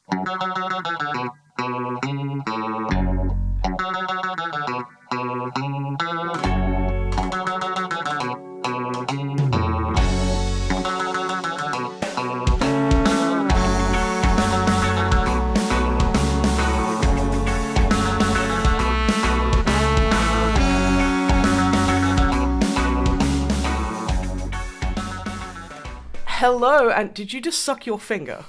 Hello, and did you just suck your finger?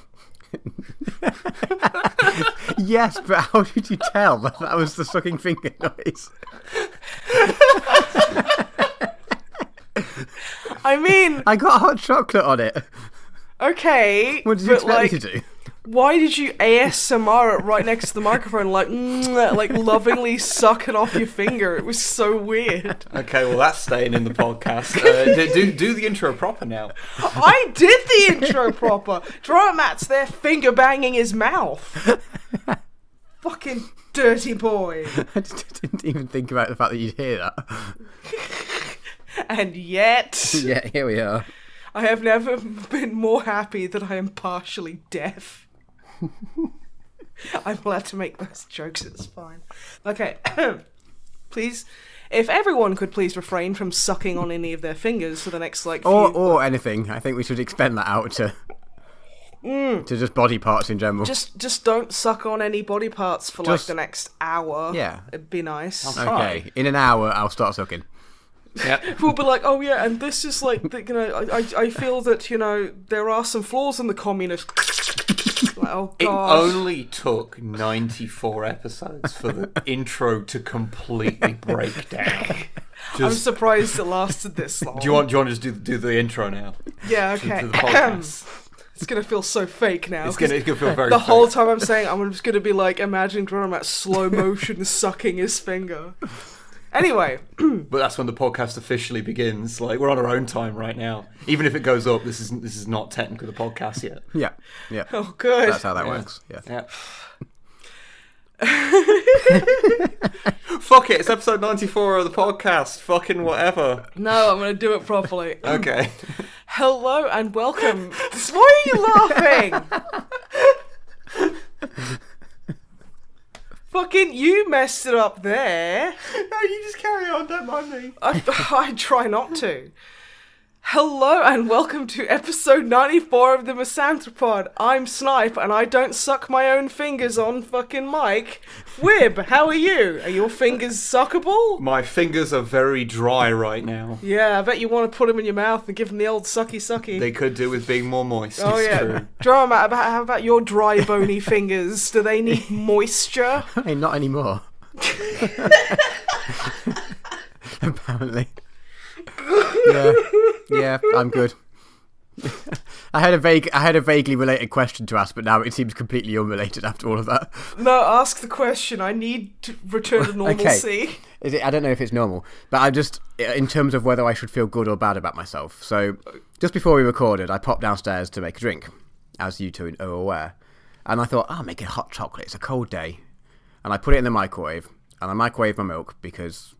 Yes, but how did you tell that was the sucking finger noise? I mean... I got hot chocolate on it. Okay, What did you expect me to do? Why did you ASMR it right next to the microphone, like lovingly suck it off your finger? It was so weird. Okay, well that's staying in the podcast. Do the intro proper now. I did the intro proper. Matt's there finger banging his mouth. Fucking dirty boy. I just didn't even think about the fact that you'd hear that. And yet... Yeah, here we are. I have never been more happy that I am partially deaf. I'm allowed to make those jokes, it's fine. Okay, please, if everyone could please refrain from sucking on any of their fingers for the next, few... Or anything. I think we should expand that out to just body parts in general. Just don't suck on any body parts for, the next hour. Yeah. It'd be nice. Okay, in an hour, I'll start sucking. Yeah. We'll be like, oh yeah, and this is I feel that, there are some flaws in the communist... Oh, it God. only took 94 episodes for the intro to completely break down. I'm surprised it lasted this long. Do you want to just do the intro now? Yeah, okay. To the podcast? It's going to feel so fake now. It's gonna feel very The fake. whole time I'm saying, I'm just going to be imagine Matt slow motion sucking his finger. Anyway. But that's when the podcast officially begins. We're on our own time right now. Even if it goes up, this is not technically the podcast yet. Yeah. Oh, good. That's how that works. Yeah. Fuck it, it's episode 94 of the podcast. Fucking whatever. No, I'm going to do it properly. Okay. Hello and welcome. Why are you laughing? Fucking you messed it up there. No, you just carry on, don't mind me. I try not to. Hello and welcome to episode 94 of the MisanthroPod. I'm Snipe and I don't suck my own fingers on fucking mic. Wib, how are you? Are your fingers suckable? My fingers are very dry right now. Yeah, I bet you want to put them in your mouth and give them the old sucky sucky. They could do with being more moist. Oh it's yeah. True. Drama, how about your dry bony fingers? Do they need moisture? Hey, not anymore. Apparently. Yeah, I'm good. I had a vaguely related question to ask, but now it seems completely unrelated after all of that. No, ask the question. I need to return to normalcy. Okay. I don't know if it's normal, but I'm just, in terms of whether I should feel good or bad about myself. So, just before we recorded, I popped downstairs to make a drink, as you two are aware. And I thought, I'll make a hot chocolate. It's a cold day. And I put it in the microwave, and I microwaved my milk because...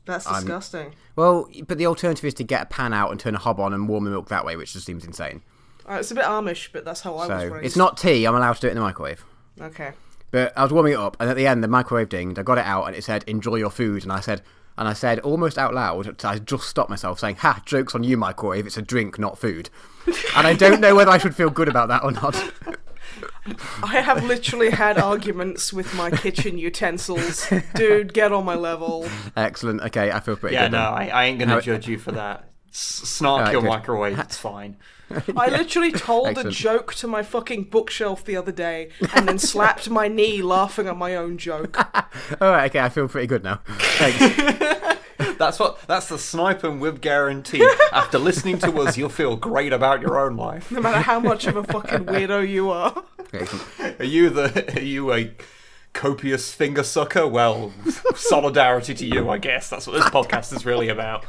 That's disgusting. Well, but the alternative is to get a pan out and turn a hob on and warm the milk that way, which just seems insane. It's a bit Amish, but that's how I was raised. It's not tea, I'm allowed to do it in the microwave. Okay. But I was warming it up, and at the end, the microwave dinged, I got it out, and it said, enjoy your food, and I said almost out loud, I just stopped myself saying, ha, joke's on you, microwave, it's a drink, not food. And I don't know whether I should feel good about that or not. I have literally had arguments with my kitchen utensils. Dude, get on my level. Excellent. Okay, I feel pretty good. Yeah, no, I ain't going to judge you for that. Snark your microwave, it's fine. I literally told a joke to my fucking bookshelf the other day and then slapped my knee laughing at my own joke. Alright, okay, I feel pretty good now. Thanks. That's the Snipe and Wib guarantee. After listening to us, you'll feel great about your own life. No matter how much of a fucking weirdo you are. Are you a copious finger sucker? Well, solidarity to you, I guess. That's what this podcast is really about.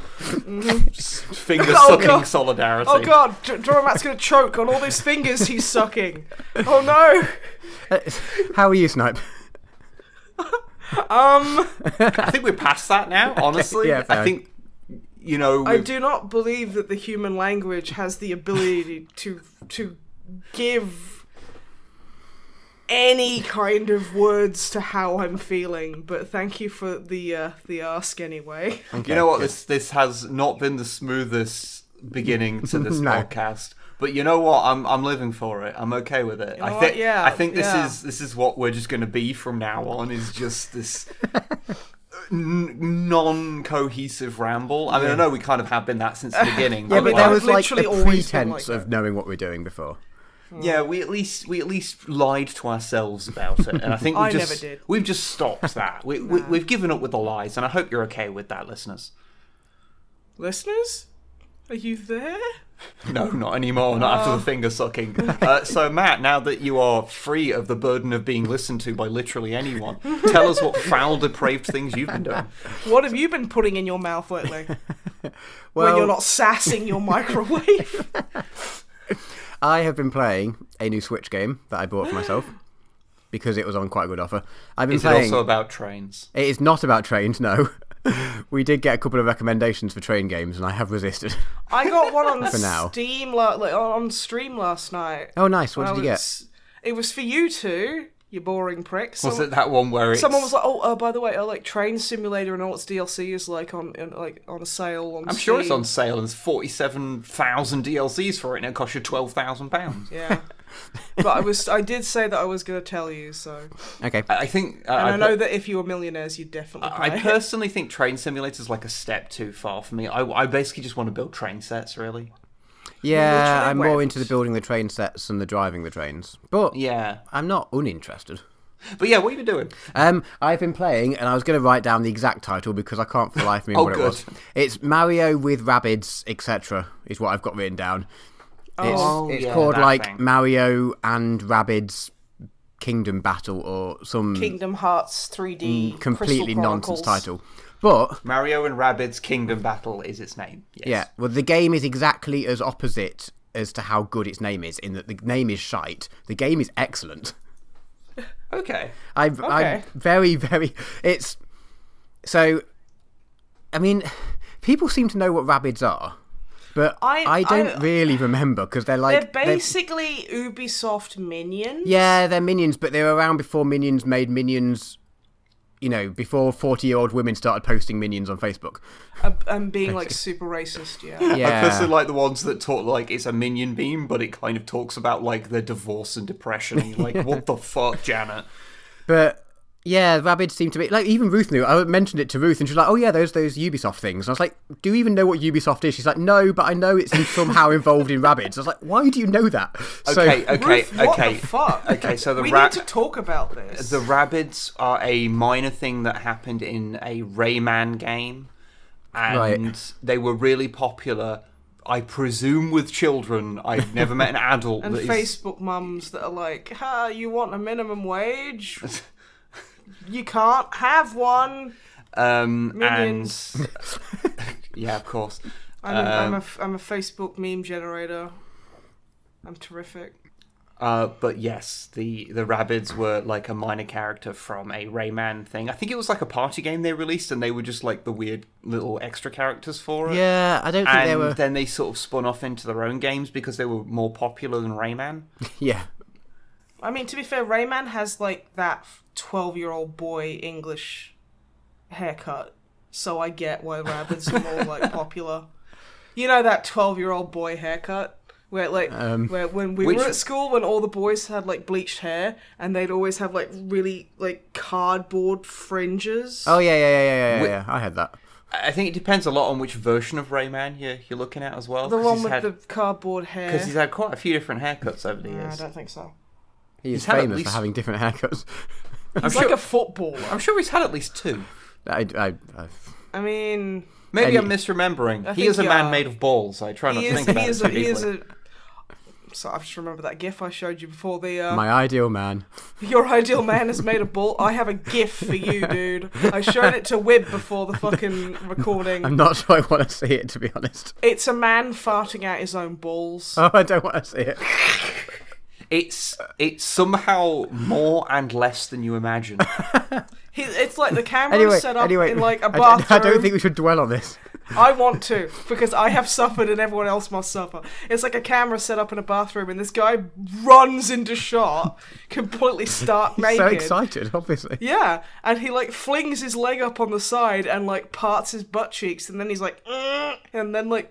Just finger sucking solidarity. Oh god, Matt's gonna choke on all those fingers he's sucking. Oh no. How are you, Snipe? I think we're past that now, honestly. Yeah, I think, I do not believe that the human language has the ability to give any kind of words to how I'm feeling, but thank you for the ask anyway. Okay, you know what? This has not been the smoothest beginning to this podcast. But you know what? I'm living for it. I'm okay with it. I think this is what we're just going to be from now on. Is just this non-cohesive ramble. I mean, I know we kind of have been that since the beginning. Yeah, but there was like literally a always been pretense like of knowing what we're doing before. Yeah, we at least lied to ourselves about it, and I think never did. We've just stopped that. We've given up with the lies, and I hope you're okay with that, listeners. Listeners, are you there? No, not anymore. Not after the finger sucking. So, Matt, now that you are free of the burden of being listened to by literally anyone, tell us what foul, depraved things you've been doing. What have you been putting in your mouth lately? Well, when you're not sassing your microwave? I have been playing a new Switch game that I bought for myself because it was on quite a good offer. I've been Is playing. it also about trains? It is not about trains, no. We did get a couple of recommendations for train games, and I have resisted. I got one on For now. Steam, on stream last night. Oh, nice. What did you get? It was for you two, you boring pricks. Was it that one where Someone was like, by the way, like Train Simulator and all its DLC is like on a sale on I'm Steam. sure it's on sale, and there's 47,000 DLCs for it, and it costs you £12,000. Yeah. But I did say that I was going to tell you, so. Okay. I think... I know that if you were millionaires, you'd definitely I play it. personally think Train Simulator is like a step too far for me. I basically just want to build train sets, really. Yeah, I'm more went. into the building the train sets and the driving the trains. But Yeah. I'm not uninterested. But yeah, what have you been doing? I've been playing, and I was going to write down the exact title because I can't for the life of me remember what it good. was. It's Mario with Rabbids, etc. is what I've got written down. It's called that like thing. Mario and Rabbids Kingdom Battle or some Kingdom Hearts 3D completely Crystal nonsense Chronicles. title. But Mario and Rabbids Kingdom Battle is its name. Yes. yeah, well, the game is exactly as opposite as to how good its name is, in that the name is shite. The game is excellent. Okay. I'm very, very... It's... So, I mean, people seem to know what Rabbids are, but I don't really remember, because they're like... They're basically Ubisoft minions. Yeah, they're minions, but they were around before Minions made Minions... You know, before 40-year-old women started posting Minions on Facebook. And being like super racist, yeah. I personally like the ones that talk like it's a minion beam, but it kind of talks about like their divorce and depression. And you're like, what the fuck, Janet? But yeah, Rabbids seem to be like, even Ruth knew. I mentioned it to Ruth, and she's like, "Oh yeah, those Ubisoft things." And I was like, "Do you even know what Ubisoft is?" She's like, "No, but I know it's somehow involved in Rabbids." I was like, "Why do you know that?" Okay. Ruth, what the fuck? Okay, so we need to talk about this. The Rabbids are a minor thing that happened in a Rayman game, and they were really popular. I presume with children. I've never met an adult. And that Facebook mums that are like, you want a minimum wage? You can't have one. Minions. And yeah, of course. I'm a Facebook meme generator. I'm terrific. But yes, the Rabbids were like a minor character from a Rayman thing. I think it was like a party game they released, and they were just like the weird little extra characters for it. Yeah, I don't think they were. And then they sort of spun off into their own games because they were more popular than Rayman. Yeah. I mean, to be fair, Rayman has like that 12-year-old boy English haircut, so I get why Rabbids are more like popular. You know that 12-year-old boy haircut? Where where when we were at school, when all the boys had like bleached hair, and they'd always have like really like cardboard fringes. Oh yeah. I had that. I think it depends a lot on which version of Rayman you're looking at as well. The one with the cardboard hair. Because he's had quite a few different haircuts over the years. I don't think so. He's famous for having different haircuts. He's like a footballer. I'm sure he's had at least two. I mean... Maybe I'm misremembering. He is a man made of balls. I try not to think about it too deeply. So I just remember that GIF I showed you before the... My ideal man. Your ideal man is made of ball. I have a GIF for you, dude. I showed it to Wib before the fucking recording. I'm not sure I want to see it, to be honest. It's a man farting out his own balls. Oh, I don't want to see it. It's somehow more and less than you imagine. It's like the camera's set up in like a bathroom. I don't think we should dwell on this. I want to, because I have suffered and everyone else must suffer. It's like a camera set up in a bathroom and this guy runs into shot, completely stark naked. So excited, obviously. Yeah, and he like flings his leg up on the side and like parts his butt cheeks, and then he's like, and then like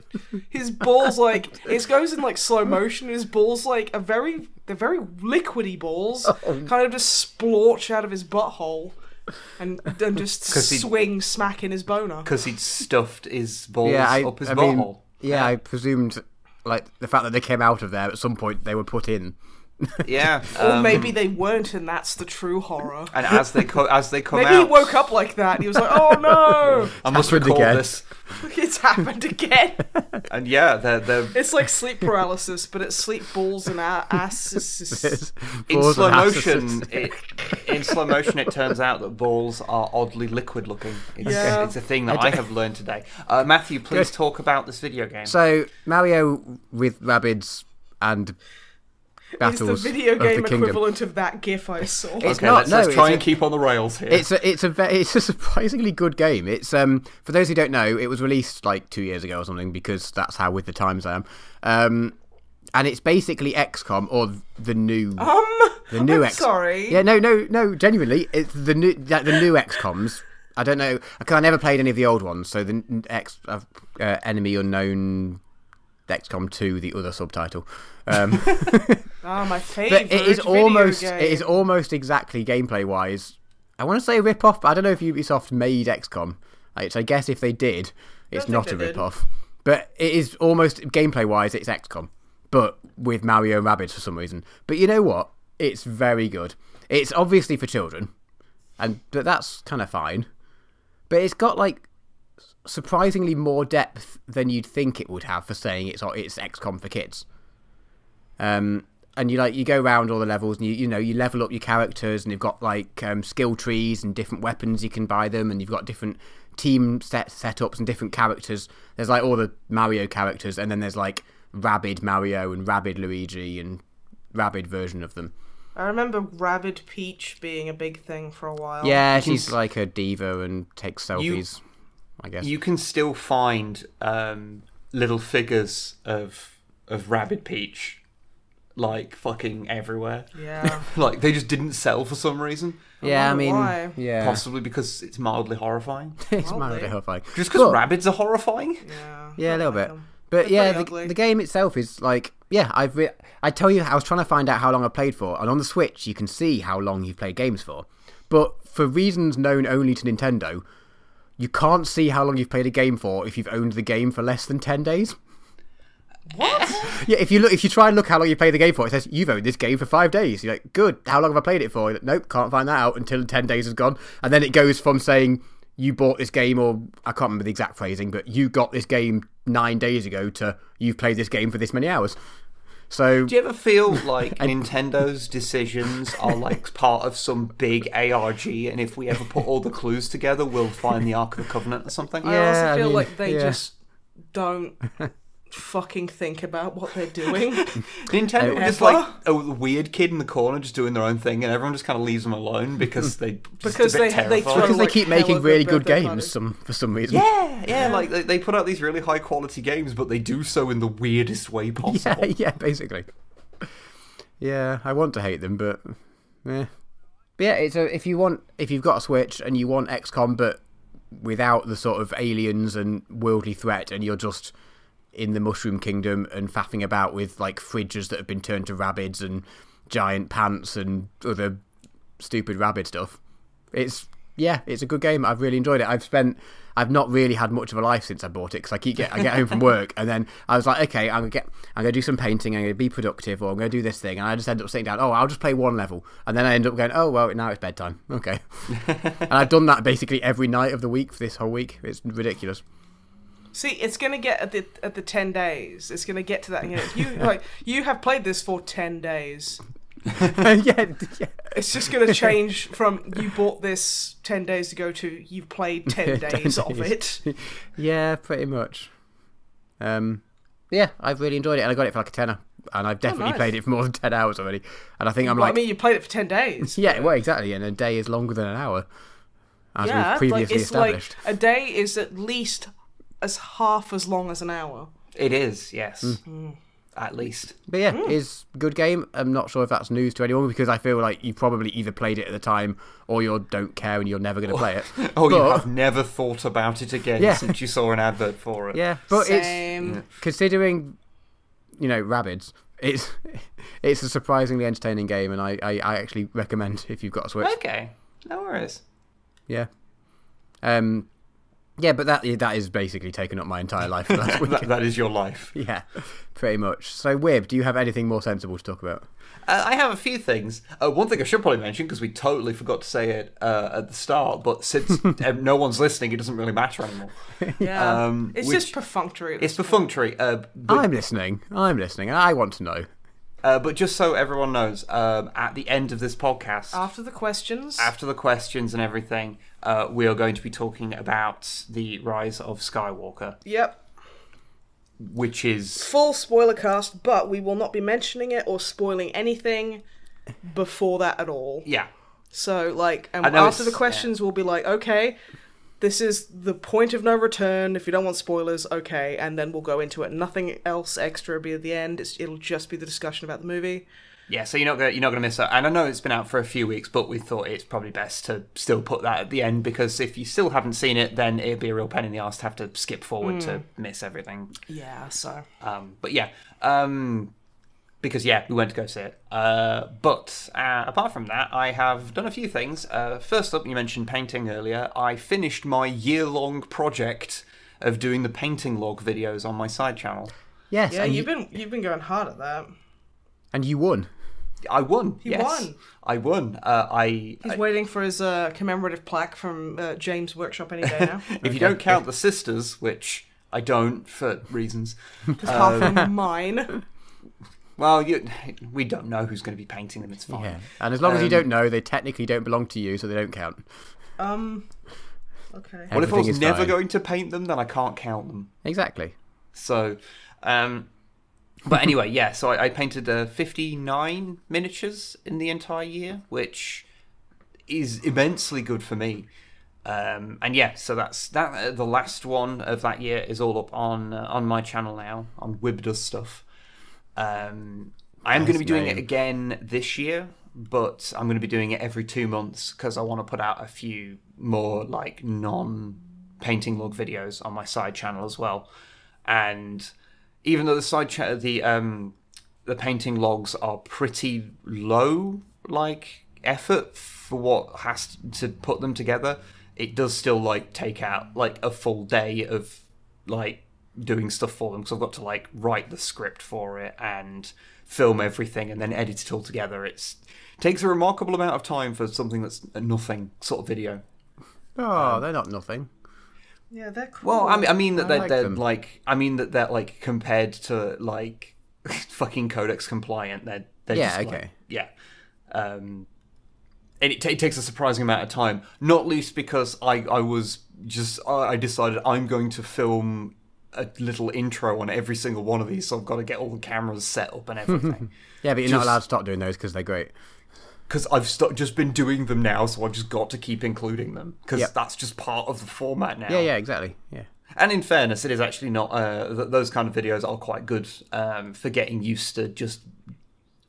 his balls like it goes in like slow motion. His balls like they're very liquidy balls, kind of just splorch out of his butthole. And then just swing smack in his boner. Because he'd stuffed his balls up his butthole. Yeah, I presumed, like, the fact that they came out of there at some point they were put in. Yeah. Or maybe they weren't, and that's the true horror. And as they come out... Maybe he woke up like that, and he was like, oh no! I must record this. It's happened again. And yeah, they're... It's like sleep paralysis, but it's sleep balls and asses. In slow motion, it turns out that balls are oddly liquid looking. It's a thing that I have learned today. Matthew, please talk about this video game. So, Mario with Rabbids and Battles It's the video game of the equivalent of that GIF I saw. Let's try and keep on the rails here. It's a surprisingly good game. It's for those who don't know, it was released like 2 years ago or something, because that's how with the times I am. And it's basically XCOM or the new I'm sorry. Yeah, no, genuinely, it's the new XCOMs. I don't know, because I never played any of the old ones. So the Enemy Unknown XCOM 2, the other subtitle. My favourite. But it is almost exactly gameplay wise. I want to say a rip off, but I don't know if Ubisoft made XCOM. So I guess if they did, it's not a rip off. But it is almost gameplay wise, it's XCOM, but with Mario and Rabbids for some reason. But you know what? It's very good. It's obviously for children, but that's kind of fine. But it's got like surprisingly more depth than you'd think it would have for saying it's XCOM for kids. And you go around all the levels and you level up your characters, and you've got like skill trees and different weapons you can buy them, and you've got different team setups and different characters. There's like all the Mario characters, and then there's like Rabbid Mario and Rabbid Luigi and Rabbid version of them. I remember Rabbid Peach being a big thing for a while. Yeah, she's like a diva and takes selfies, I guess. You can still find little figures of Rabbid Peach like fucking everywhere. Yeah. Like they just didn't sell for some reason. Yeah, I mean, why. Yeah, possibly because it's mildly horrifying. It's mildly horrifying. Just because Rabbids are horrifying. Yeah, a little bit. But yeah, the game itself is like, yeah, I tell you, I was trying to find out how long I played for, and on the Switch you can see how long you've played games for. But for reasons known only to Nintendo, you can't see how long you've played a game for if you've owned the game for less than 10 days. What? Yeah, if you try and look how long you played the game for, it says you've owned this game for 5 days. You're like, good. How long have I played it for? You're like, nope, can't find that out until 10 days has gone. And then it goes from saying you bought this game, or I can't remember the exact phrasing, but you got this game 9 days ago, to you've played this game for this many hours. So, do you ever feel like Nintendo's decisions are like part of some big ARG, and if we ever put all the clues together, we'll find the Ark of the Covenant or something? I also feel like they just don't fucking think about what they're doing. Nintendo is like a weird kid in the corner just doing their own thing, and everyone just kind of leaves them alone because they keep making really good games for some reason. Yeah, like they put out these really high quality games, but they do so in the weirdest way possible. Yeah, basically. Yeah, I want to hate them, but yeah. But yeah, if you've got a Switch and you want XCOM, but without the sort of aliens and worldly threat, and you're just in the Mushroom Kingdom and faffing about with like fridges that have been turned to Rabbids and giant pants and other stupid Rabbid stuff. It's a good game. I've really enjoyed it. I've not really had much of a life since I bought it, because I get home from work and then I was like, okay, I'm gonna do some painting, I'm gonna be productive, or I'm gonna do this thing, and I just end up sitting down. Oh, I'll just play one level, and then I end up going, oh well, now it's bedtime. Okay, and I've done that basically every night of the week for this whole week. It's ridiculous. See, it's gonna get at the 10 days. It's gonna get to that. You have played this for 10 days. yeah. It's just gonna change from you bought this 10 days ago to you've played 10 days of it. Yeah, pretty much. Yeah, I've really enjoyed it, and I got it for like a tenner, and I've definitely played it for more than 10 hours already. And I think I mean, you played it for 10 days. Yeah, well, exactly, and a day is longer than an hour, as we've previously established. Like, a day is at least as half as long as an hour. It is, yes. At least. But yeah, it's a good game. I'm not sure if that's news to anyone because I feel like you probably either played it at the time or you don't care and you're never going to play it. You have never thought about it again since you saw an advert for it. Yeah, but Same. it's considering, Rabbids. It's a surprisingly entertaining game, and I actually recommend if you've got a Switch. Okay, no worries. Yeah. Yeah, but that is basically taken up my entire life last week. that is your life. Yeah, pretty much. So, Wib, do you have anything more sensible to talk about? I have a few things. One thing I should probably mention, because we totally forgot to say it at the start, but since no one's listening, it doesn't really matter anymore. Yeah, it's just perfunctory. It's perfunctory. I'm listening. I want to know. But just so everyone knows, at the end of this podcast, After the questions and everything, we are going to be talking about the Rise of Skywalker. Yep. Which is Full spoiler cast, but we will not be mentioning it or spoiling anything before that at all. Yeah. So, after the questions, we'll be like, okay, this is the point of no return. If you don't want spoilers, okay, and then we'll go into it. Nothing else extra will be at the end. It'll just be the discussion about the movie. Yeah, so you're not gonna miss out. And I know it's been out for a few weeks, but we thought it's probably best to still put that at the end because if you still haven't seen it, then it'd be a real pain in the arse to have to skip forward to miss everything. Yeah. So. But yeah. Because we went to go see it. But apart from that, I have done a few things. First up, you mentioned painting earlier. I finished my year-long project of doing the painting log videos on my side channel. Yes. Yeah, you've been going hard at that. And you won. I won. He won. I won. He's waiting for his commemorative plaque from James' workshop any day now. If you don't count the sisters, which I don't for reasons. Because half of them are mine. Well, we don't know who's going to be painting them. It's fine. Yeah. And as long as you don't know, they technically don't belong to you, so they don't count. Okay. Well, if I was Everything is never fine. going to paint them, then I can't count them. Exactly. So, but anyway, so I painted 59 miniatures in the entire year, which is immensely good for me. So that's that. The last one of that year is all up on my channel now on Wib Does Stuff. I am going to be doing it again this year, but I'm going to be doing it every 2 months because I want to put out a few more non-painting log videos on my side channel as well. And even though the painting logs are pretty low effort for what has to put them together, it does still take out a full day of doing stuff for them because I've got to write the script for it and film everything and then edit it all together. It takes a remarkable amount of time for something that's a nothing sort of video. Oh, they're not nothing. Yeah, they're cool. Well, I mean that they're compared to fucking Codex compliant. They're just okay. And it takes a surprising amount of time, not least because I decided I'm going to film a little intro on every single one of these, so I've got to get all the cameras set up and everything. Yeah, but you're not allowed to stop doing those because they're great. Because I've just been doing them now, so I've just got to keep including them because that's just part of the format now. Yeah, exactly. Yeah. And in fairness, it is actually not. Those kind of videos are quite good for getting used to just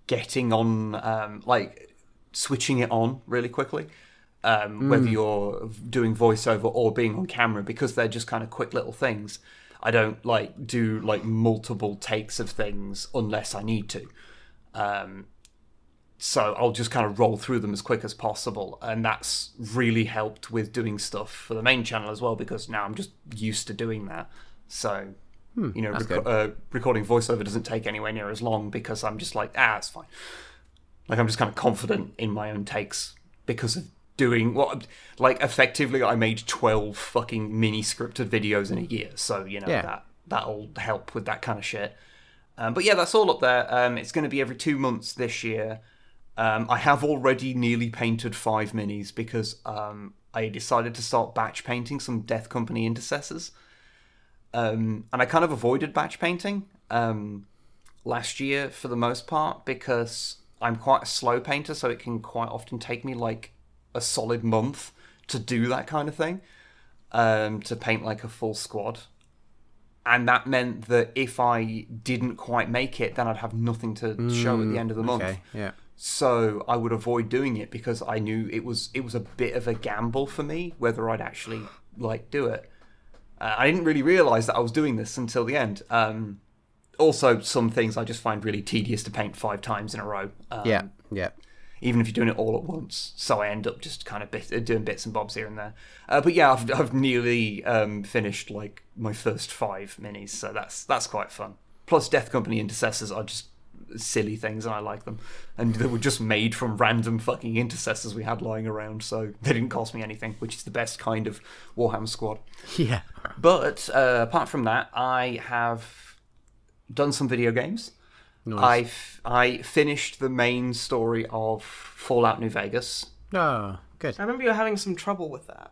getting on, switching it on really quickly. Whether you're doing voiceover or being on camera, because they're just kind of quick little things. I don't do multiple takes of things unless I need to. So I'll just kind of roll through them as quick as possible, and that's really helped with doing stuff for the main channel as well, because now I'm just used to doing that. So, recording voiceover doesn't take anywhere near as long because I'm just it's fine. I'm just kind of confident in my own takes because of doing effectively I made 12 fucking mini scripted videos in a year. So, that'll help with that kind of shit. But yeah, that's all up there. It's going to be every 2 months this year. I have already nearly painted 5 minis because I decided to start batch painting some Death Company intercessors. And I kind of avoided batch painting last year for the most part because I'm quite a slow painter, so it can quite often take me a solid month to do that kind of thing, to paint a full squad. And that meant that if I didn't quite make it, then I'd have nothing to show at the end of the month. Okay, yeah. So I would avoid doing it because I knew it was a bit of a gamble for me whether I'd actually do it. I didn't really realise that I was doing this until the end. Also, some things I just find really tedious to paint 5 times in a row. Yeah. Even if you're doing it all at once. So I end up just kind of doing bits and bobs here and there. But yeah, I've nearly finished my first 5 minis, so that's quite fun. Plus, Death Company Intercessors are just silly things, and I like them. And they were just made from random fucking intercessors we had lying around, so they didn't cost me anything, which is the best kind of Warhammer squad. Yeah. But apart from that, I have done some video games. Nice. I finished the main story of Fallout New Vegas. Oh, good. I remember you were having some trouble with that.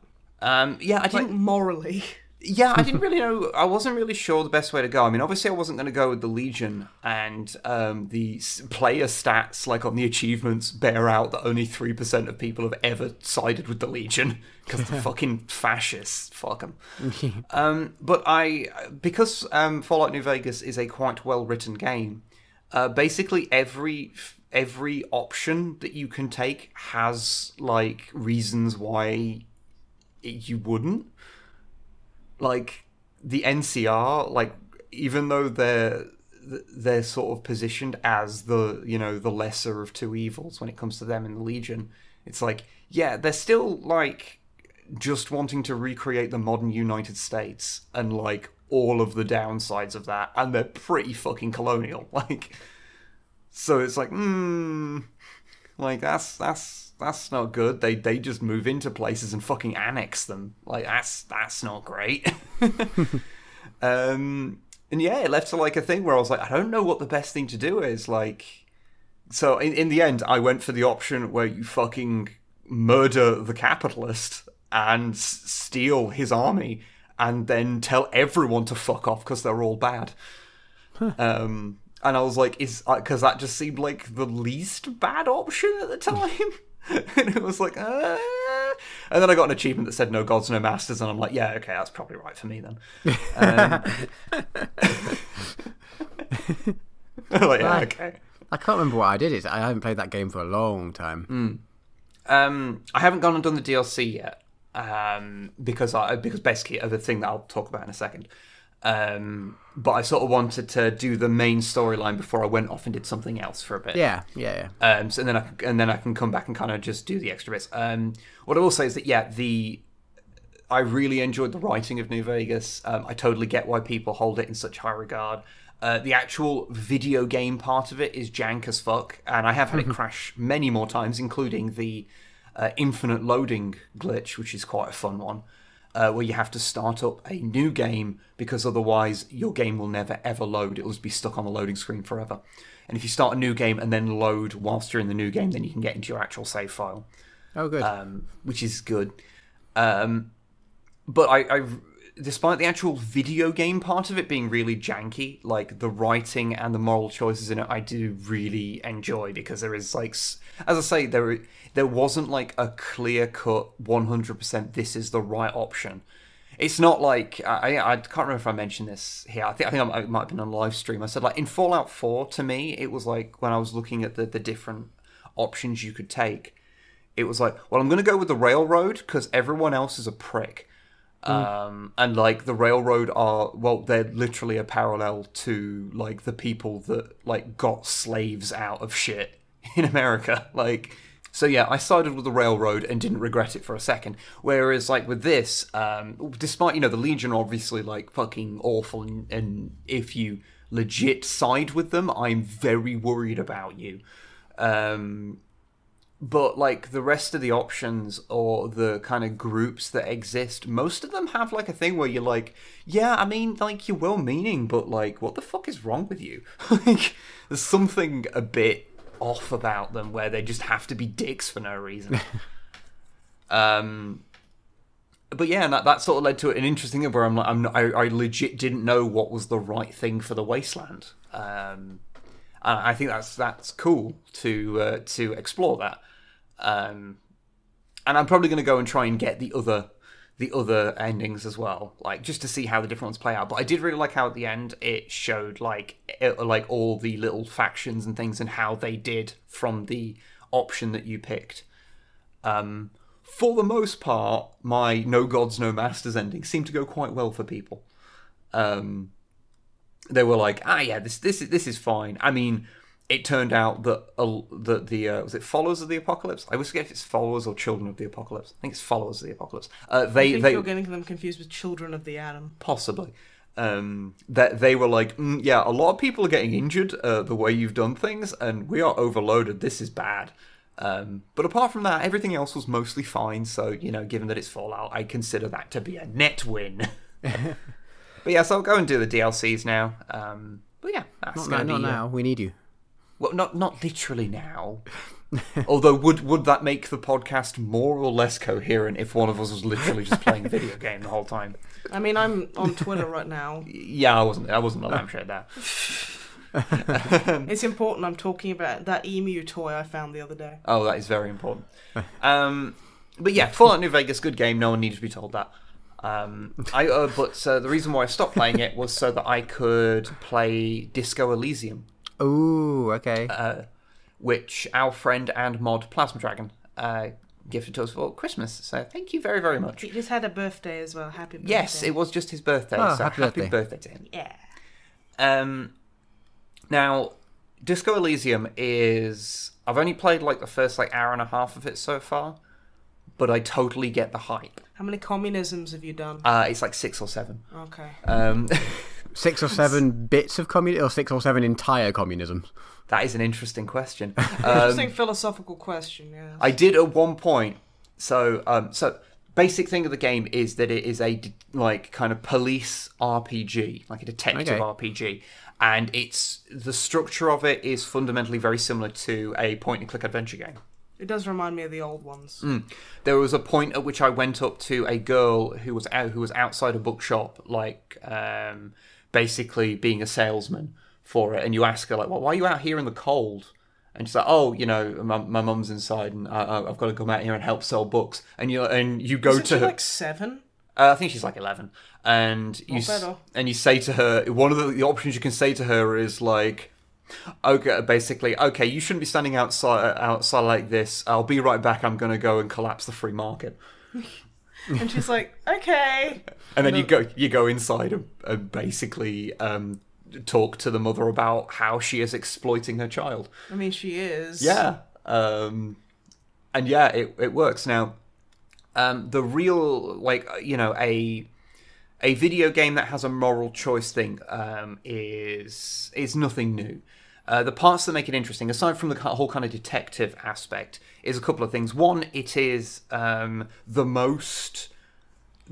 Yeah, I didn't morally. Yeah, I didn't really know. I wasn't really sure the best way to go. I mean, obviously, I wasn't going to go with the Legion, and the player stats, on the achievements, bear out that only 3% of people have ever sided with the Legion because they're fucking fascists. Fuck them. But because Fallout New Vegas is a quite well written game. Basically, every option that you can take has reasons why you wouldn't. The NCR, even though they're sort of positioned as the lesser of 2 evils when it comes to them in the Legion, it's they're still just wanting to recreate the modern United States and all of the downsides of that, and they're pretty fucking colonial. So it's that's not good. They just move into places and fucking annex them. That's not great. And yeah, it left to a thing where I was I don't know what the best thing to do is. So in the end, I went for the option where you fucking murder the capitalist and steal his army, and then tell everyone to fuck off because they're all bad. And I was because that just seemed like the least bad option at the time. And it was and then I got an achievement that said no gods, no masters, and I'm yeah, okay, that's probably right for me then. Yeah, okay. I can't remember what I did. I haven't played that game for a long time. I haven't gone and done the DLC yet. Because basically the thing that I'll talk about in a second. But I sort of wanted to do the main storyline before I went off and did something else for a bit. Yeah. So then I can come back and kind of just do the extra bits. What I will say is that I really enjoyed the writing of New Vegas. I totally get why people hold it in such high regard. The actual video game part of it is jank as fuck, and I have had it crash many more times, including the infinite loading glitch, which is quite a fun one. Where you have to start up a new game because otherwise your game will never ever load. It will just be stuck on the loading screen forever. And if you start a new game and then load whilst you're in the new game, then you can get into your actual save file. Oh, good. Which is good. But I despite the actual video game part of it being really janky, the writing and the moral choices in it, I do really enjoy, because there is as I say, there wasn't a clear-cut 100% this is the right option. It's not I can't remember if I mentioned this here. I think I might have been on a live stream. I said in Fallout 4, to me, it was when I was looking at the different options you could take, it was well, I'm going to go with the railroad because everyone else is a prick. And the railroad they're literally a parallel to the people that got slaves out of shit in America. So yeah, I sided with the railroad and didn't regret it for a second. Whereas with this, despite the Legion are obviously fucking awful, and if you legit side with them, I'm very worried about you. But the rest of the options or the kind of groups that exist, most of them have a thing where you're yeah, I mean you're well-meaning, but what the fuck is wrong with you? There's something a bit off about them where they just have to be dicks for no reason. But yeah, and that sort of led to an interesting thing where I legit didn't know what was the right thing for the Wasteland. And I think that's cool to explore that. And I'm probably going to go and try and get the the other endings as well, like just to see how the different ones play out. But I did really like how at the end it showed like all the little factions and things and how they did from the option that you picked. For the most part, my No Gods, No Masters ending seemed to go quite well for people. They were like, this is fine. I mean, it turned out that was it Followers of the Apocalypse? I always forget if it's Followers or Children of the Apocalypse. I think it's Followers of the Apocalypse. I think you're getting them confused with Children of the Atom. Possibly. That they were like, a lot of people are getting injured the way you've done things, and we are overloaded. This is bad. But apart from that, everything else was mostly fine. So, given that it's Fallout, I consider that to be a net win. But yeah, so I'll go and do the DLCs now. But yeah, that's going to be... Not now, we need you. Well, not literally now. Although, would that make the podcast more or less coherent if one of us was literally just playing a video game the whole time? I mean, I'm on Twitter right now. Yeah, I wasn't a lampshade there. It's important I'm talking about that emu toy I found the other day. Oh, that is very important. But yeah, Fallout New Vegas, good game. No one needs to be told that. But the reason why I stopped playing it was so that I could play Disco Elysium. Ooh, okay. Which our friend and mod Plasma Dragon gifted to us for Christmas. So thank you very, very much. He just had a birthday as well. Happy birthday. Yes, it was just his birthday. Oh, so happy birthday to him. Yeah. Now, Disco Elysium is... I've only played like the first hour and a half of it so far, but I totally get the hype. How many communisms have you done? It's like 6 or 7. Okay. 6 or 7 bits of communism, or 6 or 7 entire communisms? That is an interesting question. Interesting philosophical question, yes. I did at one point. So basic thing of the game is that it is a kind of police RPG, like a detective RPG, and the structure of it is fundamentally very similar to a point-and-click adventure game. It does remind me of the old ones. There was a point at which I went up to a girl who was outside a bookshop, basically being a salesman for it, and you ask her well, why are you out here in the cold? And she's like, my mum's inside, and I've got to come out here and help sell books. And you go Isn't to she her. Like 7? I think she's like 11, and you say to her, one of the options you can say to her is like, okay, you shouldn't be standing outside like this. I'll be right back. I'm going to go and collapse the free market. And she's like, okay. And then you go inside and basically talk to the mother about how she is exploiting her child. I mean, she is. Yeah. And yeah, it works. Now, the real, a video game that has a moral choice thing is nothing new. The parts that make it interesting, aside from the whole kind of detective aspect, is a couple of things. One, it is the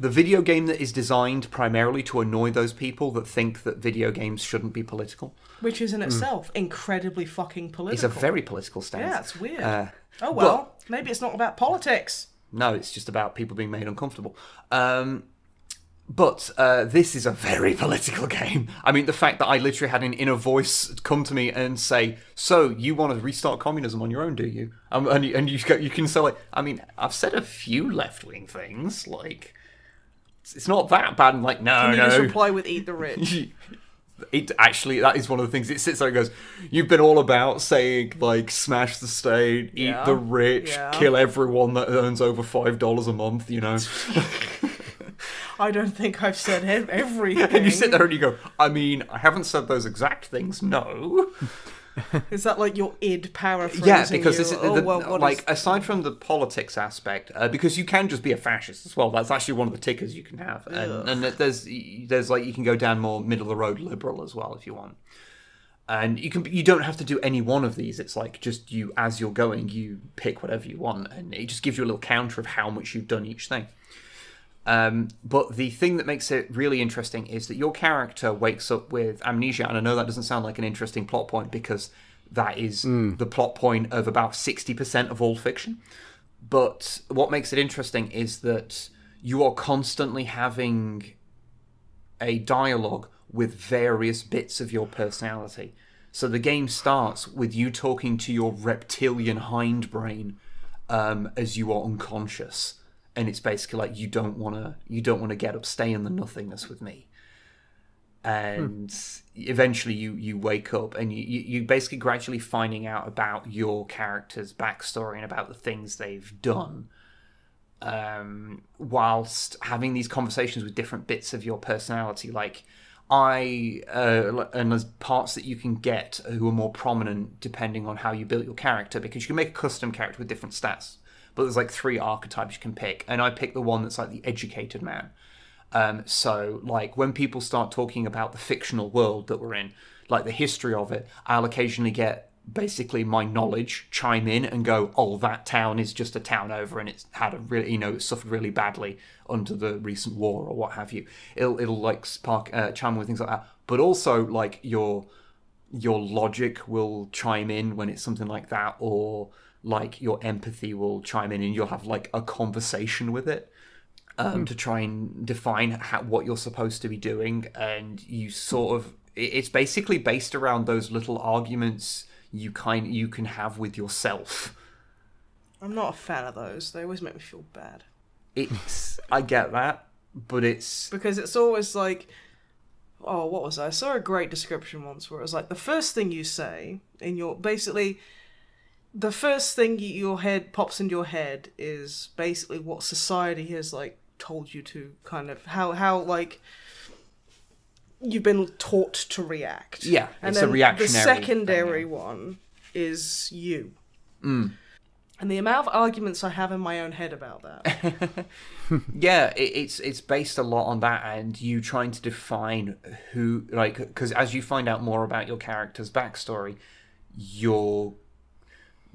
video game that is designed primarily to annoy those people that think that video games shouldn't be political. Which is in itself incredibly fucking political. It's a very political stance. Yeah, it's weird. Maybe it's not about politics. No, it's just about people being made uncomfortable. But this is a very political game. I mean, the fact that I literally had an inner voice come to me and say, "So you want to restart communism on your own, do you?" And you can say, I've said a few left-wing things, it's not that bad. And no. Can you just reply with "eat the rich"? That is one of the things. It sits there and goes, "You've been all about saying smash the state, eat the rich, kill everyone that earns over $5 a month." I don't think I've said everything. And you sit there and you go, I haven't said those exact things, no. Is that your id paraphrasing? Yeah, because aside from the politics aspect, because you can just be a fascist as well. That's actually one of the tickers you can have, and there's you can go down more middle of the road liberal as well if you want. And you don't have to do any one of these. It's just you, as you're going, you pick whatever you want, and it just gives you a little counter of how much you've done each thing. But the thing that makes it really interesting is that your character wakes up with amnesia, and I know that doesn't sound like an interesting plot point because that is the plot point of about 60% of all fiction. But what makes it interesting is that you are constantly having a dialogue with various bits of your personality. So the game starts with you talking to your reptilian hindbrain as you are unconscious. and it's basically like, you don't want to get up, stay in the nothingness with me. And eventually you wake up, and you basically gradually finding out about your character's backstory and about the things they've done, whilst having these conversations with different bits of your personality. Like, and there's parts that you can get who are more prominent depending on how you built your character, because you can make a custom character with different stats, but there's like 3 archetypes you can pick, and I picked the one that's like the educated man. So, like, when people start talking about the fictional world that we're in, like the history of it, I'll occasionally get basically my knowledge chime in and go, oh, that town is just a town over, and it's had a really, it suffered really badly under the recent war or what have you. It'll like spark, chime in with things like that. But also, like, your logic will chime in when it's something like that, or like your empathy will chime in, and you'll have like a conversation with it. To try and define what you're supposed to be doing, and you sort of, it's basically based around those little arguments you can have with yourself. I'm not a fan of those. They always make me feel bad. I get that, but it's because it's always like, oh, what was I saw a great description once where it was like, the first thing you say in your, basically, the first thing your head pops into your head is basically what society has like told you to kind of how like you've been taught to react. Yeah, and it's then a reactionary. The secondary thing, one is you. And the amount of arguments I have in my own head about that. Yeah, it's based a lot on that, and you trying to define who, like, because as you find out more about your character's backstory, you're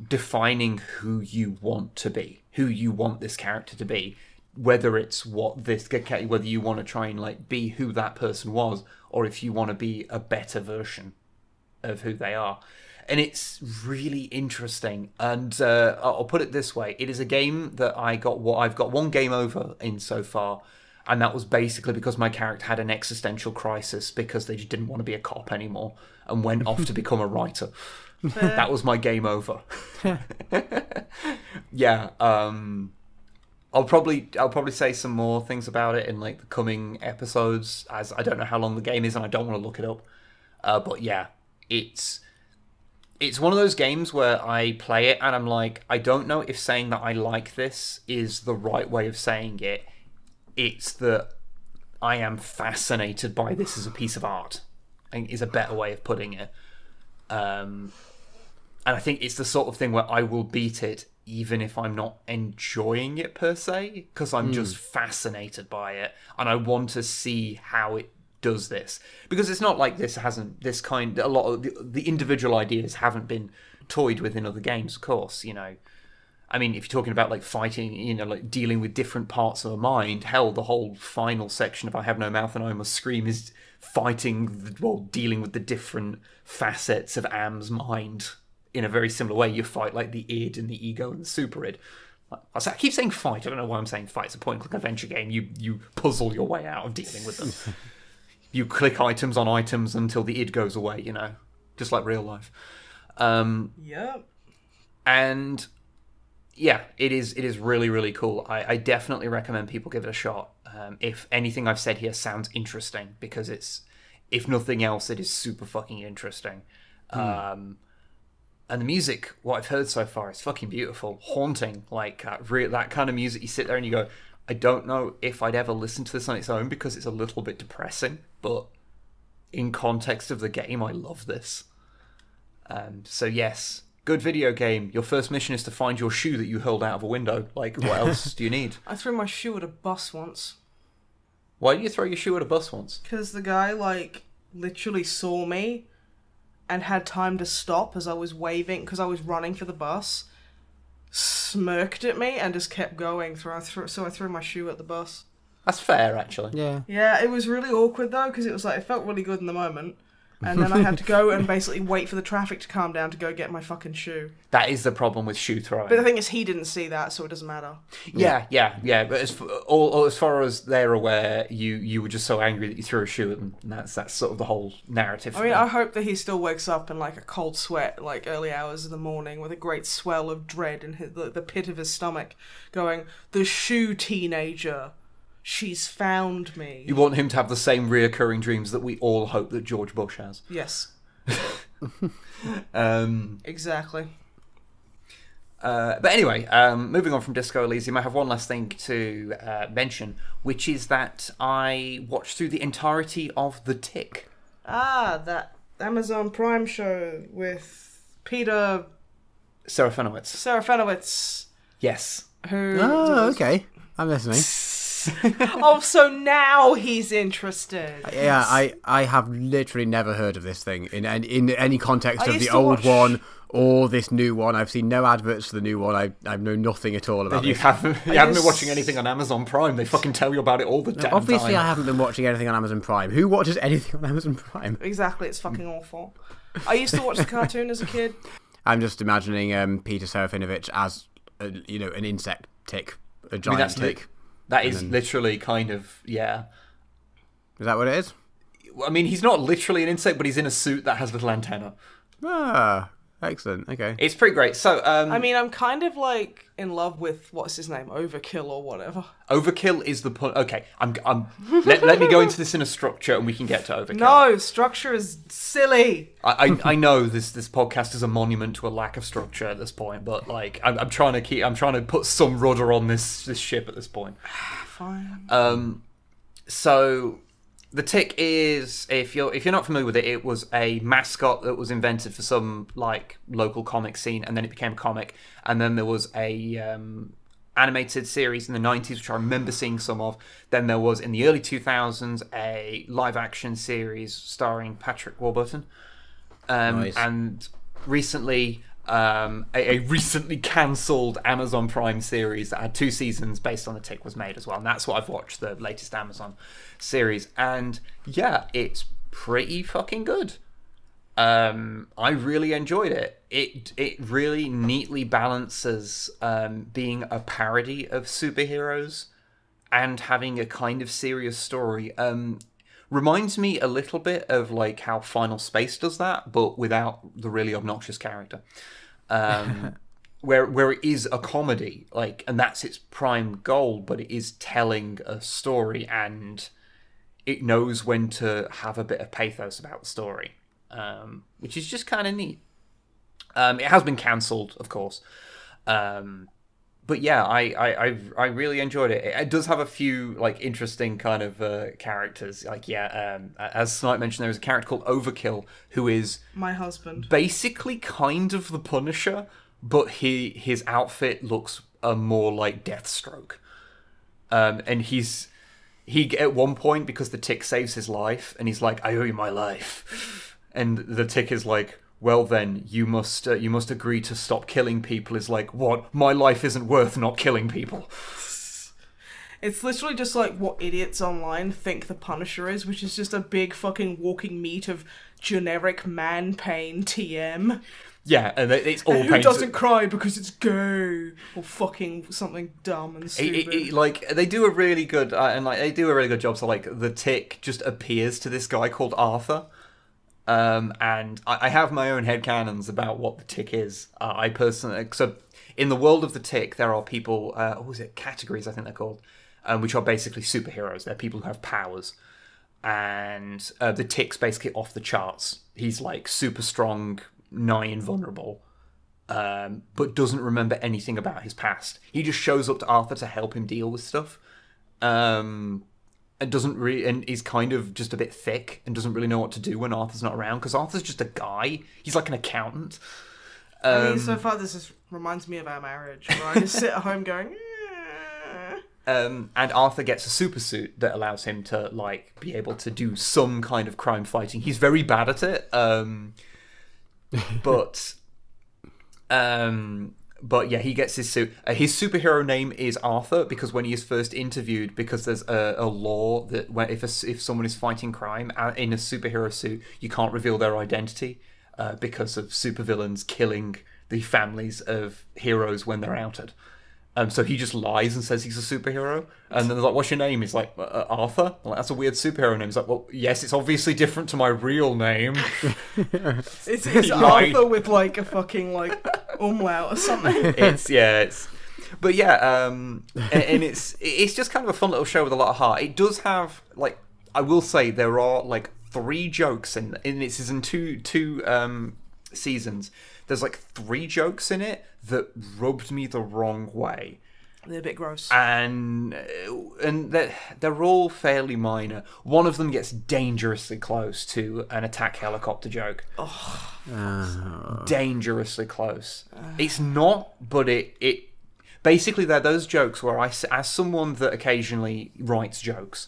defining who you want to be, who you want this character to be. Whether it's whether you want to try and like be who that person was, or if you want to be a better version of who they are. And it's really interesting. And I'll put it this way: it is a game that I've got one game over in so far, and that was basically because my character had an existential crisis because they just didn't want to be a cop anymore and went off to become a writer. That was my game over. Yeah. I'll probably say some more things about it in like the coming episodes, as I don't know how long the game is and I don't want to look it up. But yeah, it's one of those games where I play it and I'm like, I don't know if saying that I like this is the right way of saying it. It's that I am fascinated by this as a piece of art, I think is a better way of putting it. And I think it's the sort of thing where I will beat it even if I'm not enjoying it per se, because I'm just fascinated by it, and I want to see how it does this. Because it's not like a lot of the individual ideas haven't been toyed with in other games, of course, I mean, if you're talking about like fighting, like dealing with different parts of the mind, hell, the whole final section of I Have No Mouth and I Must Scream is dealing with the different facets of Am's mind. In a very similar way, you fight like the id and the ego and the super id. I keep saying fight. I don't know why I'm saying fight. It's a point-and-click adventure game. You puzzle your way out of dealing with them. You click items on items until the id goes away. Just like real life. Yep. And yeah, it is really, really cool. I definitely recommend people give it a shot. If anything I've said here sounds interesting, because it's, if nothing else, it is super fucking interesting. And the music, what I've heard so far, is fucking beautiful, haunting. Like that kind of music, you sit there and you go, I don't know if I'd ever listen to this on its own because it's a little bit depressing, but in context of the game, I love this. So yes, good video game. Your first mission is to find your shoe that you hurled out of a window. Like, what else do you need? I threw my shoe at a bus once. Why did you throw your shoe at a bus once? Because the guy, like, literally saw me and had time to stop as I was waving, because I was running for the bus, smirked at me and just kept going. So I threw my shoe at the bus. That's fair, actually. Yeah. Yeah, it was really awkward though, because it was like, it felt really good in the moment, And then I had to go and basically wait for the traffic to calm down to go get my fucking shoe. That is the problem with shoe throwing. But the thing is, he didn't see that, so it doesn't matter. Yeah. But as far as they're aware, you were just so angry that you threw a shoe at them. And that's sort of the whole narrative. I mean, I hope that he still wakes up in like a cold sweat, like early hours of the morning, with a great swell of dread in the pit of his stomach, going, "The shoe teenager. She's found me." You want him to have the same reoccurring dreams that we all hope that George Bush has. Yes. Exactly. But anyway, moving on from Disco Elysium, I have one last thing to mention, which is that I watched through the entirety of The Tick. That Amazon Prime show with Peter Serafinowicz. Yes. Who? Oh, okay. I'm listening. Oh, so now he's interested. Yeah, I have literally never heard of this thing in any context of the used to old watch- one or this new one. I've seen no adverts for the new one. I know nothing at all about You this. haven't been watching anything on Amazon Prime. They fucking tell you about it all the damn Obviously, time. I haven't been watching anything on Amazon Prime. Who watches anything on Amazon Prime? Exactly, it's fucking awful. I used to watch the cartoon as a kid. I'm just imagining Peter Serafinowicz as an insect tick, a giant tick. That is literally kind of, yeah. Is that what it is? I mean, he's not literally an insect, but he's in a suit that has little antenna. Ah, excellent. Okay. It's pretty great. So, I mean, I'm kind of like in love with what's his name, Overkill or whatever. Overkill is the point. Okay, let me go into this in a structure, and we can get to Overkill. No, structure is silly. I know this podcast is a monument to a lack of structure at this point, but like I'm trying to put some rudder on this ship at this point. Fine. So the Tick is, if you're not familiar with it, it was a mascot that was invented for some like local comic scene, and then it became a comic, and then there was a animated series in the 90s, which I remember seeing some of. Then there was in the early 2000s a live action series starring Patrick Warburton, Nice. and recently a recently cancelled Amazon Prime series that had 2 seasons based on the Tick was made as well, and that's what I've watched, the latest Amazon series, and yeah, it's pretty fucking good. I really enjoyed it. It really neatly balances being a parody of superheroes and having a kind of serious story. Reminds me a little bit of like how Final Space does that, but without the really obnoxious character. Where it is a comedy, like, and that's its prime goal, but it is telling a story, and it knows when to have a bit of pathos about the story, which is just kind of neat. It has been cancelled, of course. But yeah, I really enjoyed it. It does have a few like interesting kind of characters. Like as Snipe mentioned, there's a character called Overkill who is My husband. basically kind of the Punisher, but his outfit looks more like Deathstroke. And he at one point, because the Tick saves his life, and he's like, "I owe you my life," and the Tick is like, "Well then, you must agree to stop killing people." Is like, "What? My life isn't worth not killing people." It's literally just like what idiots online think the Punisher is, which is just a big fucking walking meat of generic man pain TM. Yeah, and it's all And who painted. doesn't cry because it's gay or fucking something dumb and stupid. Like they do a really good job. So like the Tick just appears to this guy called Arthur. And I have my own headcanons about what the Tick is. I personally, so in the world of the Tick, there are people, categories I think they're called, which are basically superheroes. They're people who have powers. And the Tick's basically off the charts. He's like super strong, nigh invulnerable, but doesn't remember anything about his past. He just shows up to Arthur to help him deal with stuff. And is kind of just a bit thick and doesn't really know what to do when Arthur's not around, because Arthur's just a guy. He's like an accountant. I mean, so far this reminds me of our marriage, where I just sit at home going, and Arthur gets a super suit that allows him to like be able to do some kind of crime fighting. He's very bad at it, but But yeah, he gets his suit. His superhero name is Arthur because when he is first interviewed, because there's a law that if someone is fighting crime in a superhero suit, you can't reveal their identity because of supervillains killing the families of heroes when they're outed. So he just lies and says he's a superhero. And then they're like, what's your name? He's like, Arthur? I'm like, that's a weird superhero name. He's like, well, yes, it's obviously different to my real name. It's Arthur with like a fucking like umlaut or something. But yeah, and it's just kind of a fun little show with a lot of heart. It does have, like, I will say there are like 3 jokes in its season two seasons. There's like 3 jokes in it that rubbed me the wrong way. They're a bit gross. And they're all fairly minor. One of them gets dangerously close to an attack helicopter joke. Dangerously close. It's not, but it basically they're those jokes where as someone that occasionally writes jokes,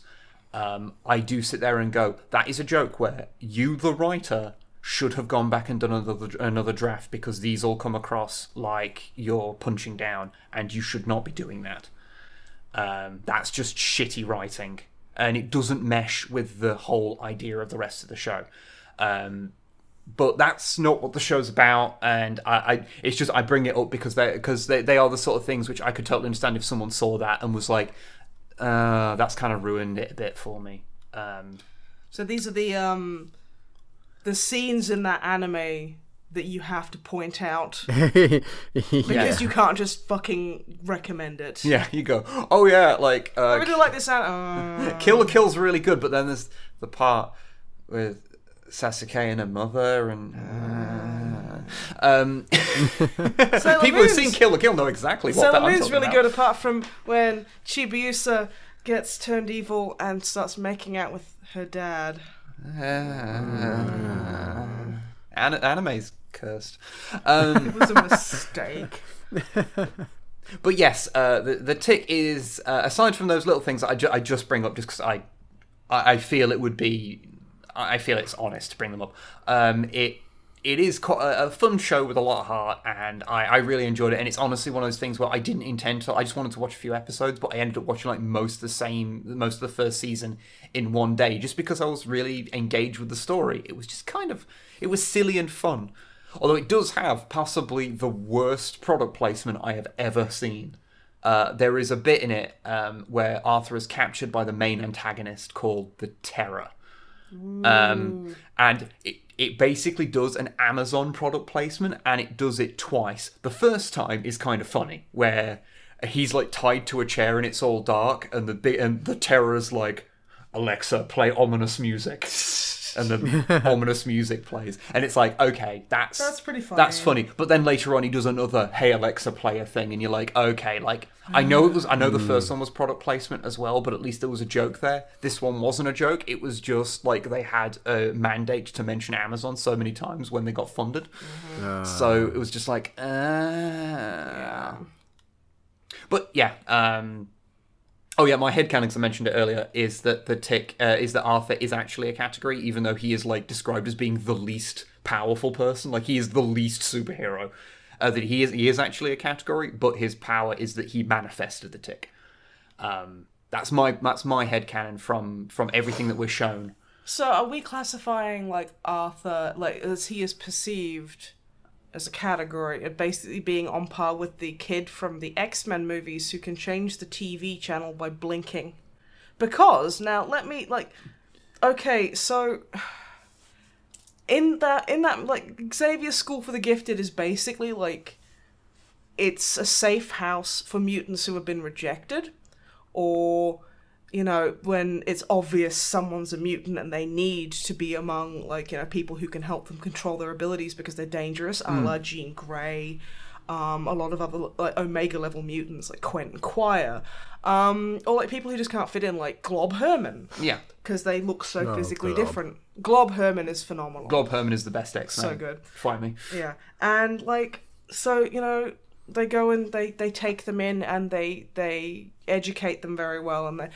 I do sit there and go, that is a joke where you, the writer, should have gone back and done another draft because these all come across like you're punching down and you should not be doing that. That's just shitty writing and it doesn't mesh with the whole idea of the rest of the show. But that's not what the show's about, and it's just I bring it up because they are the sort of things which I could totally understand if someone saw that and was like, that's kind of ruined it a bit for me. So these are the scenes in that anime that you have to point out because you can't just fucking recommend it. Yeah, you go, oh yeah, like I really like this anime. Kill la Kill's really good, but then there's the part with Sasuke and her mother and people who've seen Kill la Kill know exactly what that I'm Sailor Moon's talking really about. good, apart from when Chibiusa gets turned evil and starts making out with her dad. Anime's cursed. It was a mistake. But yes, the tick is aside from those little things that I just bring up just because I feel it would be, I feel it's honest to bring them up. It is quite a fun show with a lot of heart, and I really enjoyed it. And it's honestly one of those things where I didn't intend to. I just wanted to watch a few episodes, but I ended up watching like most of the first season in one day, just because I was really engaged with the story. It was just it was silly and fun. Although it does have possibly the worst product placement I have ever seen. There is a bit in it where Arthur is captured by the main antagonist called the Terror. And it basically does an Amazon product placement, and it does it twice. The first time is kind of funny, where he's like tied to a chair and it's all dark, and the Terror's like, Alexa, play ominous music. And the ominous music plays, and it's like, okay, that's pretty funny. That's funny. But then later on, he does another "Hey Alexa, play a thing," and you're like, okay, like I know the first one was product placement as well, but at least there was a joke there. This one wasn't a joke; it was just like they had a mandate to mention Amazon so many times when they got funded, so it was just like, yeah. But yeah. Oh yeah, my headcanon, because I mentioned it earlier, is that the tick is that Arthur is actually a category, even though he is like described as being the least powerful person. Like he is the least superhero. That he is actually a category, but his power is that he manifested the tick. That's my headcanon from everything that we're shown. So are we classifying like Arthur, like as he is perceived as a category, of basically being on par with the kid from the X-Men movies who can change the TV channel by blinking? Because now let me okay, so in that like Xavier School for the Gifted is basically like it's a safe house for mutants who have been rejected, or you know, when it's obvious someone's a mutant and they need to be among, like, you know, people who can help them control their abilities because they're dangerous, a la Jean Grey, a lot of other, like, Omega-level mutants, like Quentin Quire, or, like, people who just can't fit in, like Glob Herman. Yeah. Because they look so physically different. Glob Herman is phenomenal. Glob Herman is the best X-Men. So good. Fight me. Yeah. And, like, so, you know, they go and they take them in and they educate them very well, and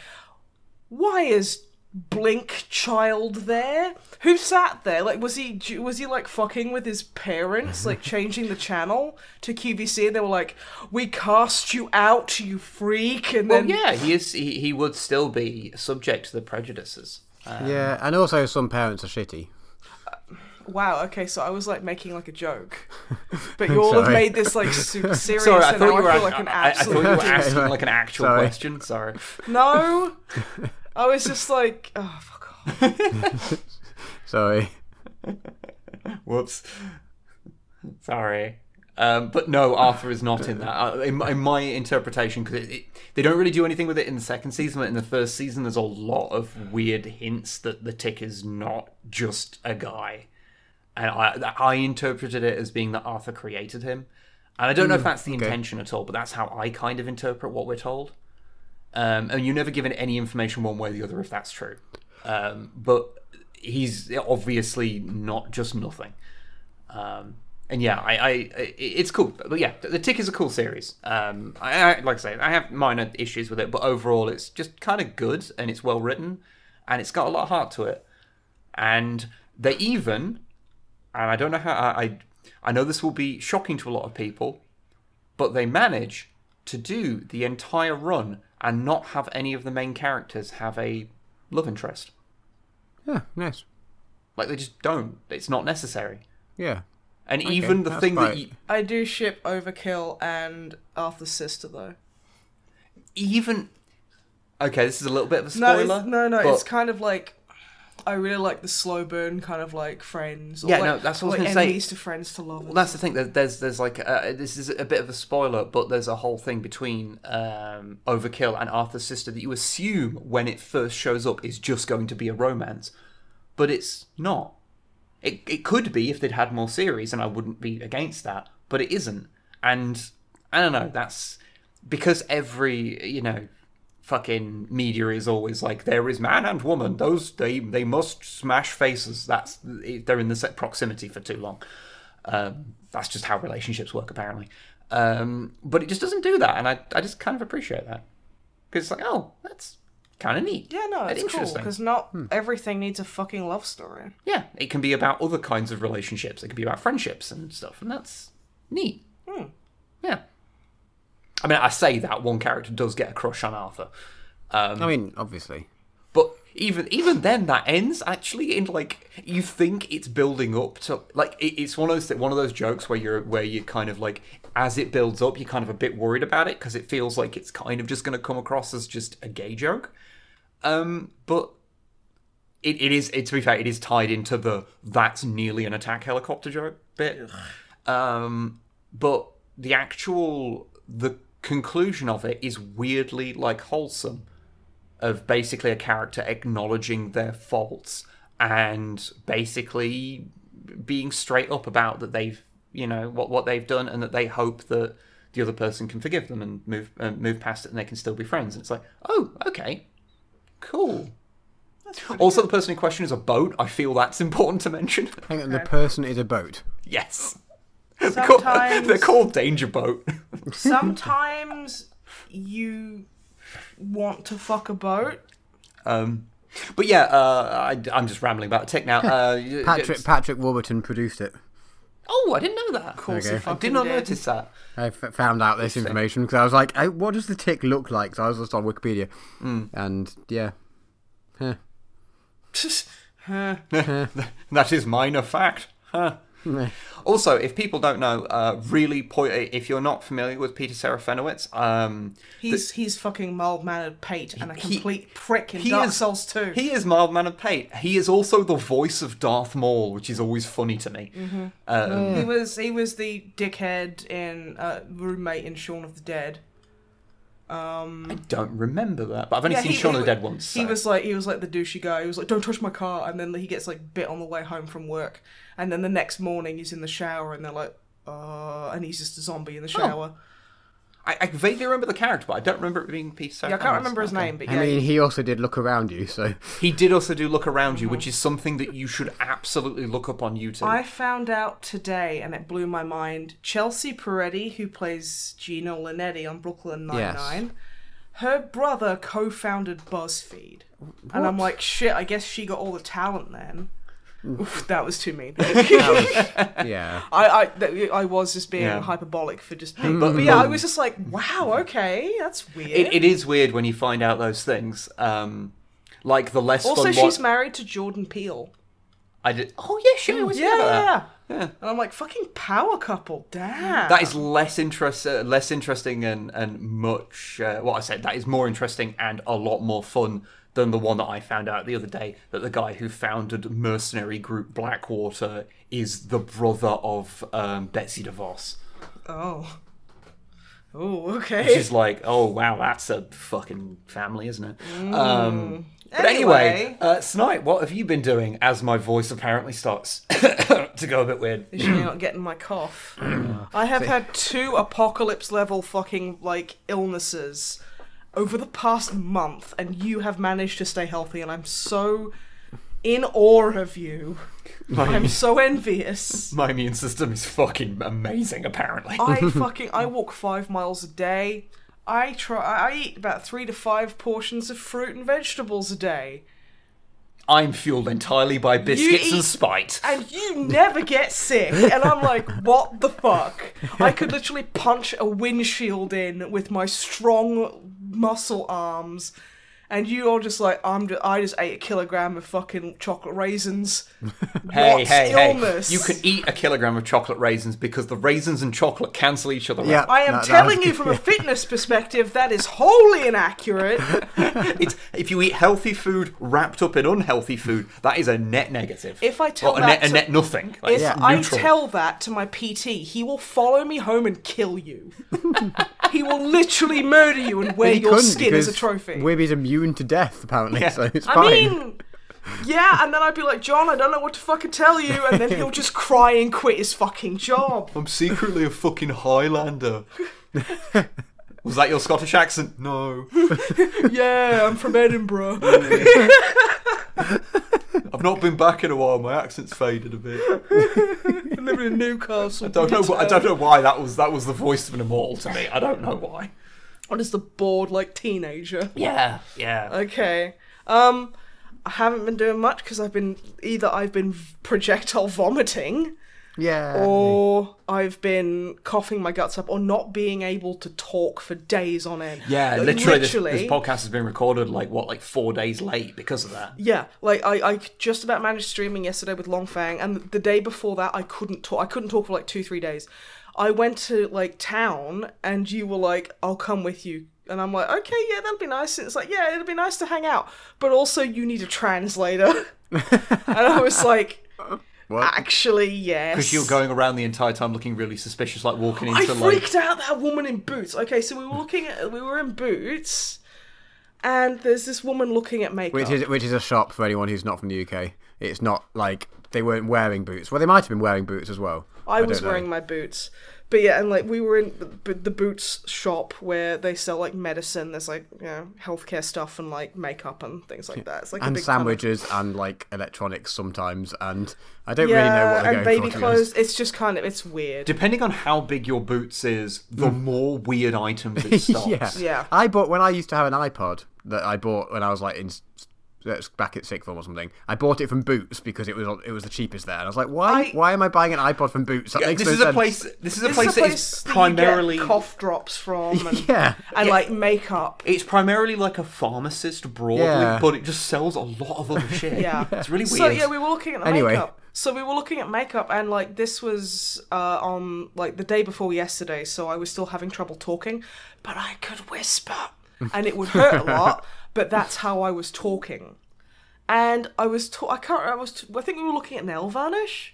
why is blink child there? Who sat there? Like, was he like fucking with his parents, like changing the channel to QVC, and they were like, "We cast you out, you freak," and Well, then yeah, he would still be subject to the prejudices. Yeah, and also some parents are shitty. wow, okay, so I was like making like a joke, but you all have Sorry. made this like super serious, Sorry, I and thought now you were. I feel like an I thought absolute. you were asking like an actual Sorry. question. Sorry. No, I was just like, oh fuck off. Sorry. Whoops. Sorry. But no, Arthur is not in that. In my interpretation, because they don't really do anything with it in the second season, but in the first season there's a lot of weird hints that the Tick is not just a guy. And I interpreted it as being that Arthur created him. And I don't know if that's the intention at all, but that's how I kind of interpret what we're told. And you're never given any information one way or the other if that's true. But he's obviously not just nothing. And yeah, it's cool. But yeah, The Tick is a cool series. Like I say, I have minor issues with it, but overall it's just kind of good, and it's well written, and it's got a lot of heart to it. And they even, and I don't know how, I know this will be shocking to a lot of people, but they manage to do the entire run and not have any of the main characters have a love interest. Yeah, nice. Like, they just don't. It's not necessary. Yeah. And even the that's thing that quite- I do ship Overkill and Arthur's sister though. even okay, this is a little bit of a No, spoiler. no, but it's kind of like I really like the slow burn kind of like friends. Or Yeah, like, no, that's what I was like gonna say. enemies to friends to lovers. well, that's the thing. There's like this is a bit of a spoiler, but there's a whole thing between Overkill and Arthur's sister that you assume when it first shows up is just going to be a romance, but it's not. It could be if they'd had more series, and I wouldn't be against that, but it isn't. And I don't know. That's because every fucking media is always like, there is man and woman. Those they must smash faces. They're in the set proximity for too long. That's just how relationships work, apparently. But it just doesn't do that, and I just kind of appreciate that, because it's like, oh, that's kind of neat. yeah, no, and it's cool because not everything needs a fucking love story. Yeah, it can be about other kinds of relationships. It can be about friendships and stuff, and that's neat. Yeah. I mean, I say that one character does get a crush on Arthur. I mean, obviously. But even then, that ends actually in like, you think it's building up to like, it's one of those jokes where you kind of like, as it builds up, you're kind of a bit worried about it because it feels like it's kind of just going to come across as just a gay joke. But it is, to be fair, it is tied into that's nearly an attack helicopter joke bit. But the conclusion of it is weirdly like wholesome, of basically a character acknowledging their faults and basically being straight up about that they've what they've done, and that they hope that the other person can forgive them and move past it, and they can still be friends. And it's like, oh, okay, cool. Also, the person in question is a boat. I feel that's important to mention. Hang on, the person is a boat. Yes. Sometimes They're called Danger Boat. sometimes you want to fuck a boat. But yeah, I'm just rambling about the Tick now. Patrick Warburton produced it. Oh, I didn't know that. Of course, Okay. he I fucking did not did. notice that. I found out this information because I was like, what does the Tick look like? So I was just on Wikipedia. And yeah. Huh. Huh. That is minor fact. Huh. Also, if people don't know, if you're not familiar with Peter Serafinowicz, He's fucking mild-mannered Pate and a He- complete prick in he Dark is- Souls 2. he is mild-mannered Pate. He is also the voice of Darth Maul, which is always funny to me. He was the dickhead in roommate in Shaun of the Dead. I don't remember that, but I've only seen Shaun of the Dead once. He so- was like the douchey guy. He was like, "Don't touch my car," and then he gets like bit on the way home from work, and then the next morning he's in the shower, and they're like, and he's just a zombie in the shower. I vaguely remember the character, but I don't remember it being Peter Serafinowicz. Yeah, I can't remember his name, but yeah, I mean, he also did Look Around You, so... He did also do Look Around You, which is something that you should absolutely look up on YouTube. I found out today, and it blew my mind. Chelsea Peretti, who plays Gino Linetti on Brooklyn Nine-Nine, her brother co-founded BuzzFeed. And I'm like, shit, I guess she got all the talent then. Oof, that was too mean. Yeah. I was just being hyperbolic for just being... But yeah, I was just like, wow, okay, that's weird. It is weird when you find out those things. Like the less also, fun... she's married to Jordan Peele. Oh, yeah, sure. I was Yeah. And I'm like, fucking power couple, damn. That is less interesting and much... what I said, that is more interesting and a lot more fun than the one that I found out the other day, that the guy who founded mercenary group Blackwater is the brother of Betsy DeVos. Oh, okay. Which is like, oh, wow, that's a fucking family, isn't it? But anyway, Snipe, what have you been doing as my voice apparently starts to go a bit weird? You're not getting my cough. I have had 2 apocalypse-level fucking, like, illnesses over the past month, and you have managed to stay healthy, and I'm so in awe of you. I'm so envious. My immune system is fucking amazing, apparently. I walk 5 miles a day. I eat about 3 to 5 portions of fruit and vegetables a day. I'm fueled entirely by biscuits and spite. And you never get sick. And I'm like, what the fuck? I could literally punch a windshield in with my strong muscle arms. And you're just like, I just ate a kilogram of fucking chocolate raisins. Hey, illness? You can eat a kilogram of chocolate raisins because the raisins and chocolate cancel each other out. I am telling you from a fitness perspective, that is wholly inaccurate. If you eat healthy food wrapped up in unhealthy food, that is a net negative. If I tell a net nothing. If I tell that to my PT, he will follow me home and kill you. He will literally murder you and wear your skin as a trophy. Wibby's immune to death, apparently, so it's fine. I mean, yeah, and then I'd be like, John, I don't know what to fucking tell you, and then he'll just cry and quit his fucking job. I'm secretly a fucking Highlander. Was that your Scottish accent? No. Yeah, I'm from Edinburgh. I've not been back in a while. My accent's faded a bit. I'm living in Newcastle. I don't know why that was the voice of an immortal to me. I don't know why. What is the bored like teenager? Yeah. Okay. I haven't been doing much because I've been projectile vomiting. Yeah. Or I've been coughing my guts up, or not being able to talk for days on end. Yeah, literally this podcast has been recorded like 4 days late because of that. Yeah, like I just about managed streaming yesterday with Long Fang, and the day before that I couldn't talk. I couldn't talk for like 2-3 days. I went to like town, and you were like, "I'll come with you." And I'm like, okay, yeah, that'll be nice. And it's like, yeah, it'll be nice to hang out. But also, you need a translator. And I was like, what? Actually, yes. Because you're going around the entire time looking really suspicious, like walking into I freaked out that woman in boots. Okay, so we were in boots, and there's this woman looking at makeup. Which is a shop for anyone who's not from the UK. It's not like they weren't wearing boots. Well, they might have been wearing boots as well. I was wearing my boots. But yeah, and like we were in the Boots shop where they sell like medicine. There's like, you know, healthcare stuff and like makeup and things like that. It's like and a big sandwiches and like electronics sometimes. And I don't really know what they're going for. And baby clothes. It's just it's weird. Depending on how big your Boots is, the more weird items it stocks. Yeah. When I used to have an iPod that I bought when I was like back at sixth form or something. I bought it from Boots because it was the cheapest there, and I was like, why am I buying an iPod from Boots? That makes no sense. This is a place that is primarily you get cough drops from, and like makeup. It's primarily like a pharmacist broadly, but it just sells a lot of other shit. Yeah, it's really weird. So yeah, we were looking at makeup. So we were looking at makeup, and like this was on like the day before yesterday, so I was still having trouble talking, but I could whisper, and it would hurt a lot. But that's how I was talking, and I think we were looking at nail varnish.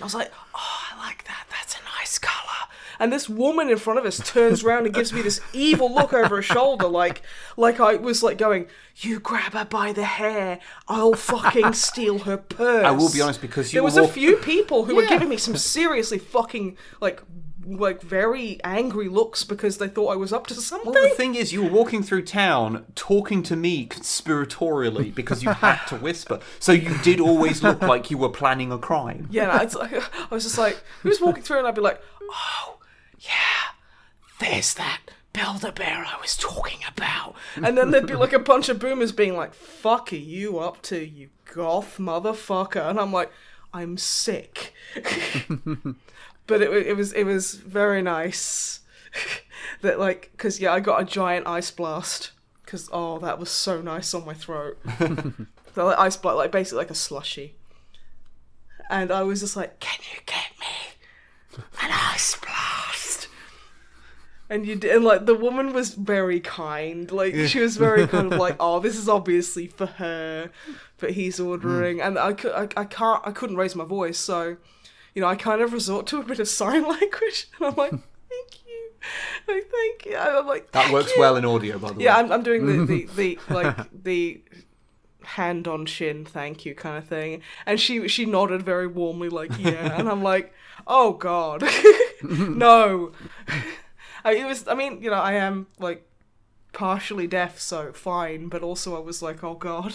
I was like, oh, I like that. That's a nice colour. And this woman in front of us turns around and gives me this evil look over her shoulder, like I was like going, "You grab her by the hair, I'll fucking steal her purse." I will be honest, because there was a few people who were giving me some seriously fucking like very angry looks because they thought I was up to something. Well, the thing is, you were walking through town talking to me conspiratorially because you had to whisper. So you did always look like you were planning a crime. Yeah, it's like, I was just like, who's walking through, and I'd be like, oh, yeah, there's that Build-A-Bear I was talking about. And then there'd be like a bunch of boomers being like, fuck are you up to, you goth motherfucker? And I'm like, I'm sick. But it was very nice that like, because yeah, I got a giant ice blast because that was so nice on my throat. So like ice blast, like basically like a slushy, and I was just like, can you get me an ice blast? And you did, and like the woman was very kind, like she was very kind of like, oh, this is obviously for her, but he's ordering, and I couldn't raise my voice, so. I kind of resort to a bit of sign language, and I'm like, thank you. Like, thank you. I'm like, that works well in audio, by the way. Yeah, I'm doing the like the hand on shin, thank you kind of thing, and she nodded very warmly, like yeah, and I'm like, oh god, no. I am like partially deaf, so fine, but also I was like, oh god,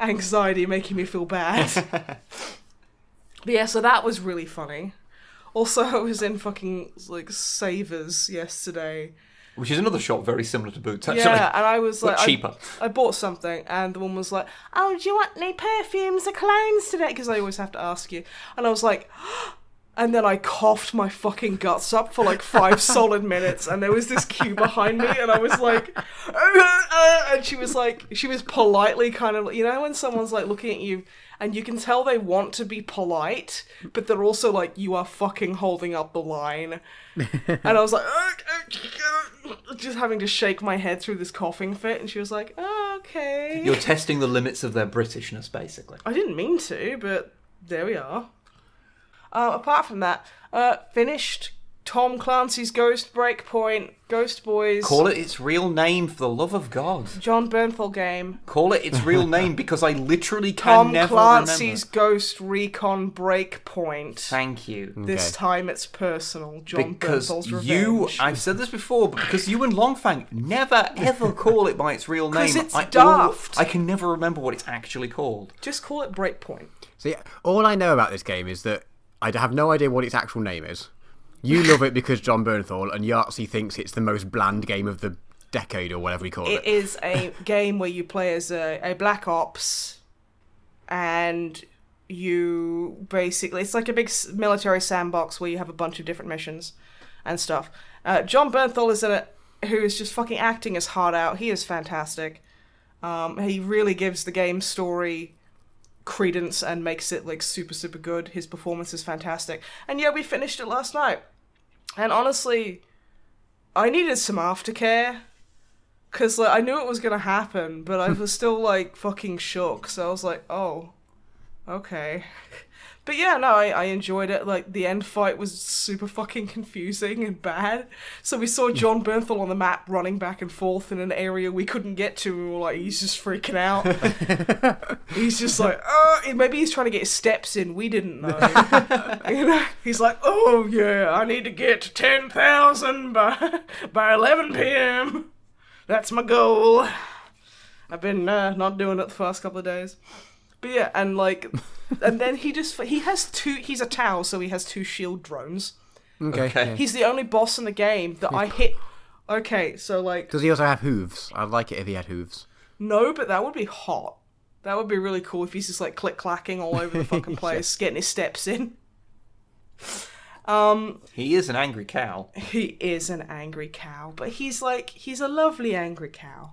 anxiety making me feel bad. But yeah, so that was really funny. Also, I was in fucking, like, Savers yesterday. Which is another shop very similar to Boots, actually. Yeah, and I was like... cheaper. I bought something, and the woman was like, oh, do you want any perfumes or colognes today? Because I always have to ask you. And I was like... And then I coughed my fucking guts up for like 5 solid minutes, and there was this queue behind me, and I was like... and she was politely kind of... when someone's like looking at you... And you can tell they want to be polite, but they're also like, you are fucking holding up the line. And I was like, just having to shake my head through this coughing fit. And she was like, oh, okay. You're testing the limits of their Britishness, basically. I didn't mean to, but there we are. Apart from that, finished Tom Clancy's Ghost Breakpoint, Ghost Boys. Call it its real name, for the love of God. John Bernthal game. Call it its real name, because I literally can never remember. Tom Clancy's Ghost Recon Breakpoint. Thank you. This time it's personal. John Bernthal's Revenge. I've said this before, but because you and Longfang never ever call it by its real name. Because it's daft. I can never remember what it's actually called. Just call it Breakpoint. So yeah, all I know about this game is that I have no idea what its actual name is. You love it because John Bernthal, and Yahtzee thinks it's the most bland game of the decade, or whatever we call it. It is a game where you play as a Black Ops, and you basically... It's like a big military sandbox where you have a bunch of different missions and stuff. John Bernthal is in it, who is just fucking acting his heart out. He is fantastic. He really gives the game story credence and makes it like super, super good. His performance is fantastic. And yeah, we finished it last night. And honestly, I needed some aftercare. Because like, I knew it was going to happen, but I was still like fucking shook. So I was like, oh, okay. But yeah, no, I enjoyed it. Like, the end fight was super fucking confusing and bad. So we saw John Bernthal on the map running back and forth in an area we couldn't get to, and we were like, he's just freaking out. He's just like, maybe he's trying to get his steps in. We didn't know. He's like, oh yeah, I need to get to 10,000 by 11 p.m. That's my goal. I've been not doing it the first couple of days. But yeah, and like... And then he's a Tau, so he has 2 shield drones. Okay. He's the only boss in the game that I hit. Okay, so like... Does he also have hooves? I'd like it if he had hooves. No, but that would be hot. That would be really cool if he's just like click-clacking all over the fucking place, getting his steps in. He is an angry cow. He is an angry cow, but he's a lovely angry cow.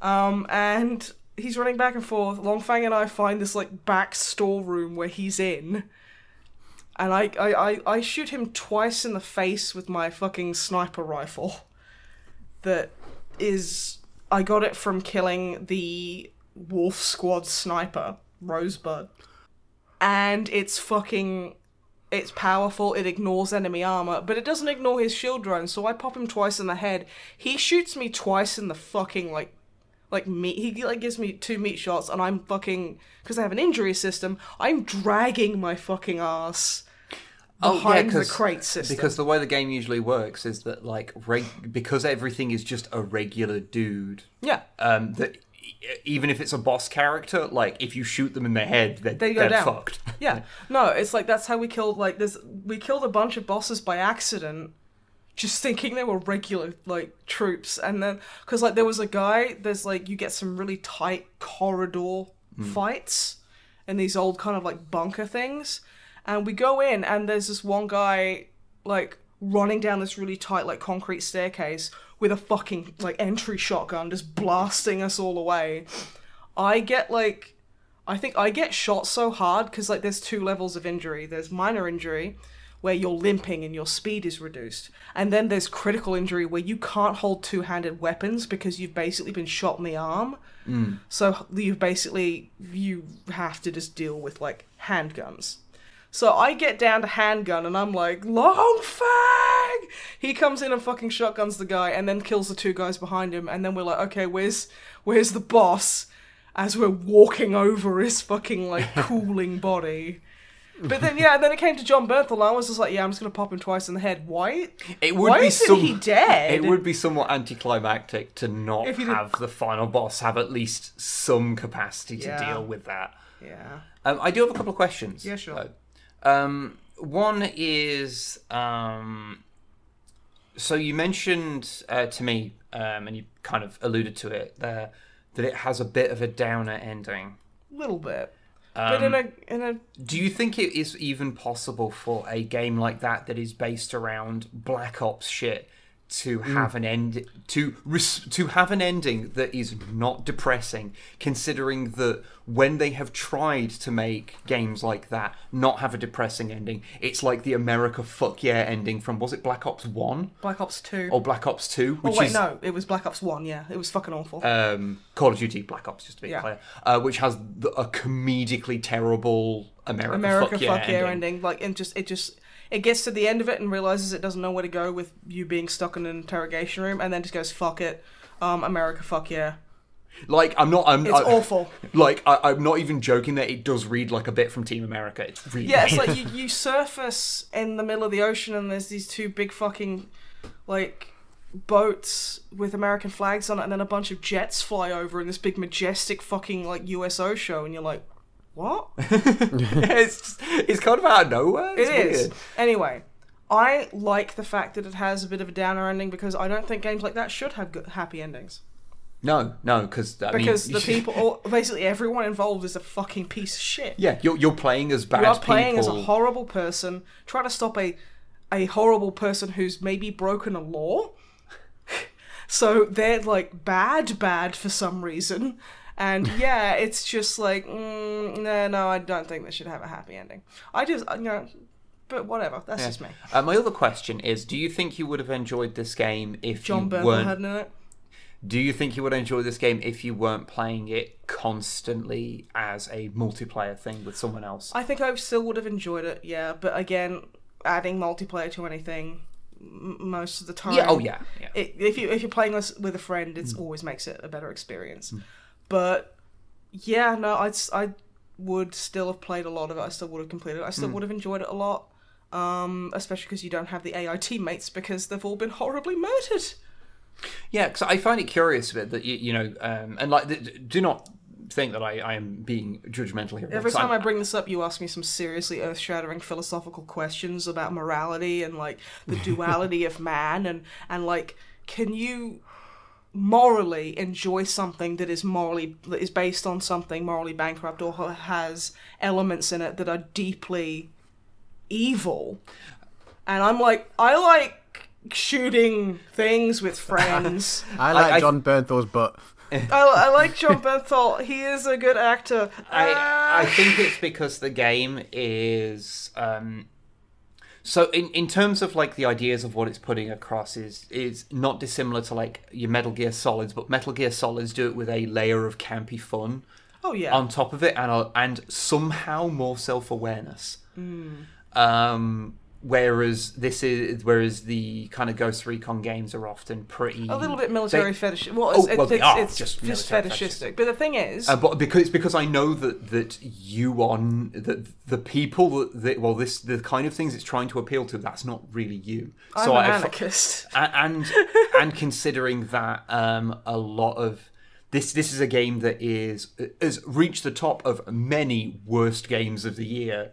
And... He's running back and forth. Longfang and I find this like back storeroom where he's in, and I shoot him twice in the face with my fucking sniper rifle. That is, I got it from killing the Wolf Squad sniper, Rosebud, and it's powerful. It ignores enemy armor, but it doesn't ignore his shield drone. So I pop him twice in the head. He shoots me twice in the fucking meat. He like gives me 2 meat shots, and I'm fucking, because I have an injury system, I'm dragging my fucking ass behind the crate system. Because the way the game usually works is that like because everything is just a regular dude. Yeah. That even if it's a boss character, like if you shoot them in the head, they're down. fucked. Yeah. No, it's like that's how we killed a bunch of bosses by accident. just thinking they were regular, like, troops. And then, because, like, there was a guy, there's, like, you get some really tight corridor fights in these old kind of, like, bunker things. And we go in, and there's this one guy, like, running down this really tight, like, concrete staircase with a fucking, like, entry shotgun just blasting us all away. I think I get shot so hard because, like, there's 2 levels of injury. There's minor injury, where you're limping and your speed is reduced. And then there's critical injury, where you can't hold 2-handed weapons because you've basically been shot in the arm. So you have to just deal with, like, handguns. So I get down to handgun, and I'm like, long fag! He comes in and fucking shotguns the guy, and then kills the 2 guys behind him, and then we're like, okay, where's the boss? As we're walking over his fucking, like, cooling body. But then, yeah, and then it came to John Bernthal, and I was just like, yeah, I'm just gonna pop him twice in the head. Why isn't he dead? It would be somewhat anticlimactic to not have the final boss have at least some capacity to deal with that. Yeah. I do have a couple of questions. Yeah, sure. One is, so you mentioned to me, and you kind of alluded to it there, that it has a bit of a downer ending. Little bit. But in a... Do you think it is even possible for a game like that is based around Black Ops shit to have an have an ending that is not depressing, considering that when they have tried to make games like that not have a depressing ending, it's like the America fuck yeah ending from, was it Black Ops 1? Black Ops 2. Or Black Ops 2? No, it was Black Ops 1, yeah. It was fucking awful. Call of Duty Black Ops, just to be clear. Which has a comedically terrible America fuck yeah ending. Like, and it gets to the end of it and realizes it doesn't know where to go with you being stuck in an interrogation room, and then just goes, fuck it, America fuck yeah. Like, it's awful. Like, I'm not even joking that it does read like a bit from Team America. It's really it's like you surface in the middle of the ocean, and there's these 2 big fucking, like, boats with American flags on it, and then a bunch of jets fly over in this big majestic fucking, like, USO show, and you're like, what? It's kind of out of nowhere. It is. Anyway, I like the fact that it has a bit of a downer ending, because I don't think games like that should have good, happy endings. No, because the people, basically everyone involved is a fucking piece of shit. Yeah, you're playing as bad people. You are playing as a horrible person, trying to stop a horrible person who's maybe broken a law. So they're, like, bad for some reason. And yeah, it's just like, no, I don't think they should have a happy ending. But whatever, that's just me. My other question is, do you think you would have enjoyed this game if John Bernthal hadn't in it? Do you think you would enjoy this game if you weren't playing it constantly as a multiplayer thing with someone else? I think I still would have enjoyed it, yeah. But again, adding multiplayer to anything most of the time. Yeah. If you're playing this with a friend, it always makes it a better experience. But yeah, no, I would still have played a lot of it. I still would have completed it. I still would have enjoyed it a lot, especially because you don't have the AI teammates, because they've all been horribly murdered. Yeah, because I find it curious a bit that you know, and like, do not think that I am being judgmental here. Every time I bring this up, you ask me some seriously earth-shattering philosophical questions about morality and, like, the duality of man, and like, can you morally enjoy something that is based on something morally bankrupt, or has elements in it that are deeply evil? And I'm like, I like shooting things with friends. I like John Bernthal's butt. I like John Bernthal. He is a good actor. I think it's because the game is so in terms of, like, the ideas of what it's putting across is not dissimilar to, like, your Metal Gear Solids, but Metal Gear Solids do it with a layer of campy fun on top of it, and somehow more self-awareness. Whereas the kind of Ghost Recon games are often pretty a little bit military fetish. It's just fetishistic. But the thing is, but because I know that you on the people the kind of things it's trying to appeal to, that's not really you. I'm an anarchist, and considering that a lot of this is a game that has reached the top of many worst games of the year.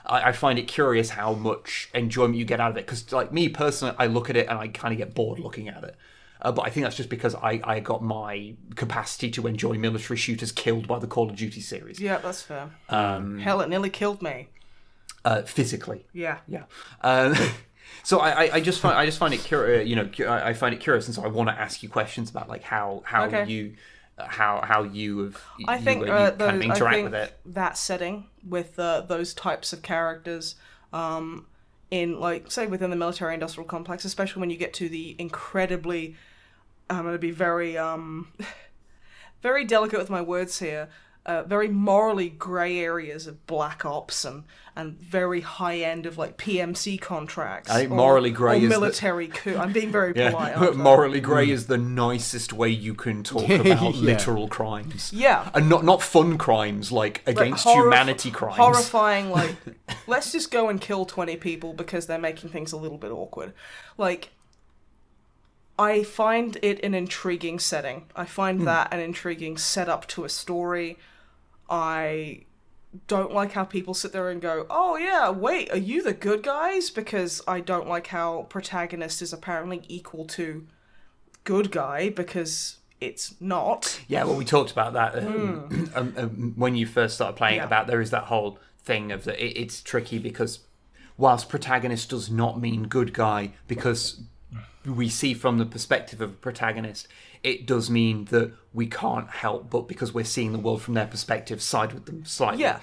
I find it curious how much enjoyment you get out of it. Because, like, me personally, I look at it and I kind of get bored looking at it. But I think that's just because I got my capacity to enjoy military shooters killed by the Call of Duty series. Yeah, that's fair. Hell, it nearly killed me. Physically. Yeah. Yeah. So I just find it curious. You know, I find it curious, and so I want to ask you questions about like how you have I think kind of interact with it. That setting with those types of characters, in like say within the military industrial complex, especially when you get to the incredibly, I'm going to be very very delicate with my words here. Very morally grey areas of black ops and very high end of like PMC contracts. I think morally grey is military coup. I'm being very polite. Morally grey is the nicest way you can talk about literal crimes. Yeah, and not fun crimes like against humanity crimes. Horrifying, like let's just go and kill 20 people because they're making things a little bit awkward. Like, I find it an intriguing setting. I find that an intriguing setup to a story. I don't like how people sit there and go, oh yeah, wait, are you the good guys? Because I don't like how protagonist is apparently equal to good guy, because it's not. Yeah, well, we talked about that when you first started playing, about there is that whole thing of that it's tricky because whilst protagonist does not mean good guy, because we see from the perspective of a protagonist, it does mean that we can't help but, because we're seeing the world from their perspective, side with them slightly. Yeah.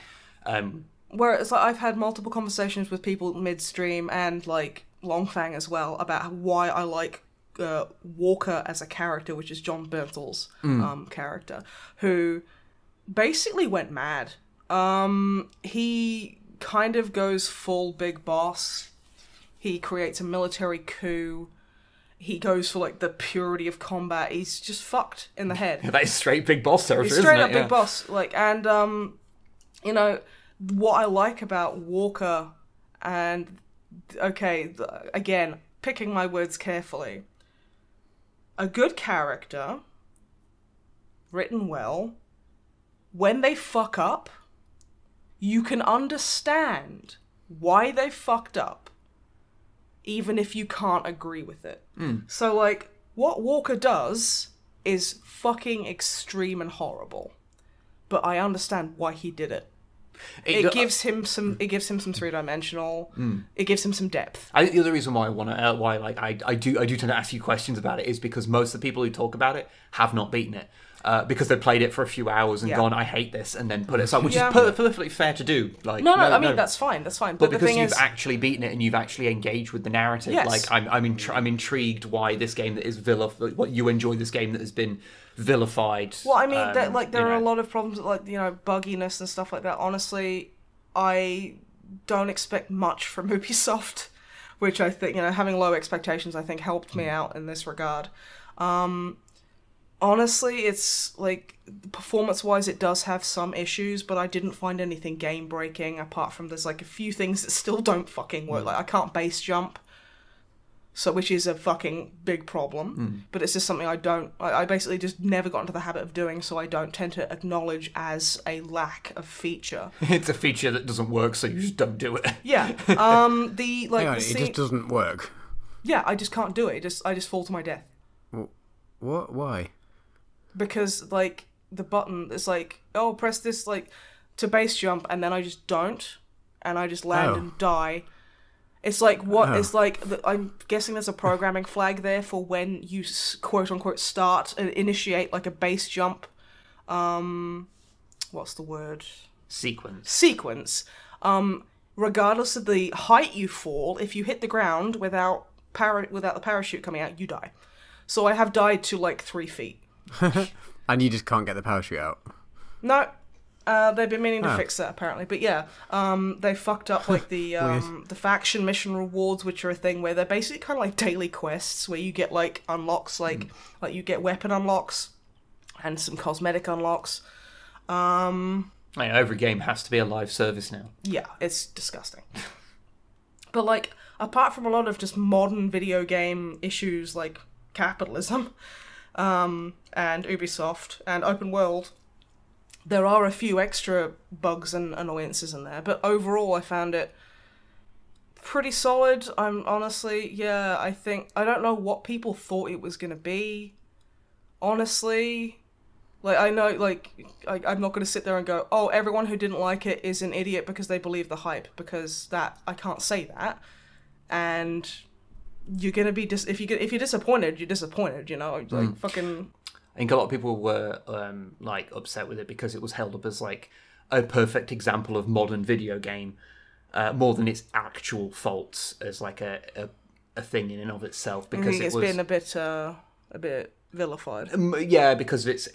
Whereas like, I've had multiple conversations with people midstream and like Longfang as well about why I like Walker as a character, which is John Bernthal's character, who basically went mad. He kind of goes full big boss. He creates a military coup. He goes for like the purity of combat. He's just fucked in the head. That is straight big boss territory, He's straight isn't up it? big boss. Like, and you know what I like about Walker, and again, picking my words carefully. A good character, written well. When they fuck up, you can understand why they fucked up, even if you can't agree with it. So, like, what Walker does is fucking extreme and horrible, but I understand why he did it. It gives him some 3-dimensional. It gives him some depth. I think the other reason why I do tend to ask you questions about it is because most of the people who talk about it have not beaten it. Because they played it for a few hours and gone, I hate this, and then put it aside, which is perfectly fair to do. Like, I mean, that's fine. But because the thing you've actually beaten it and you've actually engaged with the narrative, like I'm intrigued why this game that is what you enjoy this game that has been vilified. Well, I mean, there are a lot of problems with, like, bugginess and stuff like that. Honestly, I don't expect much from Ubisoft, which I think, having low expectations, I think helped me out in this regard. Honestly, it's, like, performance-wise, it does have some issues, but I didn't find anything game-breaking, apart from there's, like, a few things that still don't fucking work. Like, I can't base jump, which is a fucking big problem, but it's just something I basically just never got into the habit of doing, so I don't tend to acknowledge as a lack of feature. It's a feature that doesn't work, so you just don't do it. Yeah. It just doesn't work. Yeah, I just can't do it. I just fall to my death. What? Why? Because, like, the button is like, oh, press this, like, to base jump, and then I just don't, and I just land and die. It's like, it's like, I'm guessing there's a programming flag there for when you, quote-unquote, start and initiate, like, a base jump, what's the word? Sequence. Regardless of the height you fall, if you hit the ground without the parachute coming out, you die. So I have died to, like, 3 feet. And you just can't get the parachute out? No. They've been meaning to fix that, apparently. But yeah, they fucked up, like, the faction mission rewards, which are a thing where they're basically kind of like daily quests where you get, like, unlocks, like you get weapon unlocks and some cosmetic unlocks. Every game has to be a live service now. Yeah, it's disgusting. But, like, apart from a lot of just modern video game issues like capitalism, and Ubisoft, and open world, There are a few extra bugs and annoyances in there, but overall I found it pretty solid. I'm honestly, I don't know what people thought it was gonna be. Honestly, like, I know, like, I'm not gonna sit there and go, oh, everyone who didn't like it is an idiot because they believe the hype, because I can't say that. And you're gonna be if you're disappointed, you're disappointed, you know, like fucking. I think a lot of people were like upset with it because it was held up as like a perfect example of modern video game, more than its actual faults as like a thing in and of itself. Because it's been a bit vilified. Yeah, because it's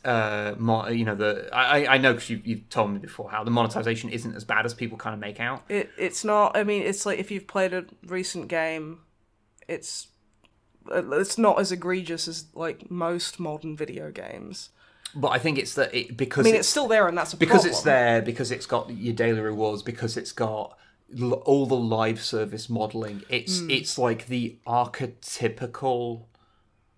I know because you've told me before how the monetization isn't as bad as people kind of make out. It's not. I mean, it's like if you've played a recent game, it's not as egregious as like most modern video games. But I think it's because it's still there, and that's a because problem. it's there, because it's got your daily rewards, because it's got all the live service modeling. It's like the archetypical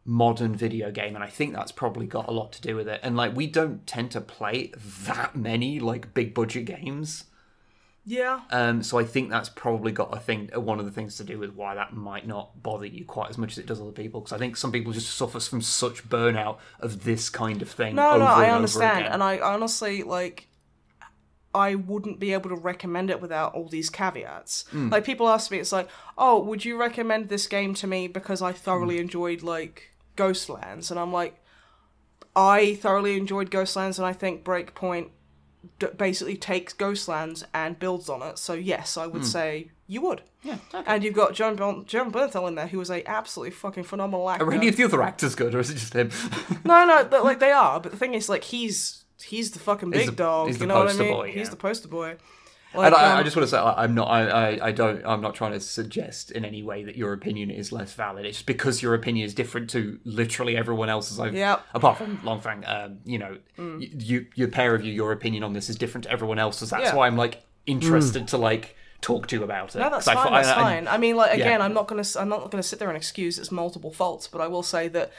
modern video game, and I think that's probably got a lot to do with it. And like, we don't tend to play that many like big budget games. Yeah. So I think that's probably got one of the things to do with why that might not bother you quite as much as it does other people. Because I think some people just suffer from such burnout of this kind of thing. No, I understand, over again. and I honestly like. I wouldn't be able to recommend it without all these caveats. Like, people ask me, it's like, oh, would you recommend this game to me because I thoroughly enjoyed, like, Ghostlands? And I'm like, I thoroughly enjoyed Ghostlands, and I think Breakpoint basically takes Ghostlands and builds on it. So, yes, I would say you would. Yeah, okay. And you've got John Bernthal in there, who is a absolutely fucking phenomenal actor. Are any of the other actors good, or is it just him? No, like, they are. But the thing is, like, he's the fucking big dog. He's the you know what I poster mean? boy, yeah. He's the poster boy. Like, And I just want to say, I'm not trying to suggest in any way that your opinion is less valid. It's just because your opinion is different to literally everyone else's. Apart from Longfang, your pair of your opinion on this is different to everyone else's. That's why I'm like interested to like talk to you about it. No, that's fine. That's fine. I mean, like, again, I'm not gonna sit there and excuse its multiple faults, but I will say that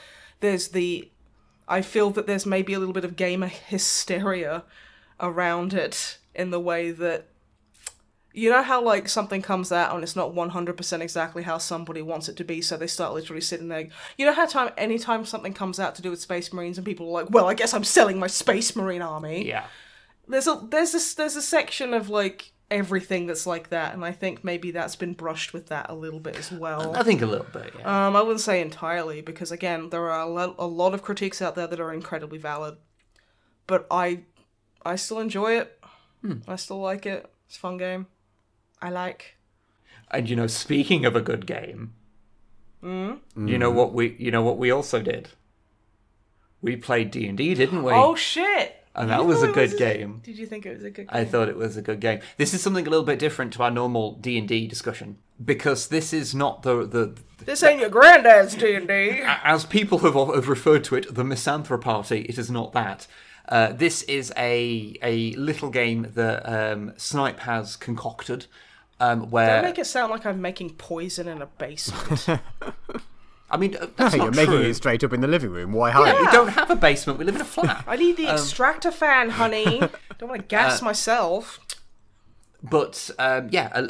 I feel that there's maybe a little bit of gamer hysteria around it, in the way that, you know how, like, something comes out and it's not 100% exactly how somebody wants it to be, so they start literally sitting there. You know how anytime something comes out to do with Space Marines and people are like, well, I guess I'm selling my Space Marine army. Yeah. There's a section of, like, everything that's like that, and I think maybe that's been brushed with that a little bit as well. I think a little bit, yeah. I wouldn't say entirely, because again, there are a lot of critiques out there that are incredibly valid, but I still enjoy it. I still like it. It's a fun game. I like. And speaking of a good game, you know what we also did? We played D&D, didn't we? Oh shit! And that was a good game. Did you think it was a good game? I thought it was a good game. This is something a little bit different to our normal D&D discussion, because this is not the This ain't your granddad's D&D. As people have referred to it, the MisanthroPod. It is not that. This is a little game that Snipe has concocted. Where Don't make it sound like I'm making poison in a basement. I mean, that's You're not making true. it straight up in the living room. Why hide? Yeah, we don't have a basement. We live in a flat. I need the extractor fan, honey. Don't want to gas myself. But a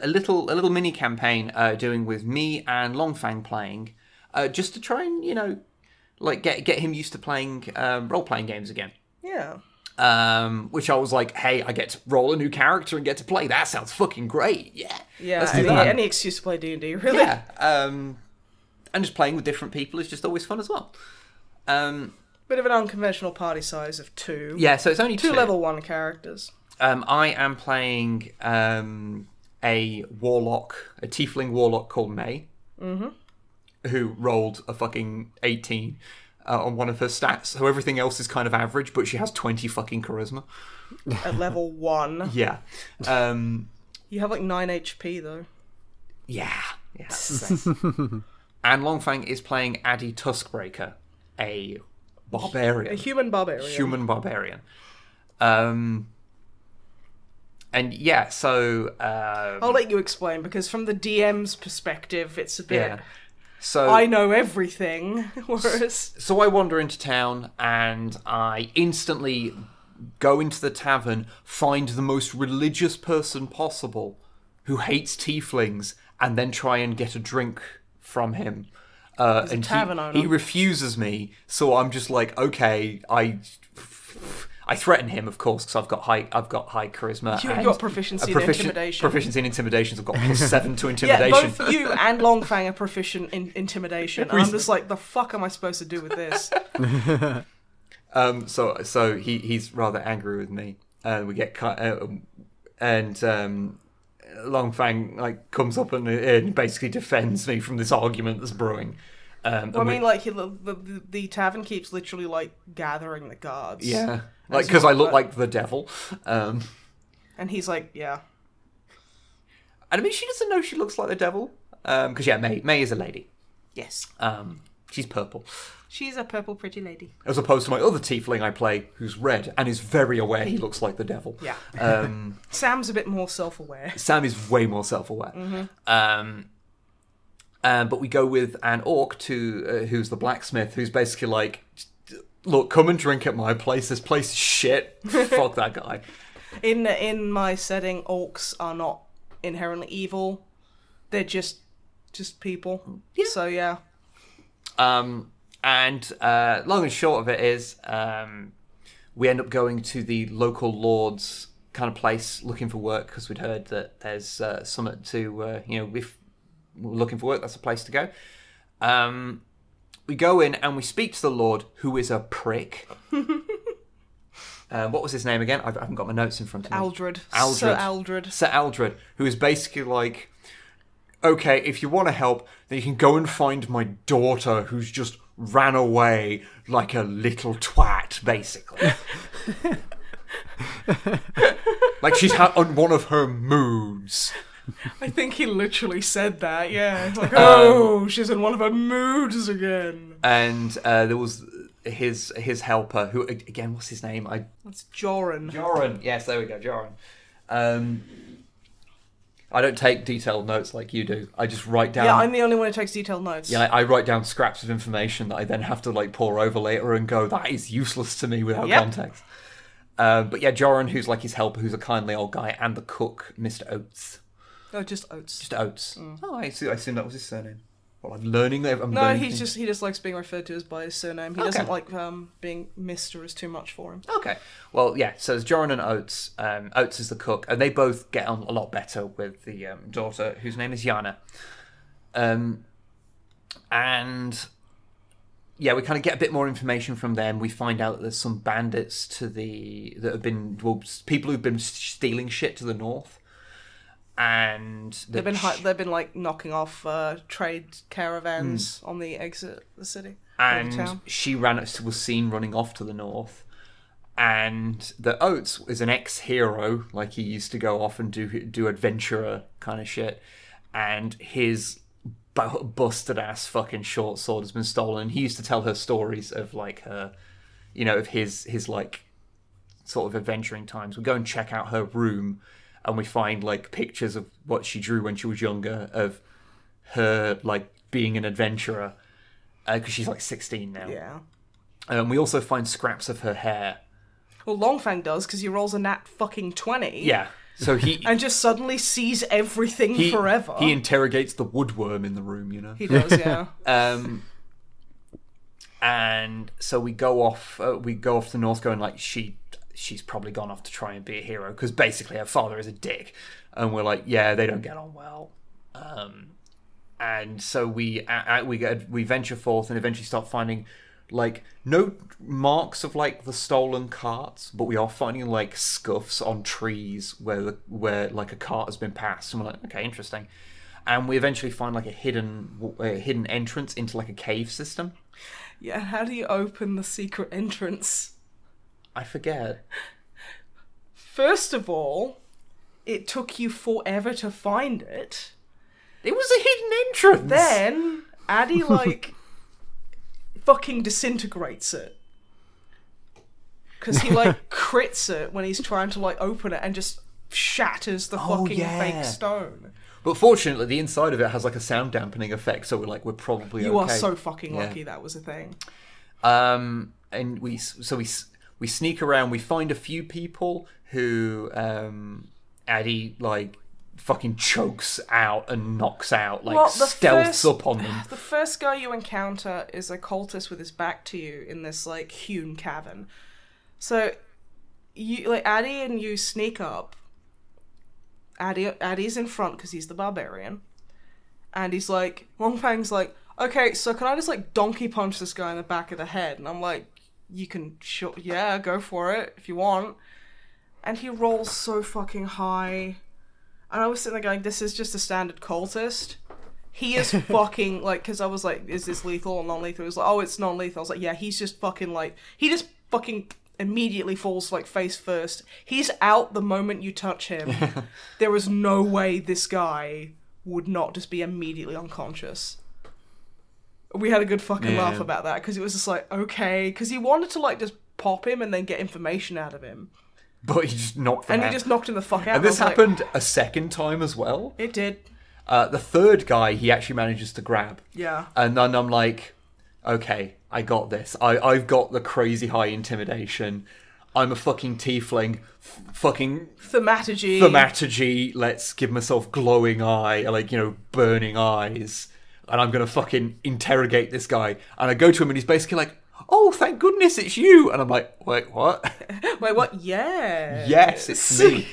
little mini campaign doing with me and Longfang playing, just to try and like get him used to playing role playing games again. Yeah. Which I was like, hey, I get to roll a new character and get to play. That sounds fucking great. Yeah. Yeah. Let's do that. Any excuse to play D&D, really. Yeah. And just playing with different people is just always fun as well. Bit of an unconventional party size of 2. Yeah, so it's only 2 level 1 characters. I am playing a tiefling warlock called May, who rolled a fucking 18 on one of her stats. So everything else is kind of average, but she has 20 fucking charisma. At level 1. Yeah. You have like 9 HP though. Yeah. And Longfang is playing Addy Tuskbreaker, a barbarian. A human barbarian. And yeah, so I'll let you explain, because from the DM's perspective, it's a bit. Yeah. So I know everything, whereas. So I wander into town and I instantly go into the tavern, find the most religious person possible who hates tieflings, and then try and get a drink from him. He's a tavern owner. He refuses me, so I'm just like, okay, I threaten him, of course, because I've got high charisma. You've got proficiency in intimidation. Proficiency in intimidation. I've got +7 to intimidation. Yeah, both you and Longfang are proficient in intimidation. And I'm just like, the fuck am I supposed to do with this? So he's rather angry with me, and we get Longfang like comes up and basically defends me from this argument that's brewing. The tavern keeps literally like gathering the guards. Yeah, like because I look like the devil. And he's like, yeah. And I mean, she doesn't know she looks like the devil. Because May is a lady. Yes. She's purple. She's a purple pretty lady. As opposed to my other tiefling I play, who's red and is very aware he looks like the devil. Yeah. Sam's a bit more self-aware. Sam is way more self-aware. Mm-hmm. But we go with an orc who's the blacksmith, who's basically like, look, come and drink at my place. This place is shit. Fuck that guy. In my setting, orcs are not inherently evil. They're just people. Yeah. So yeah. And long and short of it is, we end up going to the local lord's kind of place looking for work because we'd heard that there's something to, if we're looking for work, that's a place to go. We go in and we speak to the lord, who is a prick. What was his name again? I haven't got my notes in front of me. Sir Aldred. Sir Aldred, who is basically like, okay, if you want to help, then you can go and find my daughter who's just ran away like a little twat, basically. Like she's on one of her moods. I think he literally said that, yeah. Like, she's in one of her moods again. And there was his helper, who, again, what's his name? That's Joran. Joran, yes, there we go, Joran. I don't take detailed notes like you do. I just write down... Yeah, I'm the only one who takes detailed notes. Yeah, I write down scraps of information that I then have to like pore over later and go, that is useless to me without context. But yeah, Joran, who's like his helper, who's a kindly old guy, and the cook, Mr. Oates. Oh, just Oates. Just Oates. Mm. Oh, I assume that was his surname. Well, I'm learning. He just likes being referred to as by his surname. He doesn't like being Mr. is too much for him. Okay. Well, yeah. So there's Joran and Oates. Oates is the cook, and they both get on a lot better with the daughter, whose name is Yana. And yeah, we kind of get a bit more information from them. We find out that there's some bandits people who've been stealing shit to the north. And they've been like knocking off trade caravans on the exit of the city. And the town. She was seen running off to the north. And the Oates is an ex-hero, like he used to go off and do adventurer kind of shit. And his busted ass fucking short sword has been stolen. He used to tell her stories of like her, of his like sort of adventuring times. We go and check out her room. And we find like pictures of what she drew when she was younger of her like being an adventurer, because she's like 16 now. Yeah. We also find scraps of her hair. Well, Longfang does because he rolls a nat fucking 20. Yeah. So he and just suddenly sees everything forever. He interrogates the woodworm in the room. He does, yeah. And so we go off to North, going like she's probably gone off to try and be a hero because basically her father is a dick, and we're like, yeah, they don't get on well. And so we venture forth and eventually start finding like no marks of like the stolen carts, but we are finding like scuffs on trees where like a cart has been passed, and we're like, okay, interesting. And we eventually find like a hidden entrance into like a cave system. Yeah, how do you open the secret entrance? I forget. First of all, it took you forever to find it. It was a hidden entrance. Then Addy like fucking disintegrates it. Because he like crits it when he's trying to like open it and just shatters the fucking fake stone. But fortunately, the inside of it has like a sound dampening effect, so we're probably okay. You are so fucking lucky that was a thing. And we We sneak around. We find a few people who Addy like fucking chokes out and knocks out, like stealths up on them. The first guy you encounter is a cultist with his back to you in this like hewn cavern. So you like Addy and you sneak up. Addy's in front because he's the barbarian, and he's like, Longfang's like, okay, so can I just like donkey punch this guy in the back of the head? And I'm like, you can, yeah, go for it if you want. And he rolls so fucking high. And I was sitting there going, this is just a standard cultist. He is fucking, like, because I was like, is this lethal or non-lethal? He was like, oh, it's non-lethal. I was like, yeah, he's just fucking, like, he just fucking immediately falls, like, face first. He's out the moment you touch him. There is no way this guy would not just be immediately unconscious. We had a good fucking laugh about that, because it was just like, okay, because he wanted to, like, just pop him and then get information out of him. But he just knocked him out. And he just knocked him the fuck out. And this happened a second time as well. It did. The third guy, he actually manages to grab. Yeah. And then I'm like, okay, I got this. I've got the crazy high intimidation. I'm a fucking tiefling. Fucking... Thaumaturgy. Let's give myself glowing eye. Like, you know, burning eyes. And I'm going to fucking interrogate this guy. And I go to him and he's basically like, oh, thank goodness it's you. And I'm like, wait, what? Wait, what? Yeah. Yes, it's me.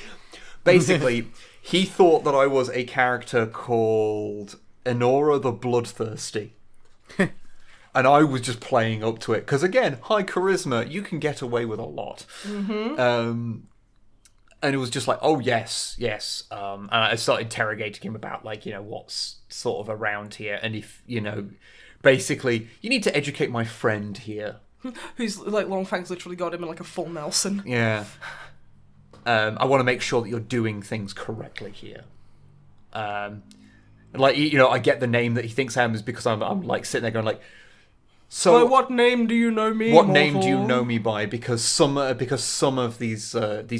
Basically, he thought that I was a character called Enora the Bloodthirsty. And I was just playing up to it. Because again, high charisma, you can get away with a lot. Mm-hmm. And it was just like, oh, yes. And I started interrogating him about, like, you know, what's sort of around here. And if, you know... Basically, you need to educate my friend here. Who's, like, Longfang's literally got him in, like, a full Nelson. Yeah. I want to make sure that you're doing things correctly here. Like, you know, I get the name that he thinks I am is because I'm like, sitting there going, like... So, what name do you know me? What name do you know me by? Because some of these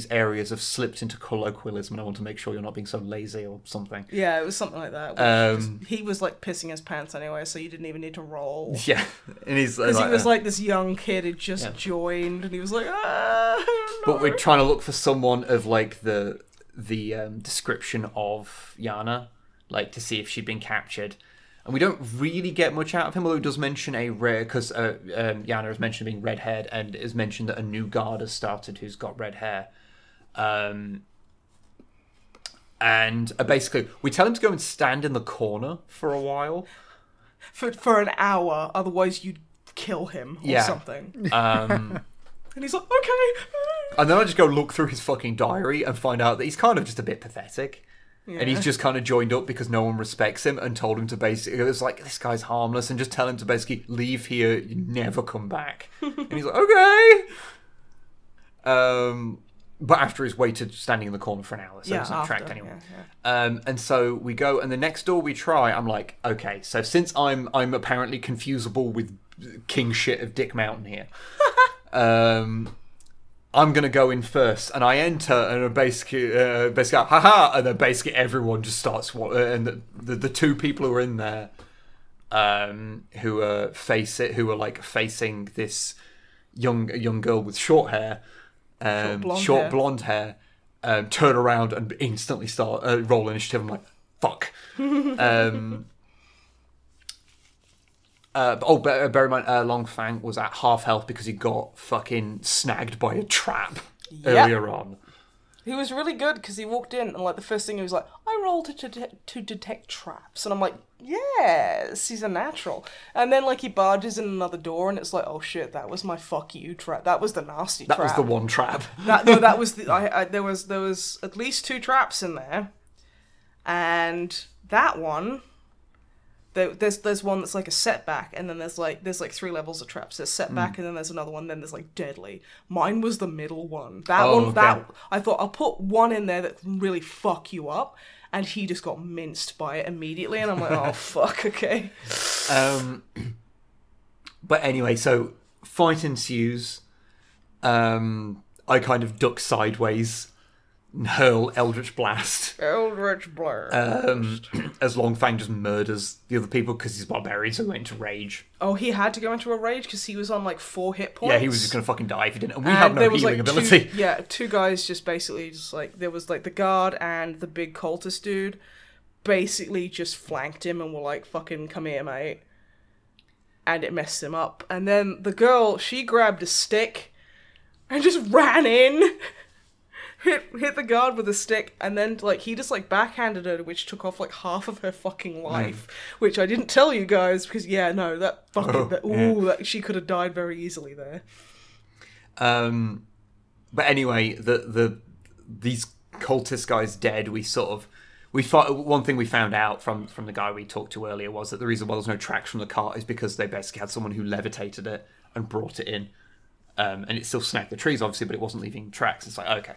areas have slipped into colloquialism, and I want to make sure you're not being so lazy or something. Yeah, it was something like that. He was like pissing his pants anyway, so you didn't even need to roll. Yeah, and he's because he was like this young kid who just joined, and he was like, no. But we're trying to look for someone of like the description of Yana, like to see if she'd been captured. And we don't really get much out of him, although he does mention a rare... Because Yana has mentioned being red-haired, and has mentioned that a new guard has started who's got red hair. And basically, we tell him to go and stand in the corner for a while. For an hour, otherwise you'd kill him or something. And he's like, okay. And then I just go look through his fucking diary and find out that he's kind of just a bit pathetic. Yeah. And he's just kind of joined up because no one respects him and told him to basically... It's like, this guy's harmless, and just tell him to basically leave here, you never come back. And he's like, okay! But after he's waited standing in the corner for an hour, so he's not tracked anyone. Yeah. And so we go, and the next door we try, I'm like, okay, so since I'm apparently confusable with king shit of Dick Mountain here... I'm going to go in first, and I enter, and basically, haha, and then basically everyone just starts, and the two people who are in there, who are facing this young girl with short hair, short blonde hair, turn around and instantly start roll initiative. I'm like, fuck. But bear in mind, Longfang was at half health because he got fucking snagged by a trap earlier on. He was really good because he walked in and like the first thing he was like, I rolled to detect traps. And I'm like, yes, he's a natural. And then like he barges in another door and it's like, oh shit, that was my fuck you trap. That was the nasty trap. That was the one trap. That was the... there was at least 2 traps in there. And that one... There's one that's like a setback, and then there's like 3 levels of traps. There's setback, and then there's another one, then there's like deadly. Mine was the middle one. I thought I'll put one in there that can really fuck you up, and he just got minced by it immediately, and I'm like, oh fuck, okay. But anyway, so fight ensues. I kind of duck sideways hurl Eldritch Blast. Eldritch Blast. As Longfang just murders the other people because he's barbarian, so he went into rage. Oh, he had to go into a rage because he was on like 4 hit points. Yeah, he was just going to fucking die if he didn't. And we have no healing ability. Two guys just basically just like, there was like the guard and the big cultist dude basically just flanked him and were like, fucking come here, mate. And it messed him up. And then the girl, she grabbed a stick and just ran in. Hit the guard with a stick, and then like he just like backhanded her, which took off like half of her fucking life. Which I didn't tell you guys because she could have died very easily there. But anyway, these cultist guys dead. One thing we found out from the guy we talked to earlier was that the reason why there's no tracks from the cart is because they basically had someone who levitated it and brought it in. And it still snagged the trees, obviously, but it wasn't leaving tracks. It's like, okay.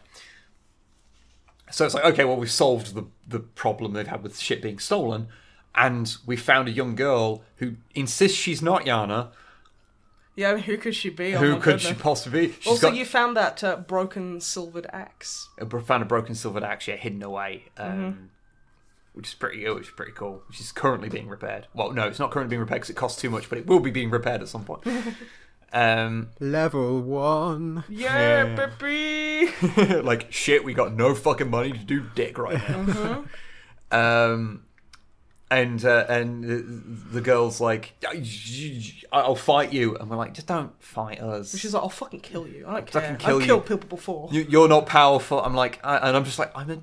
So it's like, okay, well, we've solved the problem they've had with shit being stolen, and we found a young girl who insists she's not Yana. Yeah, I mean, who could she be? Who could she possibly be? You found that broken silvered axe. Found a broken silvered axe, hidden away, which is pretty cool. Which is currently being repaired. Well, no, it's not currently being repaired because it costs too much, but it will be being repaired at some point. Level 1. Yeah, baby. Like shit, we got no fucking money to do dick right now. And the girl's like, I'll fight you, and we're like, just don't fight us. She's like, I'll fucking kill you. I don't care. I've killed people before. You're not powerful. I'm like, and I'm just like, I'm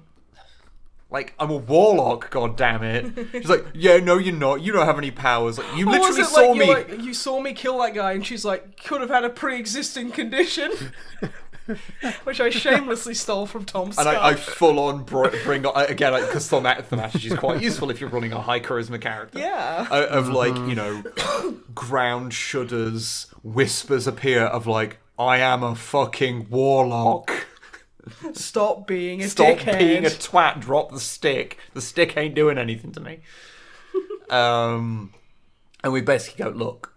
a warlock, god damn it. She's like, yeah, no, you're not. You don't have any powers. Like, you literally saw me. You saw me kill that guy, and she's like, could have had a pre-existing condition. Which I shamelessly stole from Tom Scott. And I full on bring on, again, like, because thaumaturgy is quite useful if you're running a high charisma character. Yeah. Of like, ground shudders, whispers appear of like, I am a fucking warlock. Stop being a Stop dickhead. being a twat. Drop the stick. The stick ain't doing anything to me. And we basically go, look,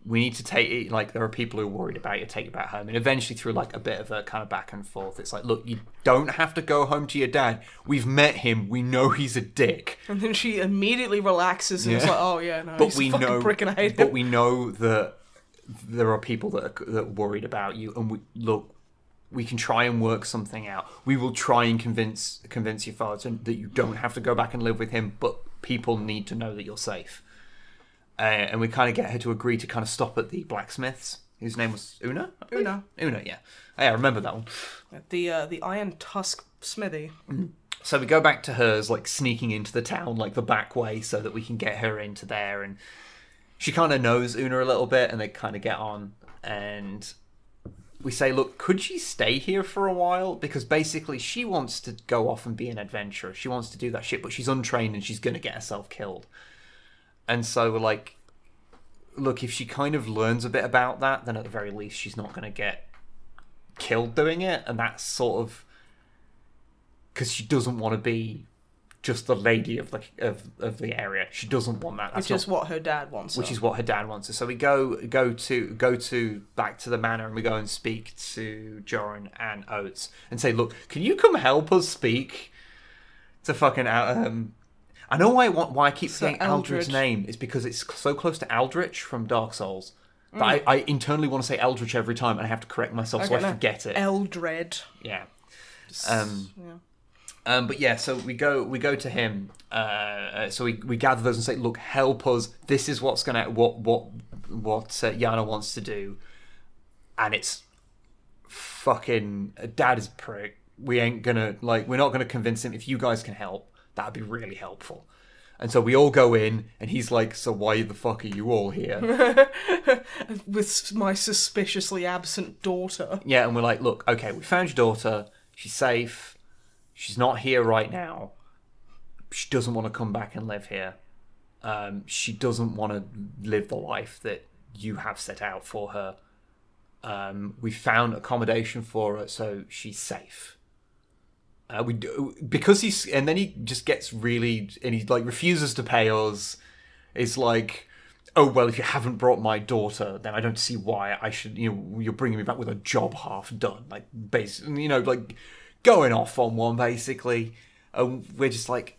we need to take it. Like, there are people who are worried about you. Take it back home. And eventually, through like a bit of a kind of back and forth, it's like, look, you don't have to go home to your dad. We've met him. We know he's a dick. And then she immediately relaxes and is like, oh yeah, no, he's a fucking prick and I hate him. But we know that there are people that are worried about you, and we can try and work something out. We will try and convince your father that you don't have to go back and live with him, but people need to know that you're safe. And we kind of get her to agree to kind of stop at the blacksmith's, whose name was Una? Una, yeah. I remember that one. The Iron Tusk Smithy. Mm-hmm. So we go back to hers, like sneaking into the town, like the back way, so that we can get her into there. And she kind of knows Una a little bit, and they kind of get on. And we say, look, could she stay here for a while? Because basically she wants to go off and be an adventurer. She wants to do that shit, but she's untrained and she's going to get herself killed. And so we're like, look, if she kind of learns a bit about that, then at the very least she's not going to get killed doing it. And that's sort of because she doesn't want to be just the lady of the area. She doesn't want that. Which is what her dad wants. Which is what her dad wants. So we go to back to the manor, and we go and speak to Joran and Oates and say, look, can you come help us speak to fucking I know why I keep saying Aldrid's name is because it's so close to Aldrich from Dark Souls. But I internally want to say Eldritch every time, and I have to correct myself so I forget it. Eldred. Yeah. But yeah, so we go to him. So we gather those and say, look, help us. This is what's gonna what Yana wants to do, and it's fucking Dad is a prick. We're not gonna convince him. If you guys can help, that'd be really helpful. And so we all go in, and he's like, so why the fuck are you all here? With my suspiciously absent daughter. Yeah, and we're like, look, okay, we found your daughter. She's safe. She's not here right now. She doesn't want to come back and live here. She doesn't want to live the life that you have set out for her. We found accommodation for her, so she's safe. And then he just gets really, and he like refuses to pay us. It's like, oh well, if you haven't brought my daughter, then I don't see why I should. You're bringing me back with a job half done. Like basically, like going off on one, basically. And we're just like,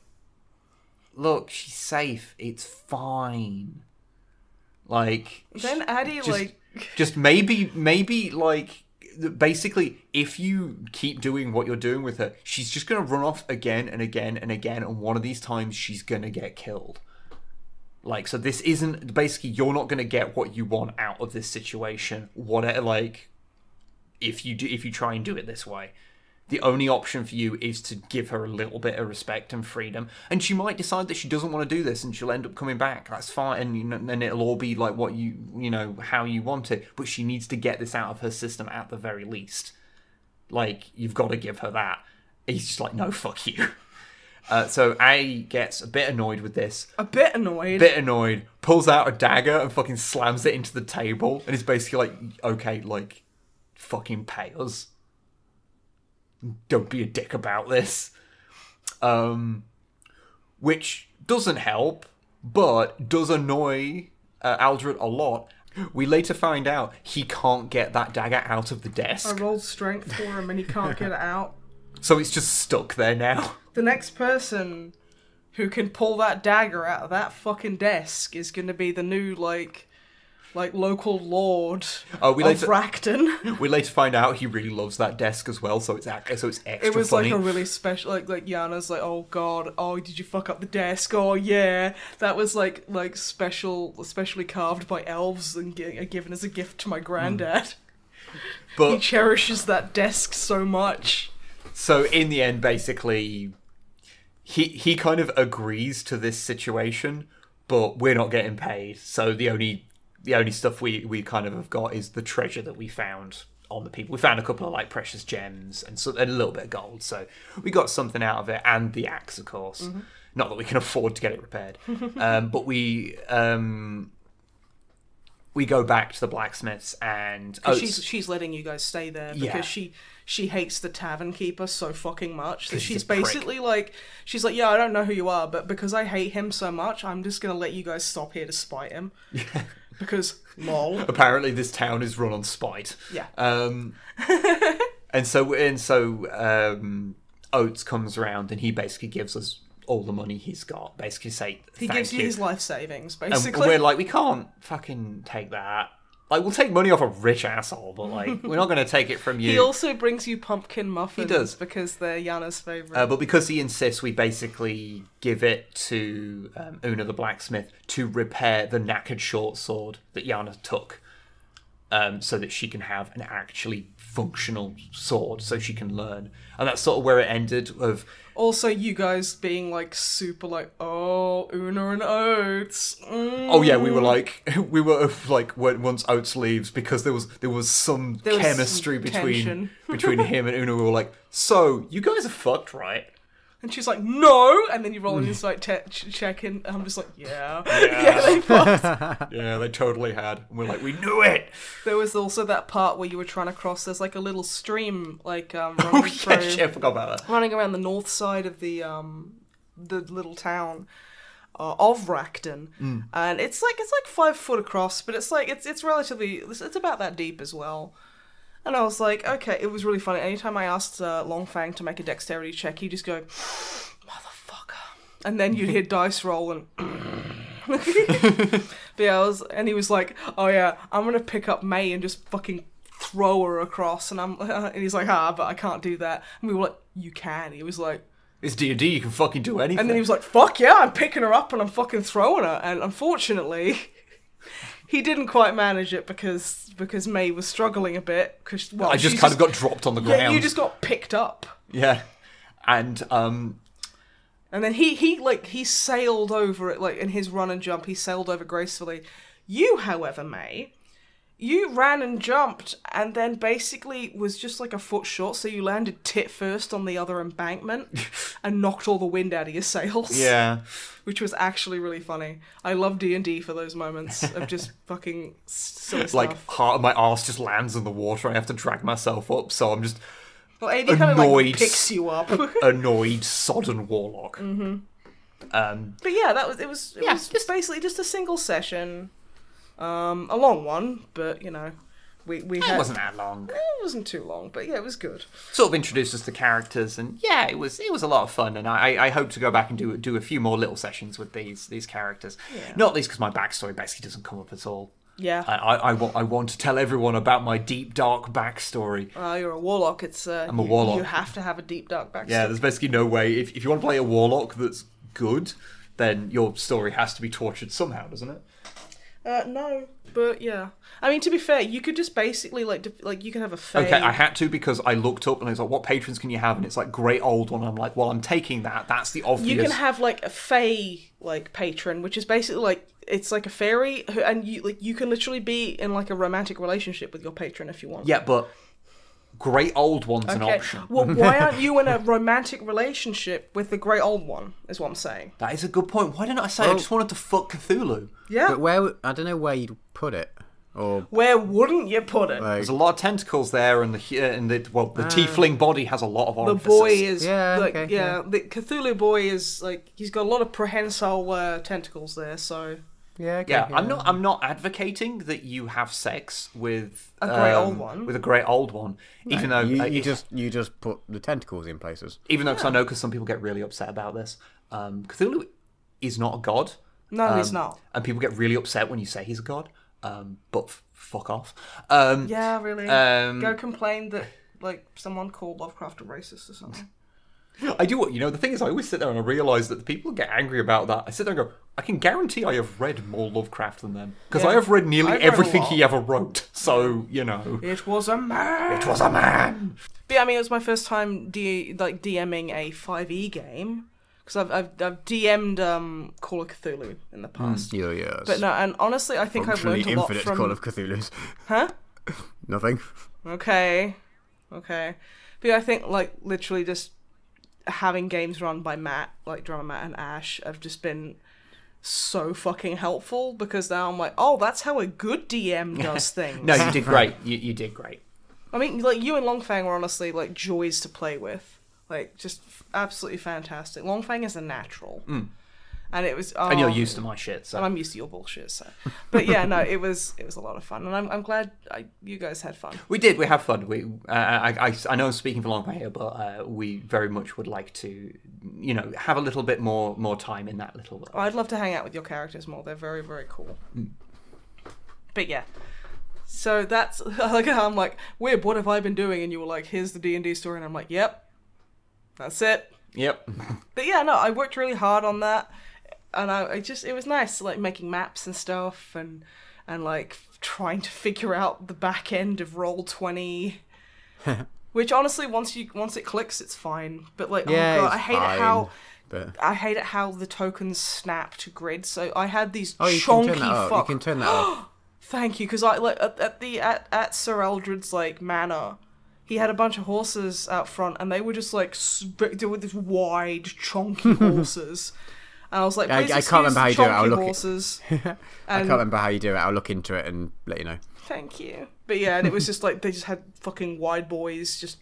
look, she's safe. It's fine. Like... Then Addie, Just maybe, like... Basically, if you keep doing what you're doing with her, she's just going to run off again and again and again, and one of these times she's going to get killed. Like, so this isn't... Basically, you're not going to get what you want out of this situation. Whatever, like... If you try and do it this way. The only option for you is to give her a little bit of respect and freedom. And she might decide that she doesn't want to do this and she'll end up coming back. That's fine. And it'll all be like what how you want it. But she needs to get this out of her system at the very least. Like, you've got to give her that. He's just like, no, fuck you. So A gets a bit annoyed with this. A bit annoyed. Pulls out a dagger and fucking slams it into the table. And is basically like, okay, like, fucking pay us. Don't be a dick about this. Which doesn't help, but does annoy Aldred a lot. We later find out he can't get that dagger out of the desk. I rolled strength for him and he can't get it out. So it's just stuck there now. The next person who can pull that dagger out of that fucking desk is going to be the new, like local lord of Racton. We later find out he really loves that desk as well, so it's extra funny. It was like a really special, like Yana's like, oh god, oh did you fuck up the desk? Oh yeah, that was like especially carved by elves and given as a gift to my granddad. But he cherishes that desk so much. So in the end, basically, he kind of agrees to this situation, but we're not getting paid. So the only stuff we kind of have got is the treasure that we found on the people. We found a couple of like precious gems and a little bit of gold, so we got something out of it, and the axe, of course. Mm-hmm. Not that we can afford to get it repaired, but we go back to the blacksmiths, and she's letting you guys stay there because she hates the tavern keeper so fucking much that she's basically like, she's like, yeah, I don't know who you are, but because I hate him so much, I'm just gonna let you guys stop here to spite him. Yeah. Because, lol. Apparently this town is run on spite. Yeah. And so Oates comes around and he basically gives us all the money he's got. Basically he gives you his life savings, basically. And we're like, we can't fucking take that. Like, we'll take money off a rich asshole, but, like, we're not going to take it from you. He also brings you pumpkin muffins. He does. Because they're Yana's favourite. But because he insists, we basically give it to Una the blacksmith to repair the knackered short sword that Yana took, so that she can have an actually functional sword, so she can learn. And that's sort of where it ended of... Also, you guys being, like, super, like, oh, Una and Oates. Oh, yeah, we were like, once Oates leaves, because there was some chemistry between him and Una. We were like, so, you guys are fucked, right? And she's like, no! And then you roll an insight check, and I'm just like, yeah, they fucked. Yeah, they totally had. And we're like, we knew it! There was also that part where you were trying to cross, there's like a little stream, like, running I forgot about that. Running around the north side of the little town of Racton. And it's like 5 foot across, but it's like, it's relatively, it's about that deep as well. And I was like, okay, it was really funny. Anytime I asked Longfang to make a dexterity check, he'd just go, motherfucker. And then you'd hear dice roll and... But yeah, and he was like, oh yeah, I'm going to pick up May and just fucking throw her across. And he's like, but I can't do that. And we were like, you can. He was like... It's D&D, you can fucking do anything. And then he was like, fuck yeah, I'm picking her up and I'm fucking throwing her. And unfortunately... He didn't quite manage it because May was struggling a bit. I just kind of got dropped on the ground. Yeah, you just got picked up. Yeah, and then he sailed over it, like in his run and jump. He sailed over gracefully. You, however, May, you ran and jumped, and then basically was just like a foot short. So you landed tit first on the other embankment and knocked all the wind out of your sails. Yeah. Which was actually really funny. I love D&D for those moments of just fucking silly stuff. Like, my arse just lands in the water. I have to drag myself up, so I'm just AD kind of like picks you up. Annoyed, sodden warlock. Mm-hmm. But yeah, it was basically just a single session. A long one, but, you know, We It had, wasn't that long. It wasn't too long, but yeah, it was good. Sort of introduced us to characters, and yeah, it was a lot of fun. And I hope to go back and do a few more little sessions with these characters. Yeah. Not least because my backstory basically doesn't come up at all. Yeah. I want to tell everyone about my deep dark backstory. You're a warlock. It's I'm a warlock. You have to have a deep dark backstory. Yeah, there's basically no way. If you want to play a warlock that's good, then your story has to be tortured somehow, doesn't it? No, but yeah. I mean, to be fair, you could just basically you can have a fae. Okay, I had to because I looked up and I was like, "What patrons can you have?" And it's like great old one. I'm like, "Well, I'm taking that. That's the obvious." You can have like a fae patron, which is basically like it's like a fairy, and you can literally be in like a romantic relationship with your patron if you want. Yeah, but great old one's an option. Well, why aren't you in a romantic relationship with the great old one? Is what I'm saying. That is a good point. Why didn't I say I just wanted to fuck Cthulhu? Yeah. But I don't know where you'd put it. Or where wouldn't you put it? like, There's a lot of tentacles there, and the tiefling body has a lot of The orifices. boy is the Cthulhu boy is like he's got a lot of prehensile tentacles there. So I'm not advocating that you have sex with a great old one. With a great old one, even though you just put the tentacles in places. Even though, because I know, because some people get really upset about this. Cthulhu is not a god. No, he's not. And people get really upset when you say he's a god. But fuck off. Yeah, really. Go complain that like someone called Lovecraft a racist or something. I do. The thing is, I always sit there and I realise that the people who get angry about that, I sit there and go, I can guarantee I have read more Lovecraft than them. Because I have read nearly everything he ever wrote. So, It was a man! It was a man! But yeah, I mean, it was my first time DMing a 5e game. Because I've DM'd Call of Cthulhu in the past. Yes. But no, and honestly, I think I've learned a lot infinite from... Call of Cthulhu's. Huh? Nothing. Okay. But yeah, I think, literally just having games run by Matt, Drummer Matt and Ash, have just been so fucking helpful, because now I'm like, oh, that's how a good DM does things. No, you did great. You did great. I mean, you and Longfang were honestly, joys to play with. Just absolutely fantastic. Longfang is a natural. And it was... and you're used to my shit, so... And I'm used to your bullshit, so... But yeah, no, it was a lot of fun. And I'm glad you guys had fun. We did. We had fun. I know I'm speaking for Longfang here, but we very much would like to, have a little bit more time in that little... I'd love to hang out with your characters more. They're very, very cool. But yeah. So that's... I'm like, Wib, what have I been doing? And you were like, here's the D&D story. And I'm like, yep. That's it. Yep. But yeah, no, I worked really hard on that, and it was nice, making maps and stuff, and trying to figure out the back end of Roll20, which honestly, once it clicks, it's fine. But oh god, I hate it how the tokens snap to grid. So I had these chonky You can turn that off. Thank you, because at Sir Eldred's manor. He had a bunch of horses out front, and they were just they were these wide, chonky horses. And I was like, please I can't remember how you do it. I'll look horses. I can't remember how you do it. I'll look into it and let you know. Thank you. But yeah, and it was just they just had fucking wide boys just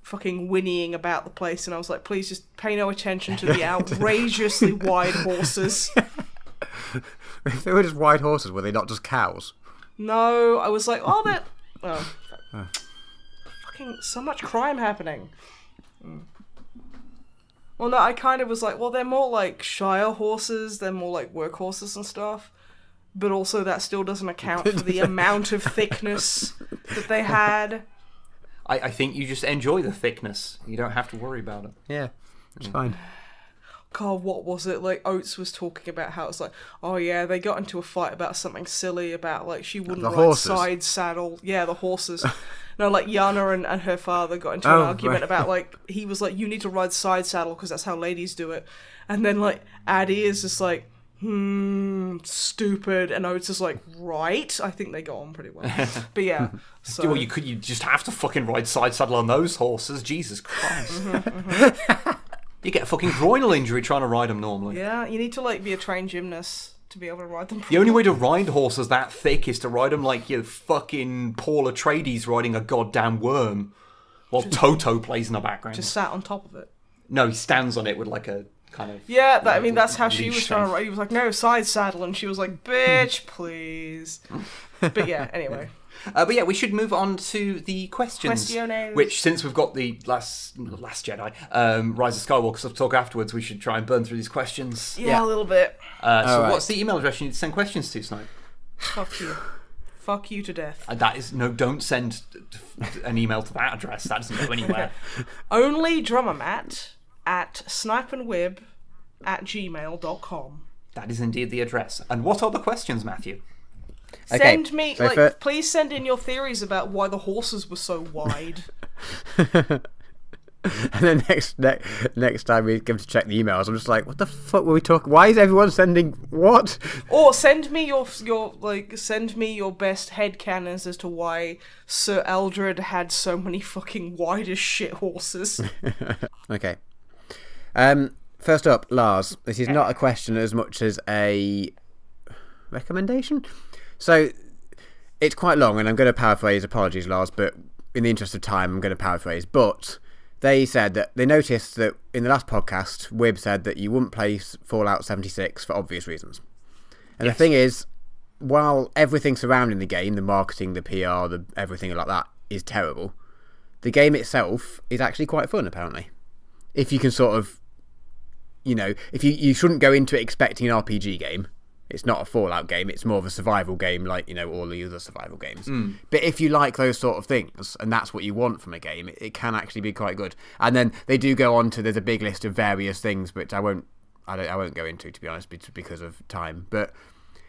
fucking whinnying about the place, and I was like, please just pay no attention to the outrageously wide horses. If they were just wide horses, were they not just cows? No, I was like, so much crime happening. Well, no, I kind of was like, well, they're more Shire horses, they're more work horses and stuff, but also that still doesn't account for the amount of thickness that they had. I think you just enjoy the thickness. You don't have to worry about it. Yeah, it's fine. God, what was it? Oates was talking about how it's oh yeah, they got into a fight about something silly about she wouldn't ride side saddle. Yeah, the horses. No, Yana and her father got into an argument about he was you need to ride side saddle because that's how ladies do it. And then Addie is just stupid, and Oates is right. I think they got on pretty well. But yeah, so well, you just have to fucking ride side saddle on those horses. Jesus Christ. You get a fucking groinal injury trying to ride them normally. Yeah, you need to be a trained gymnast to be able to ride them properly. The only way to ride horses that thick is to ride them like you're fucking Paul Atreides riding a goddamn worm, while Toto plays in the background. Just sat on top of it. No, he stands on it with a kind of... Yeah, that's how she was trying to ride. He was no, side saddle, and she was bitch, please. But yeah, anyway. But yeah, we should move on to the questions. Questiones. Which, since we've got the Last Jedi, Rise of Skywalker stuff to talk afterwards, we should try and burn through these questions. Yeah, a little bit. What's the email address you need to send questions to, Snipe? Fuck you. Fuck you to death. That is don't send an email to that address. That doesn't go anywhere. Only drummermat at snipeandwib@gmail.com. That is indeed the address. And what are the questions, Matthew? Send me, please send in your theories about why the horses were so wide. And then next time we give to check the emails, I'm just like, what the fuck were we talking? Why is everyone sending what? Or send me your best headcanons as to why Sir Eldred had so many fucking wide as shit horses. Okay. First up, Lars. This is not a question as much as a recommendation. So it's quite long, and I'm going to paraphrase. Apologies, Lars, but in the interest of time, I'm going to paraphrase. But they said that they noticed that in the last podcast, Wib said that you wouldn't play Fallout 76 for obvious reasons. And the thing is, while everything surrounding the game, the marketing, the PR, the everything like that, is terrible, the game itself is actually quite fun, apparently. If you can sort of, if you shouldn't go into it expecting an RPG game. It's not a Fallout game, it's more of a survival game like, all the other survival games. But if you like those sort of things, and that's what you want from a game, it can actually be quite good. And then they do go on to, there's a big list of various things, which I won't go into, to be honest, because of time. But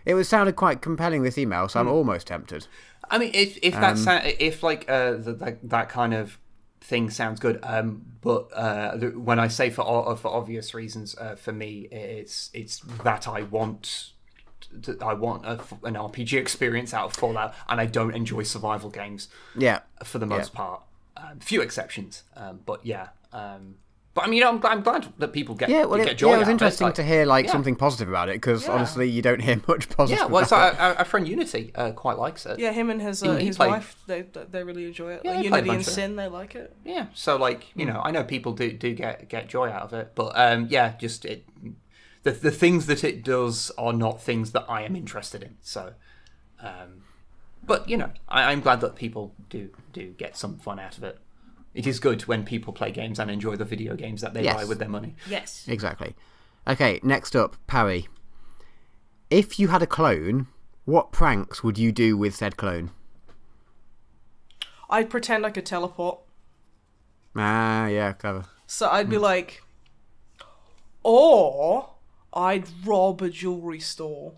it sounded quite compelling, this email, so I'm almost tempted. I mean, if that kind of thing sounds good, but when I say for obvious reasons, for me, it's that I want an RPG experience out of Fallout, and I don't enjoy survival games. Yeah, for the most part, few exceptions. But yeah. But I mean, I'm glad that people get joy out of it. It was interesting to hear something positive about it, because honestly, you don't hear much positive. Yeah, well, so our friend Unity quite likes it. Yeah, him and his wife, they really enjoy it. Yeah, Unity and Sin, they like it. Yeah, so I know people do get joy out of it, but the things that it does are not things that I am interested in. So, but I'm glad that people do get some fun out of it. It is good when people play games and enjoy the video games that they buy with their money. Yes. Exactly. Okay, next up, Parry. If you had a clone, what pranks would you do with said clone? I'd pretend I could teleport. Ah, yeah, clever. So I'd be like... Or I'd rob a jewellery store.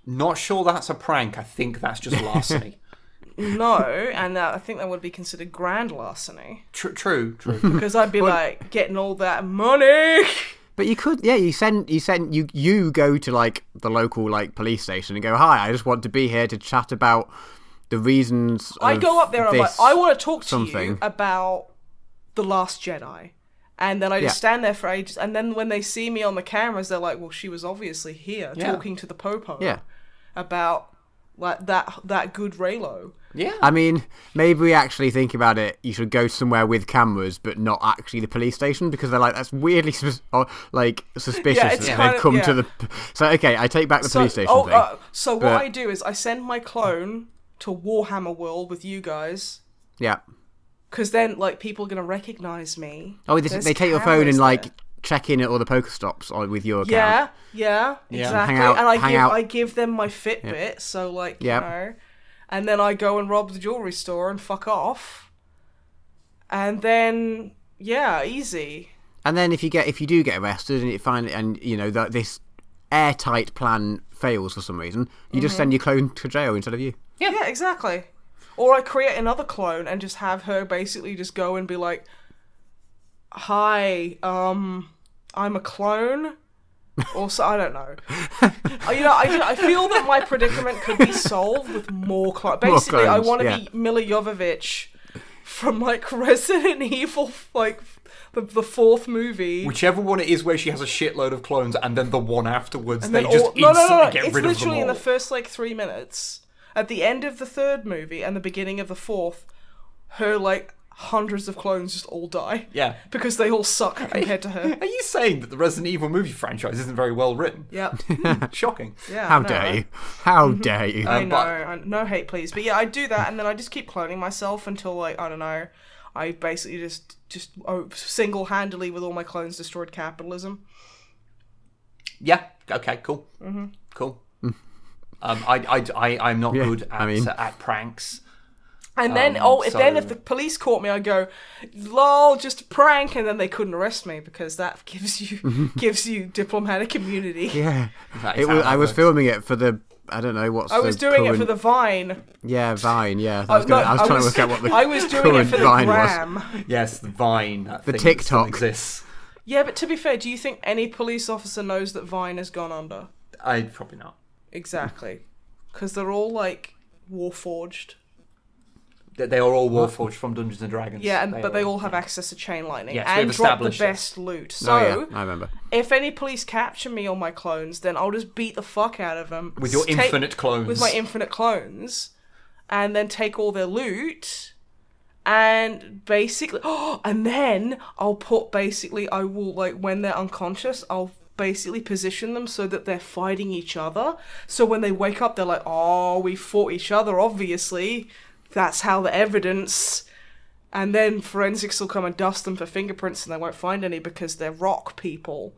Not sure that's a prank. I think that's just larceny. No, and I think that would be considered grand larceny. True. Because I'd be getting all that money. But you could, you go to the local police station and go, hi, I just want to be here to chat about the reasons. I go up there and I'm like, I want to talk to something. You about The Last Jedi. And then I just stand there for ages. And then when they see me on the cameras, they're like, well, she was obviously here talking to the Popo about that good Raylo. Yeah. I mean, maybe we actually think about it, you should go somewhere with cameras, but not actually the police station, because they're that's weirdly suspicious that they've come to the... So, okay, I take back the police station thing. So what I do is I send my clone to Warhammer World with you guys. Yeah. Because then, people are going to recognise me. Oh, they take your phone and, check in at all the Pokestops with your account. Yeah, exactly. I give them my Fitbit, so, and then I go and rob the jewellery store and fuck off. And then, easy. And then if you do get arrested and that this airtight plan fails for some reason, you just send your clone to jail instead of you. Yeah, exactly. Or I create another clone and just have her basically just go and be like, hi, I'm a clone. Also, I don't know. I feel that my predicament could be solved with more clones. Basically, I want to be Mila Jovovich from Resident Evil, the fourth movie. Whichever one it is where she has a shitload of clones, and then the one afterwards, and they just instantly get rid of them all. It's literally in the first 3 minutes. At the end of the third movie and the beginning of the fourth, her hundreds of clones just all die. Yeah. Because they all suck compared to her. Are you saying that the Resident Evil movie franchise isn't very well written? Yep. Shocking. Yeah. How dare you? How dare you? I know. No hate, please. But yeah, I do that, and then I just keep cloning myself until, like, I don't know, I basically just single-handedly with all my clones destroyed capitalism. Yeah. Okay. Cool. Cool. I'm not good at pranks. And then, if the police caught me, I'd go, lol, just a prank, and then they couldn't arrest me because that gives you diplomatic immunity. Yeah. I was filming it for the, I don't know what's I was doing it for the Vine. Yeah, Vine, yeah. I was trying to work out what the I was doing it for the Vine Gram. was. Yes, the Vine. The TikTok exists. Yeah, but to be fair, do you think any police officer knows that Vine has gone under? Probably not. Exactly. Because they're all, like, Warforged. They are all Warforged from Dungeons and Dragons. Yeah, but they all have access to chain lightning and drop the best loot. So, I remember. If any police capture me or my clones, then I'll just beat the fuck out of them. With your infinite clones. With my infinite clones. And then take all their loot. And basically... and then I'll put I will, like, when they're unconscious, I'll basically position them so that they're fighting each other. So when they wake up, they're like, oh, we fought each other, obviously. That's how the evidence... And then forensics will come and dust them for fingerprints and they won't find any because they're rock people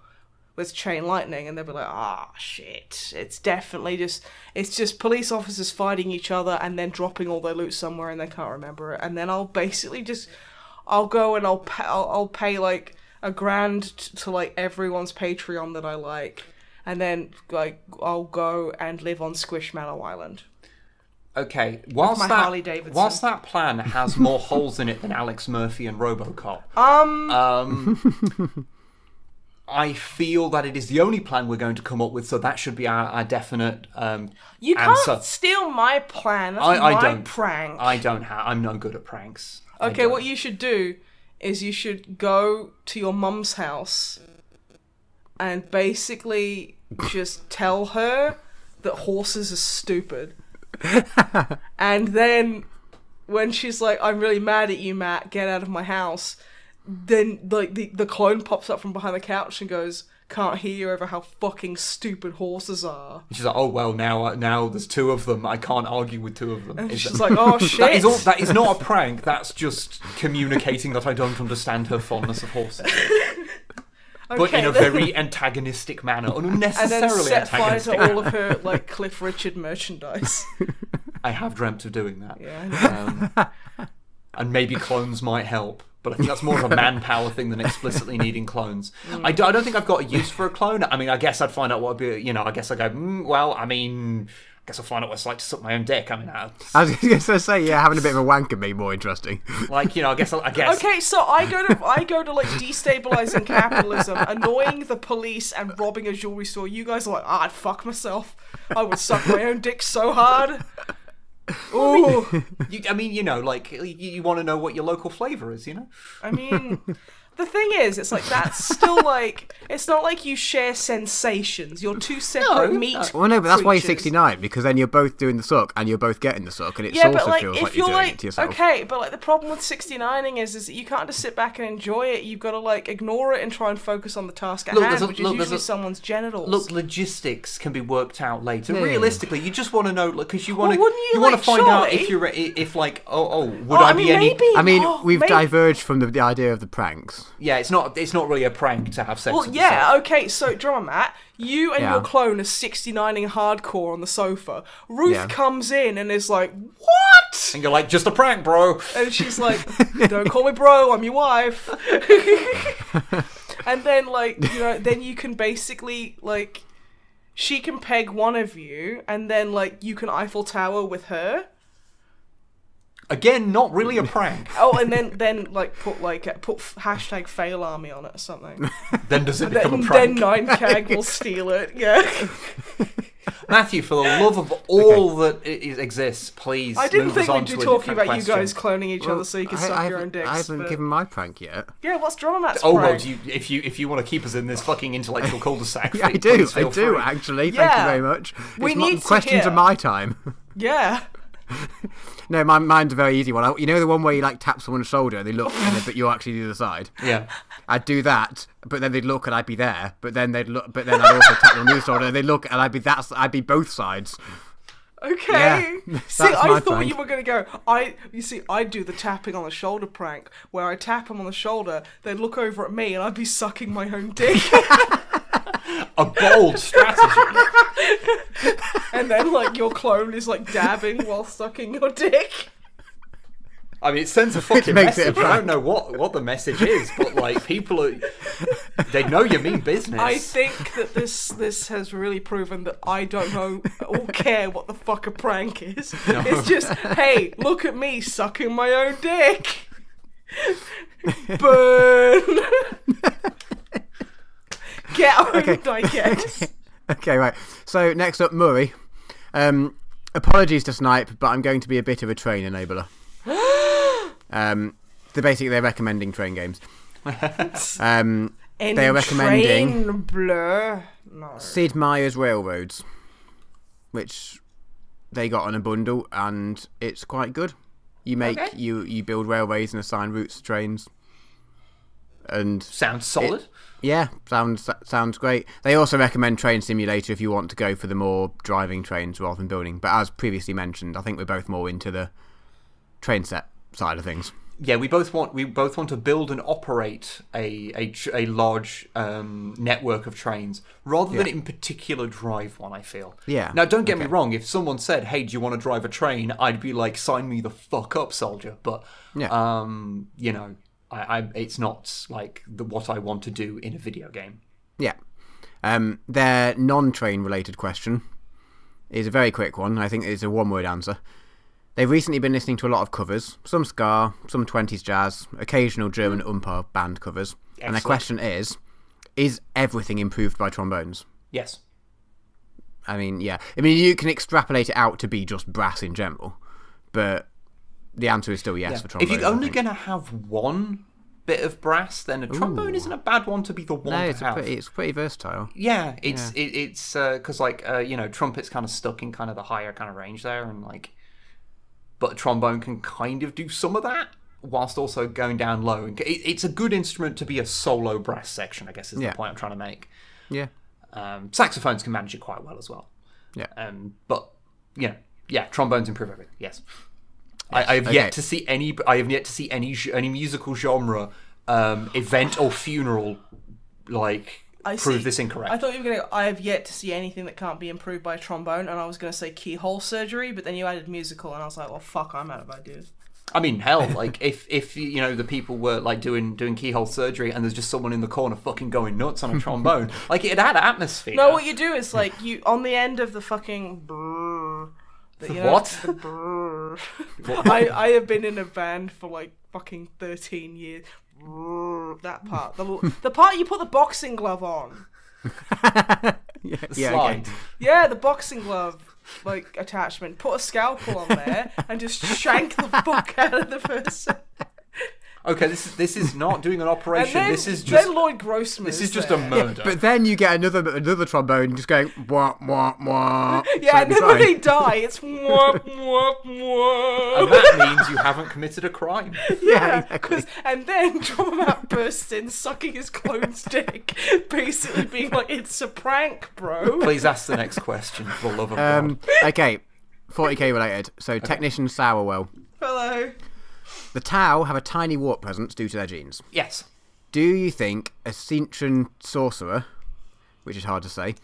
with chain lightning, and they'll be like, shit. It's definitely just police officers fighting each other and then dropping all their loot somewhere and they can't remember it. And then I'll basically I'll go and I'll pay like $1,000 to like everyone's Patreon that I like. And then like I'll go and live on Squishmallow Island. Okay, whilst that plan has more holes in it than Alex Murphy and RoboCop, I feel that it is the only plan we're going to come up with, so that should be our definite You answer. Can't steal my plan. That's my prank. I'm no good at pranks. Okay, what you should do is you should go to your mum's house and basically just tell her that horses are stupid. And then when she's like, I'm really mad at you, Matt, get out of my house, then like the clone pops up from behind the couch and goes, can't hear you over how fucking stupid horses are. And she's like, oh well, now there's two of them, I can't argue with two of them. And she's like, oh shit. That is not a prank, that's just communicating that I don't understand her fondness of horses. But in a very antagonistic manner, unnecessarily and then set fire antagonistic. to all of her like Cliff Richard merchandise. I have dreamt of doing that. Yeah, and maybe clones might help, but I think that's more of a manpower thing than explicitly needing clones. I don't think I've got a use for a clone. I mean, I guess I'd find out what would be. I guess I go. I guess I'll find out what it's like to suck my own dick. I mean, I was going to say, yeah, having a bit of a wank would be more interesting. Like, I guess. Okay, so I go to like destabilizing capitalism, annoying the police, and robbing a jewelry store. You guys are like, I'd fuck myself. I would suck my own dick so hard. Ooh. You want to know what your local flavour is, I mean, the thing is, it's like, that's still like, it's not like you share sensations. You're two separate meat Well, no, but that's why you're creatures. 69, because then you're both doing the suck and you're both getting the suck, and it Yeah, also but like, feels if like you're you're doing like, it to yourself. okay, but like the problem with 69ing is that you can't just sit back and enjoy it. You've got to like ignore it and try and focus on the task at hand, which is usually someone's genitals. Look, logistics can be worked out later. Yeah. Realistically, you just want to know, because you want to, you want to find out if you're, I be any? I mean, we've diverged from the idea of the pranks. Yeah, it's not really a prank to have sex. Well, with yeah, yourself. okay. So, drama Matt, you and your clone are 69ing hardcore on the sofa. Ruth comes in and is like, "What?" And you're like, "Just a prank, bro." And she's like, "Don't call me bro. I'm your wife." And then, like, then you can basically like, she can peg one of you, and then like you can Eiffel Tower with her. Again, not really a prank. Oh, and then like put hashtag fail army on it or something. Then does it become a prank? Then 9CAG will steal it. Yeah. Matthew, for the love of all that exists, please. I didn't move think us on we'd be to a talking different about you question. guys cloning each other so you can suck your own dicks. I haven't given my prank yet. Yeah, what's Drama Matt's Oh, prank? well, if you want to keep us in this fucking intellectual cul-de-sac, Yeah, I do, actually. Yeah. Thank you very much. We need to questions hear. are my time. Yeah. No, mine's a very easy one. You know the one where you like tap someone's shoulder and they look, but you're actually the other side. Yeah. I'd do that, but then they'd look and I'd be there. But then they'd look, but then I'd also tap them on the other shoulder and they'd look and I'd be both sides. Okay. Yeah, see, I thought prank. you were gonna go. I do the tapping on the shoulder prank where I tap them on the shoulder, they'd look over at me, and I'd be sucking my own dick. A bold strategy. And then like your clone is like dabbing while sucking your dick. I mean, it sends a fucking makes it a message. I don't know what the message is, but like people are, they know you mean business. I think that this has really proven that I don't know or care what the fuck a prank is. No. It's just, hey, look at me sucking my own dick. Burn. Get owned, I guess. Okay, right. So next up, Murray. Apologies to Snipe, but I'm going to be a bit of a train enabler. They're recommending train games. They are recommending train blur. No. Sid Meier's Railroads, which they got on a bundle, and it's quite good. You you build railways and assign routes to trains, and Sounds solid. sounds great. They also recommend Train Simulator if you want to go for the more driving trains rather than building. But as previously mentioned, I think we're both more into the train set side of things. Yeah, we both want to build and operate a large network of trains rather than in particular drive one. I feel. Yeah. Now, don't get me wrong. If someone said, "Hey, do you want to drive a train?" I'd be like, "Sign me the fuck up, soldier." But you know, it's not like what I want to do in a video game. Yeah. Their non-train related question is a very quick one. I think it's a one-word answer. They've recently been listening to a lot of covers, some ska, some 20s jazz, occasional German Umpa band covers. Excellent. And their question is everything improved by trombones? Yes. I mean, yeah. I mean, you can extrapolate it out to be just brass in general, but the answer is still yes for trombones. If you're only going to have one bit of brass, then a trombone isn't a bad one to be the one to have. It's pretty versatile. Yeah, it's because you know, trumpet's kind of stuck in kind of the higher kind of range there, and like, but a trombone can kind of do some of that whilst also going down low. And it's a good instrument to be a solo brass section, I guess is the point I'm trying to make. Yeah. Saxophones can manage it quite well as well. Yeah. But you know, yeah, trombones improve everything. Yes. I have yet to see any. I have yet to see any musical genre, event or funeral, like prove this incorrect. I thought you were going to. I have yet to see anything that can't be improved by a trombone, and I was going to say keyhole surgery, but then you added musical, and I was like, well, fuck, I'm out of ideas. I mean, hell, like if you know the people were like doing keyhole surgery, and there's just someone in the corner fucking going nuts on a trombone, like it'd add atmosphere. No, what you do is like you on the end of the fucking. Brrr, what? The brrr. I have been in a band for like fucking 13 years. Brrr, that part, the part you put the boxing glove on. Slide. Yeah, the boxing glove like attachment. Put a scalpel on there and just shank the fuck out of the person. Okay, this is not doing an operation. Then, this is just Lloyd Grossman. This is just a murder. Yeah, but then you get another trombone just going wah wah wah. Yeah, and then when they die, it's wah wah wah. And that means you haven't committed a crime. Yeah, exactly. And then Drummer bursts in, sucking his clone's dick, basically being like, "It's a prank, bro." Please ask the next question, for the love of God. Okay, 40k related. So Technician Sourwell. Hello. The Tau have a tiny warp presence due to their genes. Yes. Do you think a Sentient sorcerer, which is hard to say,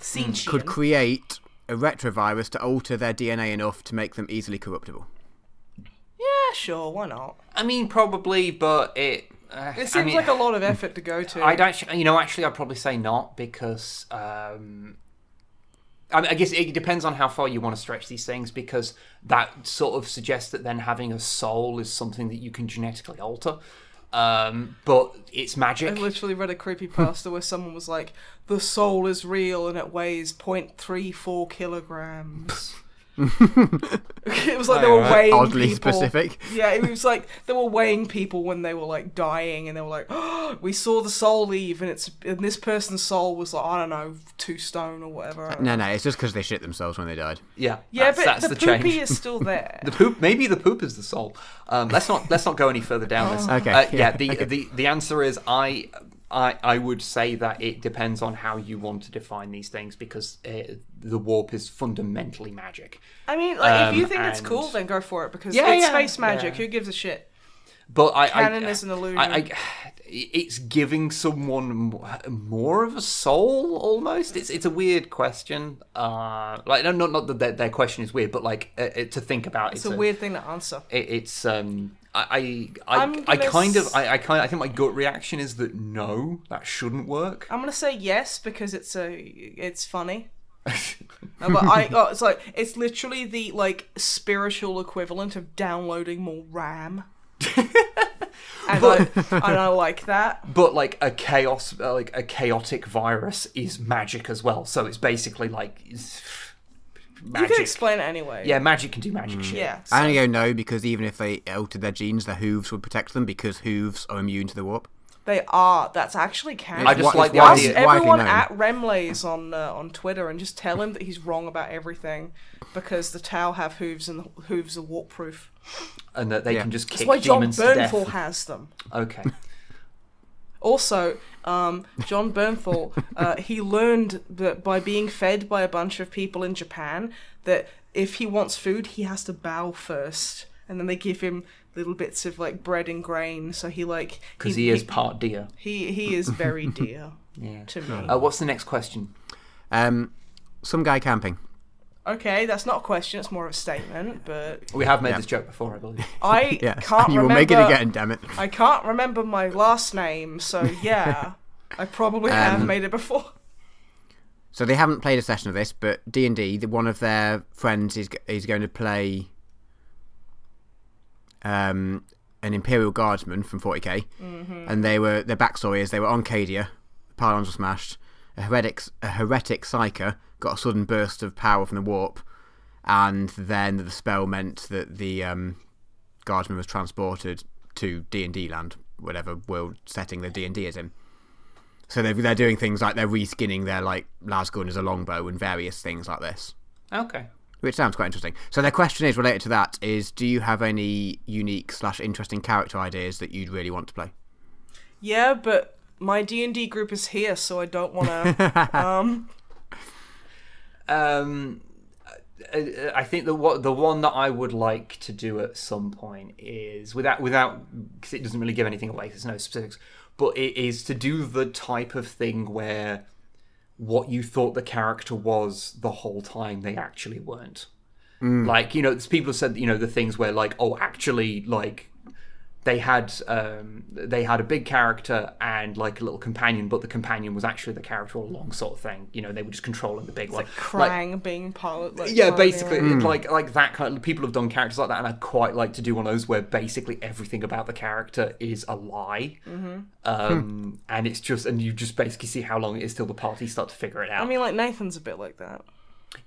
could create a retrovirus to alter their DNA enough to make them easily corruptible? Yeah, sure, why not? I mean, probably, but it seems like a lot of effort to go to. I'd probably say not, because I guess it depends on how far you want to stretch these things, because that sort of suggests that then having a soul is something that you can genetically alter. But it's magic. I literally read a creepypasta where someone was like, the soul is real and it weighs 0.34 kilograms. It was like they were weighing Oddly people. specific. Yeah, it was like they were weighing people when they were like dying, and they were like, "Oh, we saw the soul leave, and this person's soul was like, I don't know, 2 stone or whatever." No, it's just because they shit themselves when they died. Yeah, Yeah, that's but the the poopy change. is still there. Maybe the poop is the soul. Let's not go any further down this. Okay. The answer is I would say that it depends on how you want to define these things, because the warp is fundamentally magic. I mean, like, if you think it's cool, then go for it, because it's space magic. Yeah. Who gives a shit? But Canon is an illusion. It's giving someone more of a soul, almost. It's a weird question. Like, not that their question is weird, but like to think about. It's a weird thing to answer. I think my gut reaction is that no, that shouldn't work. I'm gonna say yes because it's funny. It's literally the like spiritual equivalent of downloading more RAM. And I like that. But like a chaotic virus is magic as well. So it's basically like magic. You can explain it anyway. Yeah, magic can do magic shit. Yeah. I only go no because even if they altered their genes, their hooves would protect them because hooves are immune to the warp. They are. That's actually canon. I just like the Ask idea. everyone at Remlays on Twitter and just tell him that he's wrong about everything because the Tau have hooves and the hooves are warp proof. And that they can just kick That's why John demons to death. Bernthal has them. Okay. Also, John Bernthal, he learned that by being fed by a bunch of people in Japan, that if he wants food, he has to bow first, and then they give him little bits of like bread and grain. So he like because he is part deer. He is very dear to me. What's the next question? Some guy camping. Okay, that's not a question; it's more of a statement. But We have made this joke before, I believe. I can't You remember. will make it again, damn it. I can't remember my last name, so yeah, I probably have made it before. So they haven't played a session of this, but D&D, one of their friends is going to play an Imperial Guardsman from 40k, and their backstory is they were on Cadia, the pylons were smashed, a heretic psyker got a sudden burst of power from the warp, and then the spell meant that the Guardsman was transported to D&D land, whatever world setting the D&D is in. So they're doing things like they're reskinning their like lasgun as a longbow and various things like this. Okay. Which sounds quite interesting. So their question is related to that is, do you have any unique / interesting character ideas that you'd really want to play? Yeah, but my D&D group is here, so I don't want to... I think the one that I would like to do at some point is, without because it doesn't really give anything away, there's no specifics, but it is to do the type of thing where what you thought the character was the whole time they actually weren't. Like, people have said, the things where like, oh, actually, like they had a big character and like a little companion, but the companion was actually the character all along, sort of thing. They were just controlling the big one. Like Krang being pilot. Like, yeah, basically, like that kind of. People have done characters like that, and I'd quite like to do one of those where basically everything about the character is a lie, and it's just, and you just basically see how long it is till the party start to figure it out. I mean, like Nathan's a bit like that.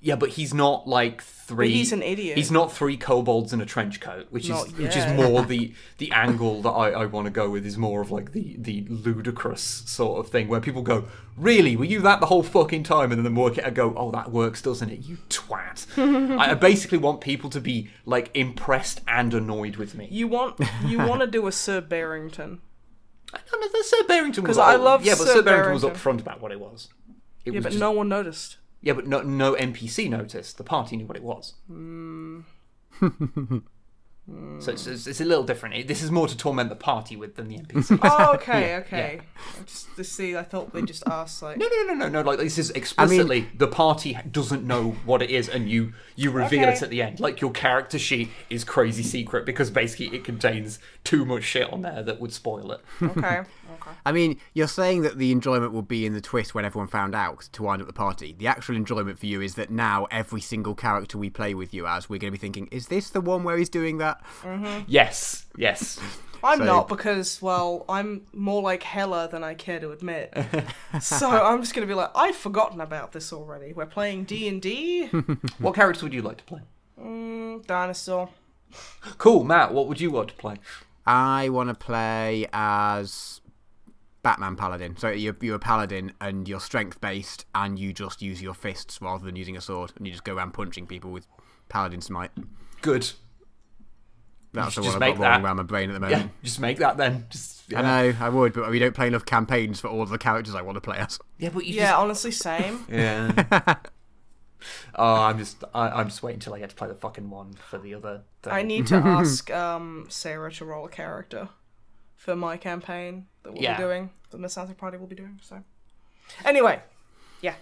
Yeah, but he's not like three. But he's an idiot. He's not 3 kobolds in a trench coat, which is more the angle that I want to go with. Is more of like the ludicrous sort of thing where people go, "Really, were you that the whole fucking time?" And then work it and go, "Oh, that works, doesn't it? You twat." I basically want people to be like impressed and annoyed with me. You want to do a Sir Barrington? No, Sir Barrington was. Because I love yeah, but Sir Barrington was Barrington. upfront about what it was. Yeah, but no one noticed. Yeah, but no NPC noticed. The party knew what it was. So it's a little different. This is more to torment the party with than the NPCs. Oh, okay. Yeah. I thought they just asked like. No. Like, this is explicitly the party doesn't know what it is, and you reveal it at the end. Like, your character sheet is crazy secret because basically it contains too much shit on there that would spoil it. Okay. I mean, you're saying that the enjoyment will be in the twist when everyone found out to wind up the party. The actual enjoyment for you is that now every single character we play with you as, we're going to be thinking, is this the one where he's doing that? Yes. I'm not, because, well, I'm more like Hella than I care to admit. So I'm just going to be like, I've forgotten about this already. We're playing D&D? What characters would you like to play? Dinosaur. Cool, Matt. What would you want to play? I want to play as Batman Paladin. So you're a paladin and you're strength based, and you just use your fists rather than using a sword, and you just go around punching people with paladin smite. Good. That's the just one I've got make rolling that. around my brain at the moment. Yeah, just make that then. I know, I would, but we don't play enough campaigns for all of the characters I want to play as. Yeah, but Honestly, same. Yeah. Oh, I'm just waiting until I get to play the fucking one for the other thing. I need to ask Sarah to roll a character for my campaign that we'll be doing. The MisanthroPod will be doing. So, anyway, yeah.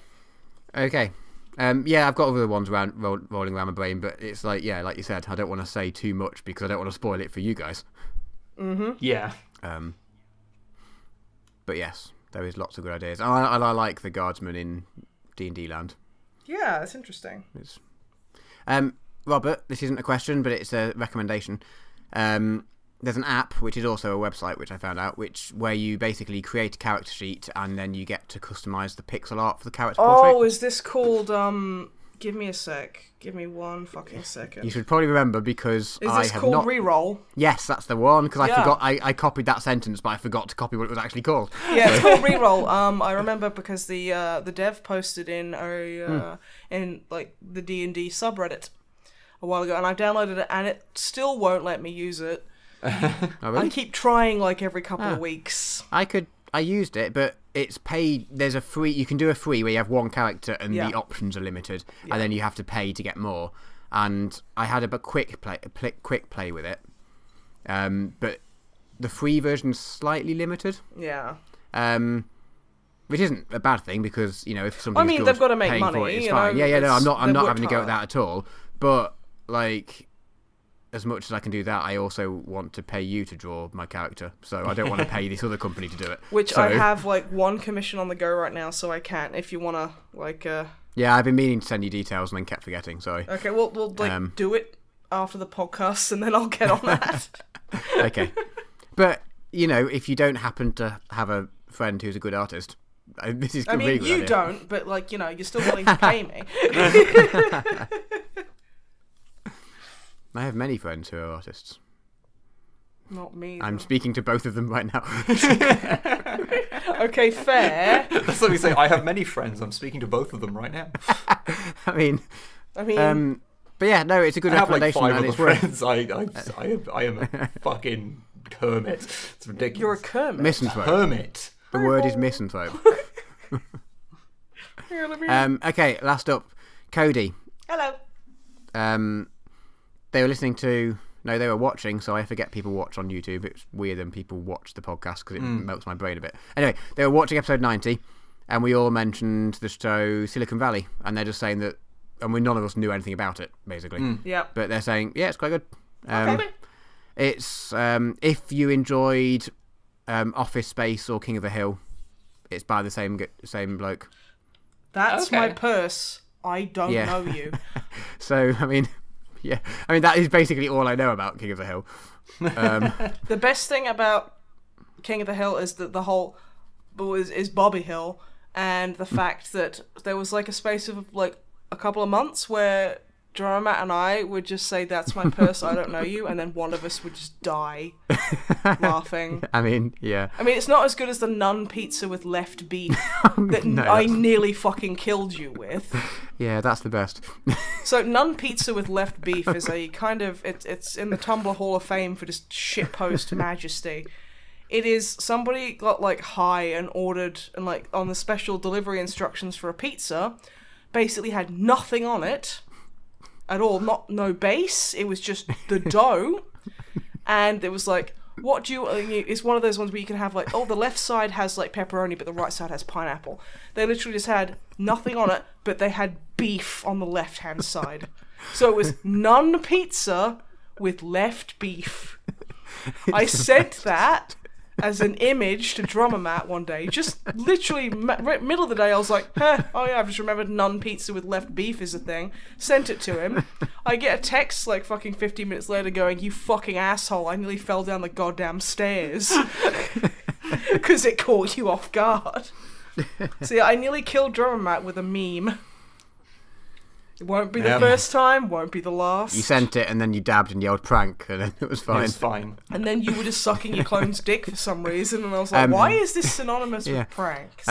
Okay. Yeah, I've got other ones rolling around my brain, but it's like you said, I don't want to say too much because I don't want to spoil it for you guys. Mm-hmm. Yeah. But yes, there is lots of good ideas. I like the guardsman in D&D land. Yeah, that's interesting. Robert, this isn't a question, but it's a recommendation. There's an app, which is also a website, which I found out, where you basically create a character sheet and then you get to customize the pixel art for the character portrait. Oh, is this called, give me a sec. Give me one fucking second. You should probably remember because I have not... Is this called Reroll? Yes, that's the one, because I forgot, I copied that sentence, but I forgot to copy what it was actually called. Yeah, it's called Reroll. I remember because the dev posted in in like the D&D subreddit a while ago, and I downloaded it, and it still won't let me use it. Oh, really? I keep trying like every couple of weeks. I used it, but it's paid. There's a free. You can do a free where you have one character and the options are limited, and then you have to pay to get more. And I had a quick play with it, but the free version's slightly limited. Yeah. Which isn't a bad thing because if somebody's they've got to make paying money. For it, it's fine. Yeah, no, I'm not having to go at that at all. But like, as much as I can do that, I also want to pay you to draw my character. So I don't want to pay this other company to do it. I have like one commission on the go right now, so I can't. If you want to like. Yeah, I've been meaning to send you details and then kept forgetting. Sorry. Okay, we'll do it after the podcast, and then I'll get on that. Okay, but if you don't happen to have a friend who's a good artist, this is. You don't, but you're still willing to pay me. I have many friends who are artists. Not me. I'm speaking to both of them right now. Okay, fair. That's what we say. I have many friends. I'm speaking to both of them right now. I mean, but yeah, no, it's a good recommendation. I have like 5 other friends. I am a fucking hermit. It's ridiculous. You're a Kermit. Misanthrope. Hermit. The word is misanthrope. Okay, last up, Cody. Hello. They were they were watching, so I forget people watch on YouTube. It's weird when people watch the podcast because it melts my brain a bit. Anyway, they were watching episode 90, and we all mentioned the show Silicon Valley, and they're just saying that, and none of us knew anything about it, basically. Yeah. But they're saying, yeah, it's quite good. Okay. It's, if you enjoyed Office Space or King of the Hill, it's by the same bloke. That's my purse. I don't know you. So, that is basically all I know about King of the Hill. The best thing about King of the Hill is that is Bobby Hill, and the fact that there was like a space of like a couple of months where Drama and I would just say, "That's my purse, I don't know you," and then one of us would just die laughing. Yeah. It's not as good as the nun pizza with left beef I nearly fucking killed you with. Yeah, that's the best. So nun pizza with left beef is a kind of it's in the Tumblr Hall of Fame for just shitpost majesty. It is somebody got like high and ordered and like on the special delivery instructions for a pizza, basically had nothing on it at all, no base. It was just the dough, and it was like, what do you? It's one of those ones where you can have like, the left side has like pepperoni, but the right side has pineapple. They literally just had nothing on it, but they had beef on the left hand side. So it was nun pizza with left beef. I sent that as an image to Drummer Matt one day. Just literally middle of the day, I was like, I've just remembered nun pizza with left beef is a thing. Sent it to him. I get a text like fucking 15 minutes later going, "You fucking asshole, I nearly fell down the goddamn stairs." Because it caught you off guard. So yeah, I nearly killed Drummer Matt with a meme. It won't be the first time, won't be the last. You sent it and then you dabbed and yelled prank and then it was fine. It was fine. And then you were just sucking your clone's dick for some reason, and I was like, why is this synonymous with pranks?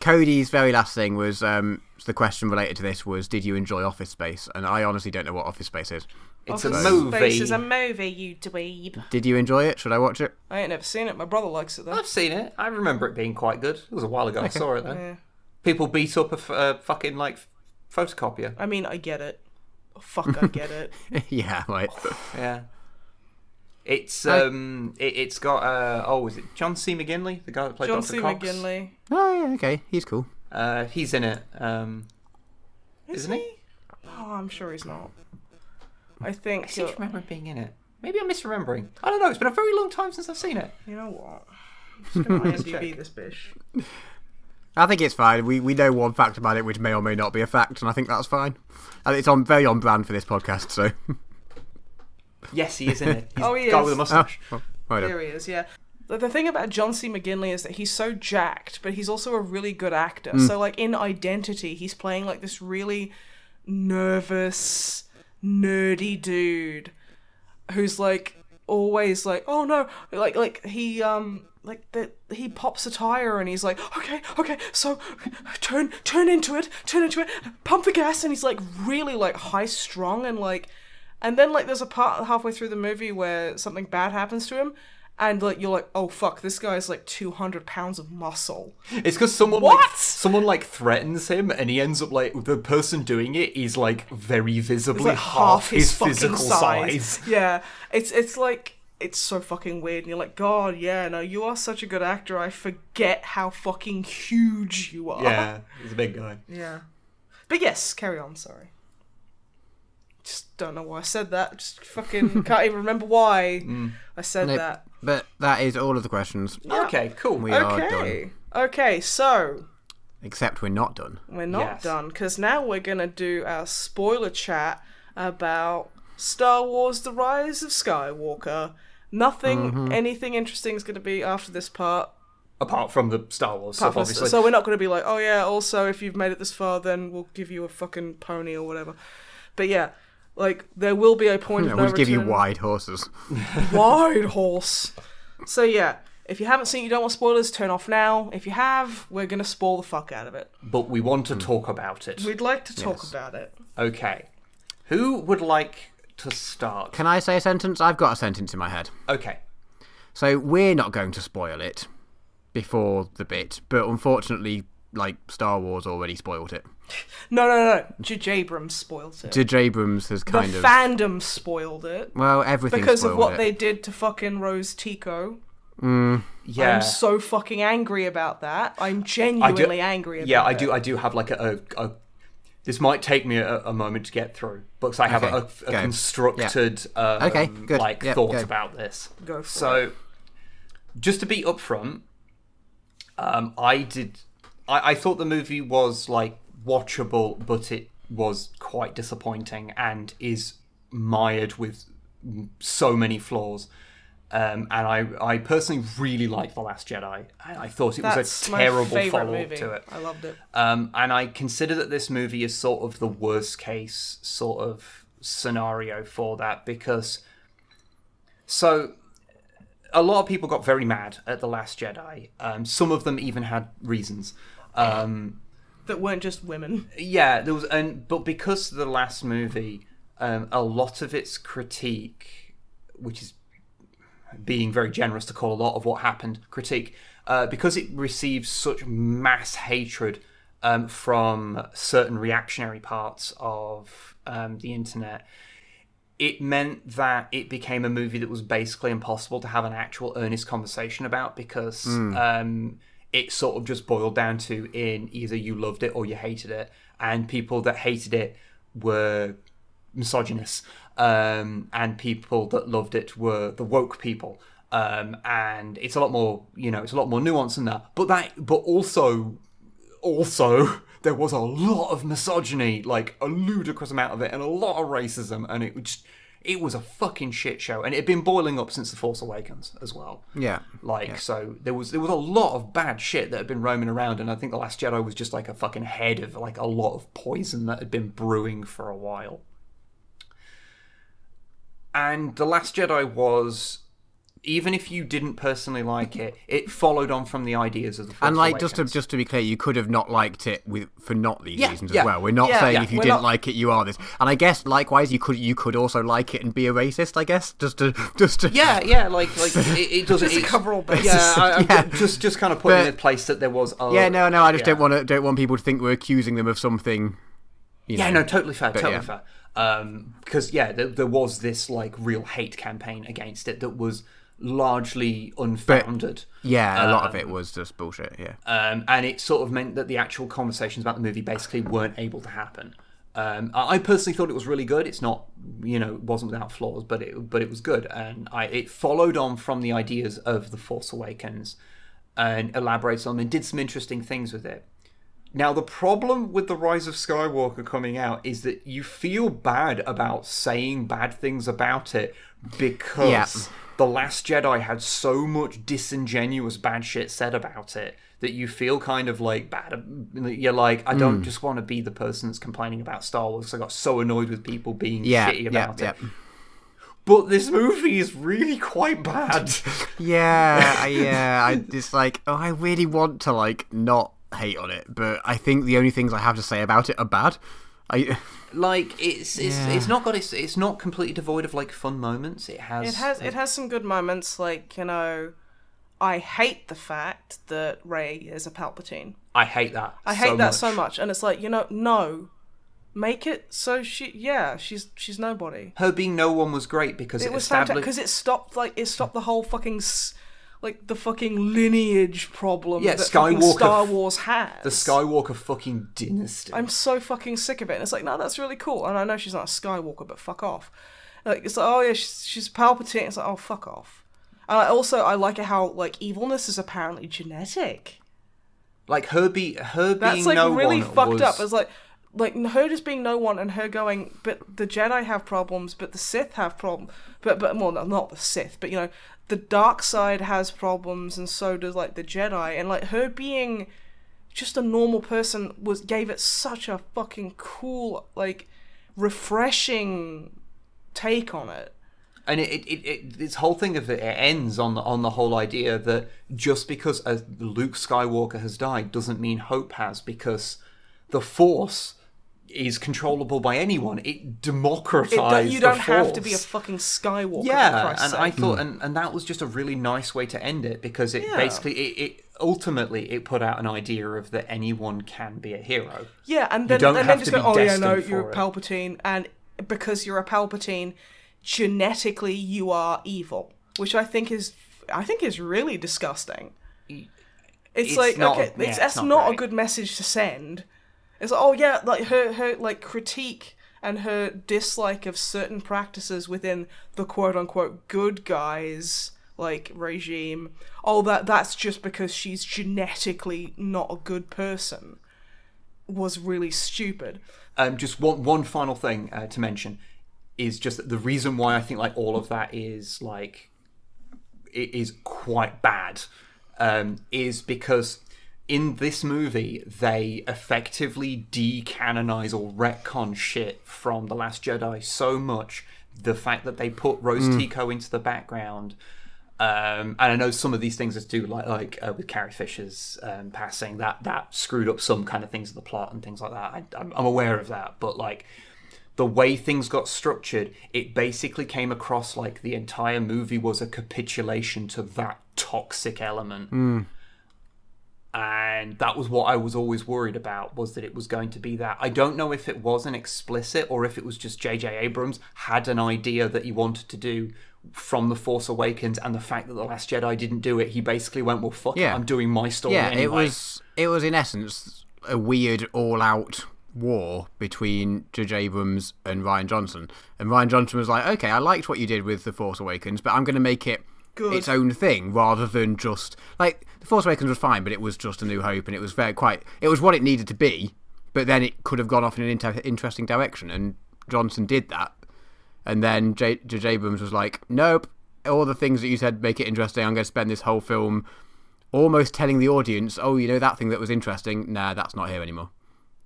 Cody's very last thing was, the question related to this was, did you enjoy Office Space? And I honestly don't know what Office Space is. It's Office a movie. Space is a movie, you dweeb. Did you enjoy it? Should I watch it? I ain't never seen it. My brother likes it, though. I've seen it. I remember it being quite good. It was a while ago I saw it, though. Yeah. People beat up a fucking, like, photocopier. I mean, I get it. Oh, fuck, I get it. Yeah, right. Yeah. It's it's got is it John C. McGinley, the guy that played John Dr. C. Cox? McGinley. Oh, yeah, okay. He's cool. He's in it. Isn't he? Oh, I'm sure he's not. I think. I seem to remember him being in it. Maybe I'm misremembering. I don't know. It's been a very long time since I've seen it. You know what? I'm just gonna IMDb this bitch. I think it's fine. We know one fact about it, which may or may not be a fact, and I think that's fine. And it's very on brand for this podcast, so. Yes, he is in it. He's He the guy is. with a mustache. There he is, yeah. The thing about John C. McGinley is that he's so jacked, but he's also a really good actor. So, like, in Identity, he's playing, like, this really nervous, nerdy dude who's, like, always, like, oh, no, he pops a tire and he's like, okay, so turn into it, pump the gas, and he's, like, really, like, high-strung and, like, and then, like, there's a part halfway through the movie where something bad happens to him, and, like, you're like, oh, fuck, this guy's, like, 200 pounds of muscle. It's because someone threatens him, and he ends up, like, the person doing it is, like, very visibly like half his physical size. Yeah, it's like, it's so fucking weird, and you're like, God, yeah, no, you are such a good actor, I forget how fucking huge you are. Yeah, he's a big guy. Yeah. But yes, carry on, sorry. Just don't know why I said that. Just fucking can't even remember why I said that. But that is all of the questions. Yeah. Okay, cool. We are done. Okay, so Except we're not done. we're not done, because now we're going to do our spoiler chat about Star Wars The Rise of Skywalker. Anything interesting is going to be after this part. Apart from the Star Wars stuff, obviously. So we're not going to be like, oh yeah, also if you've made it this far, then we'll give you a fucking pony or whatever. But yeah, like, there will be a point of no We'll return. give you wide horses. Wide horse. So yeah, if you haven't seen, you don't want spoilers, turn off now. If you have, we're going to spoil the fuck out of it. But we want to talk about it. We'd like to talk about it. Okay. Who would like to start? Can I say a sentence? I've got a sentence in my head. Okay. So we're not going to spoil it before the bit, but unfortunately, like, Star Wars already spoiled it. No. J.J. Abrams spoiled it. J.J. Abrams has The fandom spoiled it. Well, everything because of what it. they did to fucking Rose Tico. Yeah. I'm so fucking angry about that. I'm genuinely angry about that. Yeah, I do have, like, a this might take me a moment to get through, but I have a constructed thought about this. Go for it. So, just to be upfront, I thought the movie was, like, watchable, but it was quite disappointing and is mired with so many flaws. And I personally really liked The Last Jedi. I thought it was a terrible follow-up to it. I loved it. And I consider that this movie is sort of the worst case sort of scenario for that, because so a lot of people got very mad at The Last Jedi. Some of them even had reasons. That weren't just women. Yeah, there was, but because the last movie, a lot of its critique, which is being very generous to call a lot of what happened critique, because it received such mass hatred from certain reactionary parts of the internet, it meant that it became a movie that was basically impossible to have an actual earnest conversation about, because it sort of just boiled down to in either you loved it or you hated it, and people that hated it were misogynists, and people that loved it were the woke people, and it's a lot more, it's a lot more nuanced than that. But also there was a lot of misogyny, like a ludicrous amount of it, and a lot of racism, and it was a fucking shit show, and it had been boiling up since The Force Awakens as well. Yeah. So there was a lot of bad shit that had been roaming around, and I think The Last Jedi was just like a fucking head of like a lot of poison that had been brewing for a while. And The Last Jedi was, even if you didn't personally like it, it followed on from the ideas of The Force Awakens. And just to be clear, you could have not liked it for not these reasons as well. We're not saying if you didn't like it, you are this. And I guess likewise, you could also like it and be a racist. I guess just to it doesn't Just cover all bases. Just kind of putting in place that there was. I just don't want people to think we're accusing them of something. Totally fair. Because there was this like real hate campaign against it that was largely unfounded. A lot of it was just bullshit. And it sort of meant that the actual conversations about the movie basically weren't able to happen. I personally thought it was really good. It's not, it wasn't without flaws, but it was good, and it followed on from the ideas of The Force Awakens and elaborated on them and did some interesting things with it. Now, the problem with The Rise of Skywalker coming out is that you feel bad about saying bad things about it because The Last Jedi had so much disingenuous bad shit said about it that you feel kind of like bad. You're like, I don't just want to be the person that's complaining about Star Wars because I got so annoyed with people being shitty about it. But this movie is really quite bad. I just like, I really want to like not hate on it, but I think the only things I have to say about it are bad. It's not completely devoid of like fun moments. It has some good moments, like, I hate the fact that Rey is a Palpatine. I hate that. I hate that so much, and it's like, no, make it so she's nobody. Her being no one was great because it was fantastic because it stopped the whole fucking the fucking lineage problem that fucking Star Wars has. The Skywalker fucking dynasty. I'm so fucking sick of it. And it's like, no, that's really cool. And I know she's not a Skywalker, but fuck off. Like, it's like, oh yeah, she's Palpatine. It's like, oh, fuck off. And I like it how like evilness is apparently genetic. Like her being that's like no really one fucked up. It's like her just being no one and her going, but the Jedi have problems, but the Sith have problems. But well, not the Sith, but the dark side has problems, and so does like the Jedi, and like her being just a normal person gave it such a fucking cool, like, refreshing take on it. And this whole thing of it ends on the whole idea that just because Luke Skywalker has died doesn't mean hope has, because the Force is controllable by anyone. It democratized you don't the have Force. to be a fucking Skywalker. Yeah, and I thought, and that was just a really nice way to end it, because it basically it ultimately put out an idea of that anyone can be a hero. Yeah, and then just go, oh yeah, no, you're a Palpatine, and because you're a Palpatine, genetically you are evil, which I think is really disgusting. It's like, okay, that's not a good message to send. It's like, oh yeah, like her like critique and her dislike of certain practices within the quote unquote good guys like regime. Oh, that's just because she's genetically not a good person. Was really stupid. Just one final thing to mention is just that the reason why I think like all of that is like it is quite bad is because in this movie they effectively decanonize or retcon shit from The Last Jedi so much. The fact that they put Rose Tico into the background, and I know some of these things is do like with Carrie Fisher's passing that screwed up some kind of things in the plot and things like that. I'm aware of that, but like the way things got structured, it basically came across like the entire movie was a capitulation to that toxic element. And that was what I was always worried about, was that it was going to be that. I don't know if it wasn't explicit or if it was just J.J. Abrams had an idea that he wanted to do from The Force Awakens, and the fact that The Last Jedi didn't do it, he basically went, well, fuck it, I'm doing my story anyway. It was in essence a weird all-out war between J.J. Abrams and Rian Johnson. And Rian Johnson was like, okay, I liked what you did with The Force Awakens, but I'm going to make it its own thing, rather than just like The Force Awakens was fine, but it was just A New Hope, and it was it was what it needed to be, but then it could have gone off in an interesting direction, and Johnson did that, And then J.J. Abrams was like, nope, all the things that you said make it interesting. I'm going to spend this whole film almost telling the audience, oh, you know that thing that was interesting? Nah, that's not here anymore.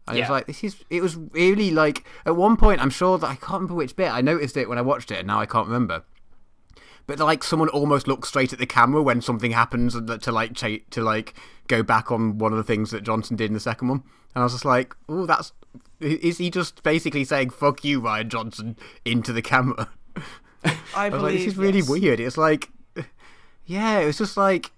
And it's like, it was really like, at one point, I'm sure that I can't remember which bit, I noticed it when I watched it, and now I can't remember. But like someone almost looks straight at the camera when something happens to go back on one of the things that Johnson did in the second one. And I was just like, oh, is he just basically saying, fuck you, Rian Johnson, into the camera? I was believe, like, this is really weird. It's like, yeah, it was just like,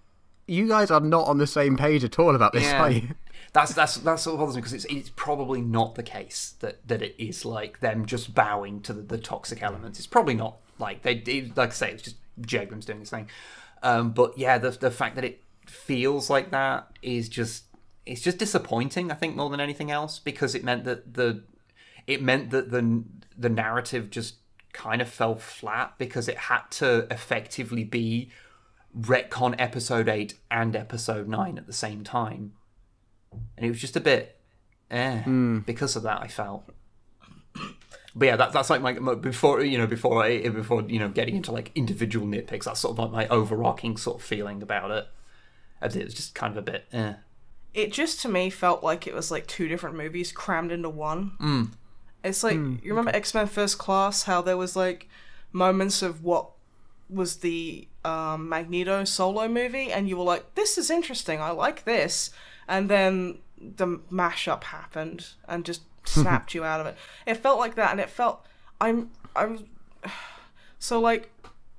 you guys are not on the same page at all about this, are you? That's what bothers me, because it's probably not the case that it is like them just bowing to the toxic elements. It's probably not like like I say, it's just J. Abrams doing his thing. But yeah, the fact that it feels like that is just disappointing. I think more than anything else, because it meant that the narrative just kind of fell flat, because it had to effectively be retcon episode 8 and episode 9 at the same time. And it was just a bit because of that, I felt. But yeah, that's like my before getting into like individual nitpicks, that's sort of like my overarching sort of feeling about it. It was just kind of a bit It just, to me, felt like it was like two different movies crammed into one. It's like, you remember X-Men First Class, how there was like moments of what was the Magneto solo movie, and you were like, this is interesting, I like this. And then the mashup happened and just snapped you out of it. It felt like that, and it felt... So, like,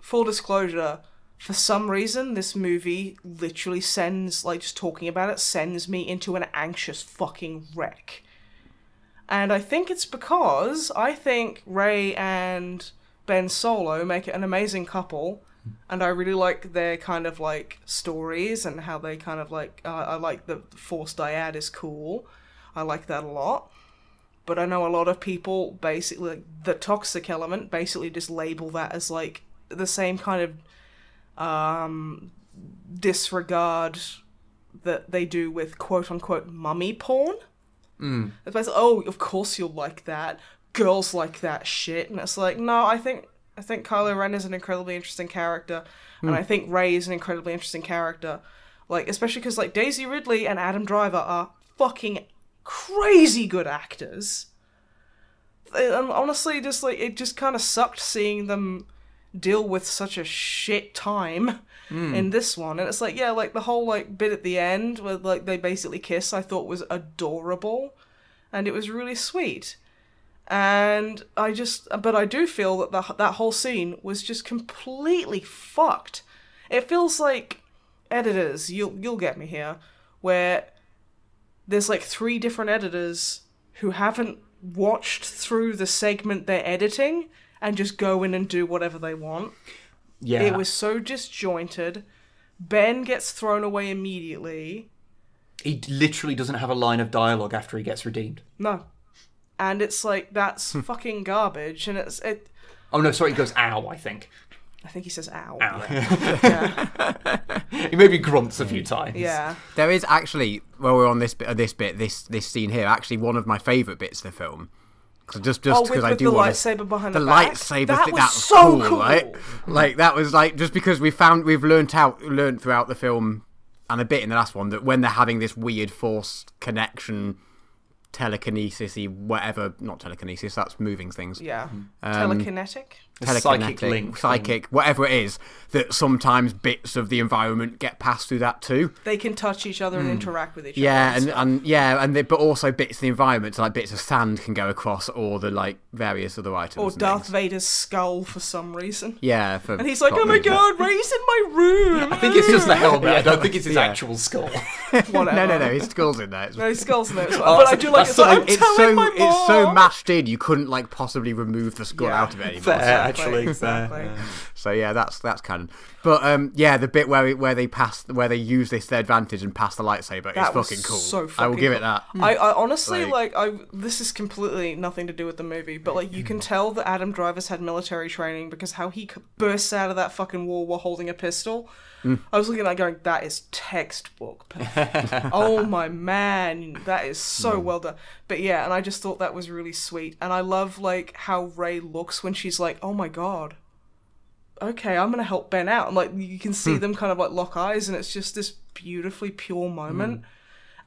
full disclosure, for some reason, this movie literally sends, like, just talking about it, sends me into an anxious fucking wreck. And I think it's because I think Ray and Ben Solo make it an amazing couple, and I really like their kind of like stories and how they kind of like I like the Force dyad is cool. I like that a lot. But I know a lot of people basically, like, the toxic element, basically just label that as like the same kind of disregard that they do with quote unquote mummy porn. It's basically, oh, of course you'll like that. Girls like that shit. And it's like, no, I think Kylo Ren is an incredibly interesting character, and I think Rey is an incredibly interesting character. Like, especially because like Daisy Ridley and Adam Driver are fucking crazy good actors. And honestly, just like it just kind of sucked seeing them deal with such a shit time in this one. And it's like, yeah, like the whole like bit at the end where like they basically kiss, I thought was adorable, and it was really sweet. And but I do feel that that whole scene was just completely fucked. It feels like editors, you'll get me here, where there's like 3 different editors who haven't watched through the segment they're editing and just go in and do whatever they want. Yeah. It was so disjointed. Ben gets thrown away immediately. He literally doesn't have a line of dialogue after he gets redeemed. No. And it's like, that's fucking garbage, and it... Oh no, sorry, he goes, ow, I think. I think he says ow. Ow. Yeah. He maybe grunts a few times. Yeah. There is actually, while we're on this scene here, actually one of my favourite bits of the film. Just because I do want the lightsaber behind the back. Lightsaber that thing, was that was so cool, right? Like, that was like, just because we've learned throughout the film, and a bit in the last one, that when they're having this weird force connection, telekinesis-y, whatever, not telekinesis, that's moving things. Yeah. Telekinetic, psychic link. Psychic, whatever it is, that sometimes bits of the environment get passed through that too. They can touch each other and interact with each other. But also bits of the environment, so like bits of sand can go across, or the like various other items. Or Darth Vader's skull for some reason. Yeah, and he's like, oh my god, Rey's in my room. I think it's just the helmet. I don't think it's his actual skull. No, his skull's in there. No, his skull's in there as well. But I do like it's so mashed in, you couldn't like possibly remove the skull out of it anymore. Fair, actually, exactly. So yeah, that's canon. But the bit where they use this to their advantage and pass the lightsaber is fucking cool. So fucking I will give it that. I honestly this is completely nothing to do with the movie, but like you can tell that Adam Driver's had military training, because how he bursts out of that fucking wall while holding a pistol I was looking at that going, that is textbook. Oh my man, that is so well done. But yeah, and I just thought that was really sweet. And I love like how Rey looks when she's like, oh my god, okay, I'm gonna help Ben out. And like you can see them kind of like lock eyes, and it's just this beautifully pure moment.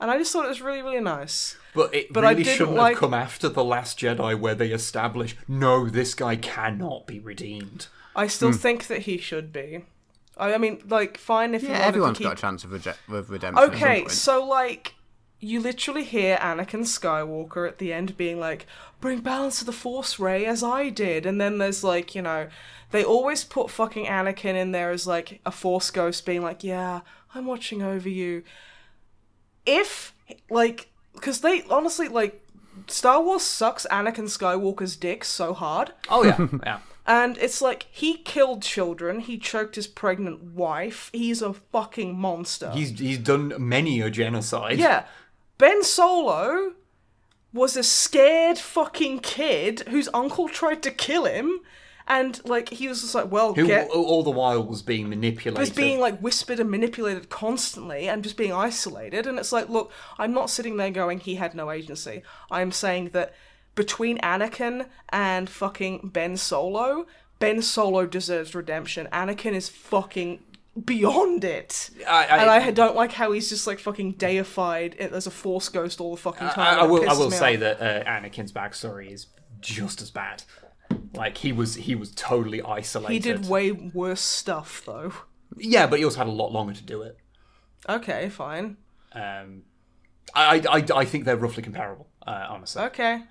And I just thought it was really, really nice. But it really shouldn't have come after The Last Jedi, where they establish, no, this guy cannot be redeemed. I still think that he should be. I mean, like, fine if you wanted everyone's to keep... got a chance of redemption. Okay, so, like, you literally hear Anakin Skywalker at the end being like, bring balance to the Force, Rey, as I did. And then there's, like, you know, they always put fucking Anakin in there as, like, a Force ghost being like, yeah, I'm watching over you. If, like, because they, honestly, like, Star Wars sucks Anakin Skywalker's dick so hard. Oh, yeah, yeah. And it's like, he killed children, he choked his pregnant wife, he's a fucking monster. He's done many a genocide. Yeah. Ben Solo was a scared fucking kid whose uncle tried to kill him, and, like, he was just like, well, Who all the while was being manipulated. was being, like, whispered and manipulated constantly and just being isolated. And it's like, look, I'm not sitting there going, he had no agency. I'm saying that between Anakin and fucking Ben Solo deserves redemption. Anakin is fucking beyond it. I don't like how he's just, like, fucking deified as a Force ghost all the fucking time. I will say that Anakin's backstory is just as bad. Like, he was totally isolated. He did way worse stuff, though. Yeah, but he also had a lot longer to do it. Okay, fine. I think they're roughly comparable, honestly. Okay.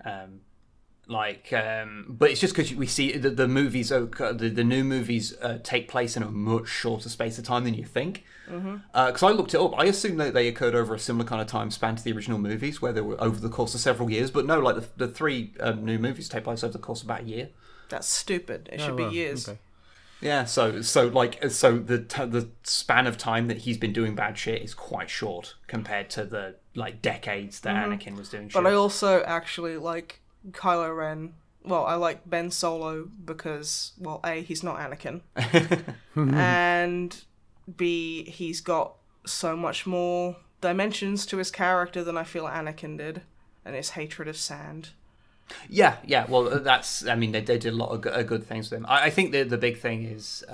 But it's just because we see the movies, the new movies take place in a much shorter space of time than you think. Because I looked it up, I assumed that they occurred over a similar kind of time span to the original movies, where they were over the course of several years. But no, like the three new movies take place over the course of about a year. That's stupid. It should be years. Okay. Yeah, so the span of time that he's been doing bad shit is quite short compared to the like decades that Anakin was doing shit. But I also actually like Kylo Ren. Well, I like Ben Solo because, well, A, he's not Anakin. And B, he's got so much more dimensions to his character than I feel Anakin did. And his hatred of sand. Yeah. Well, that's. I mean, they did a lot of good things with him. I think the big thing is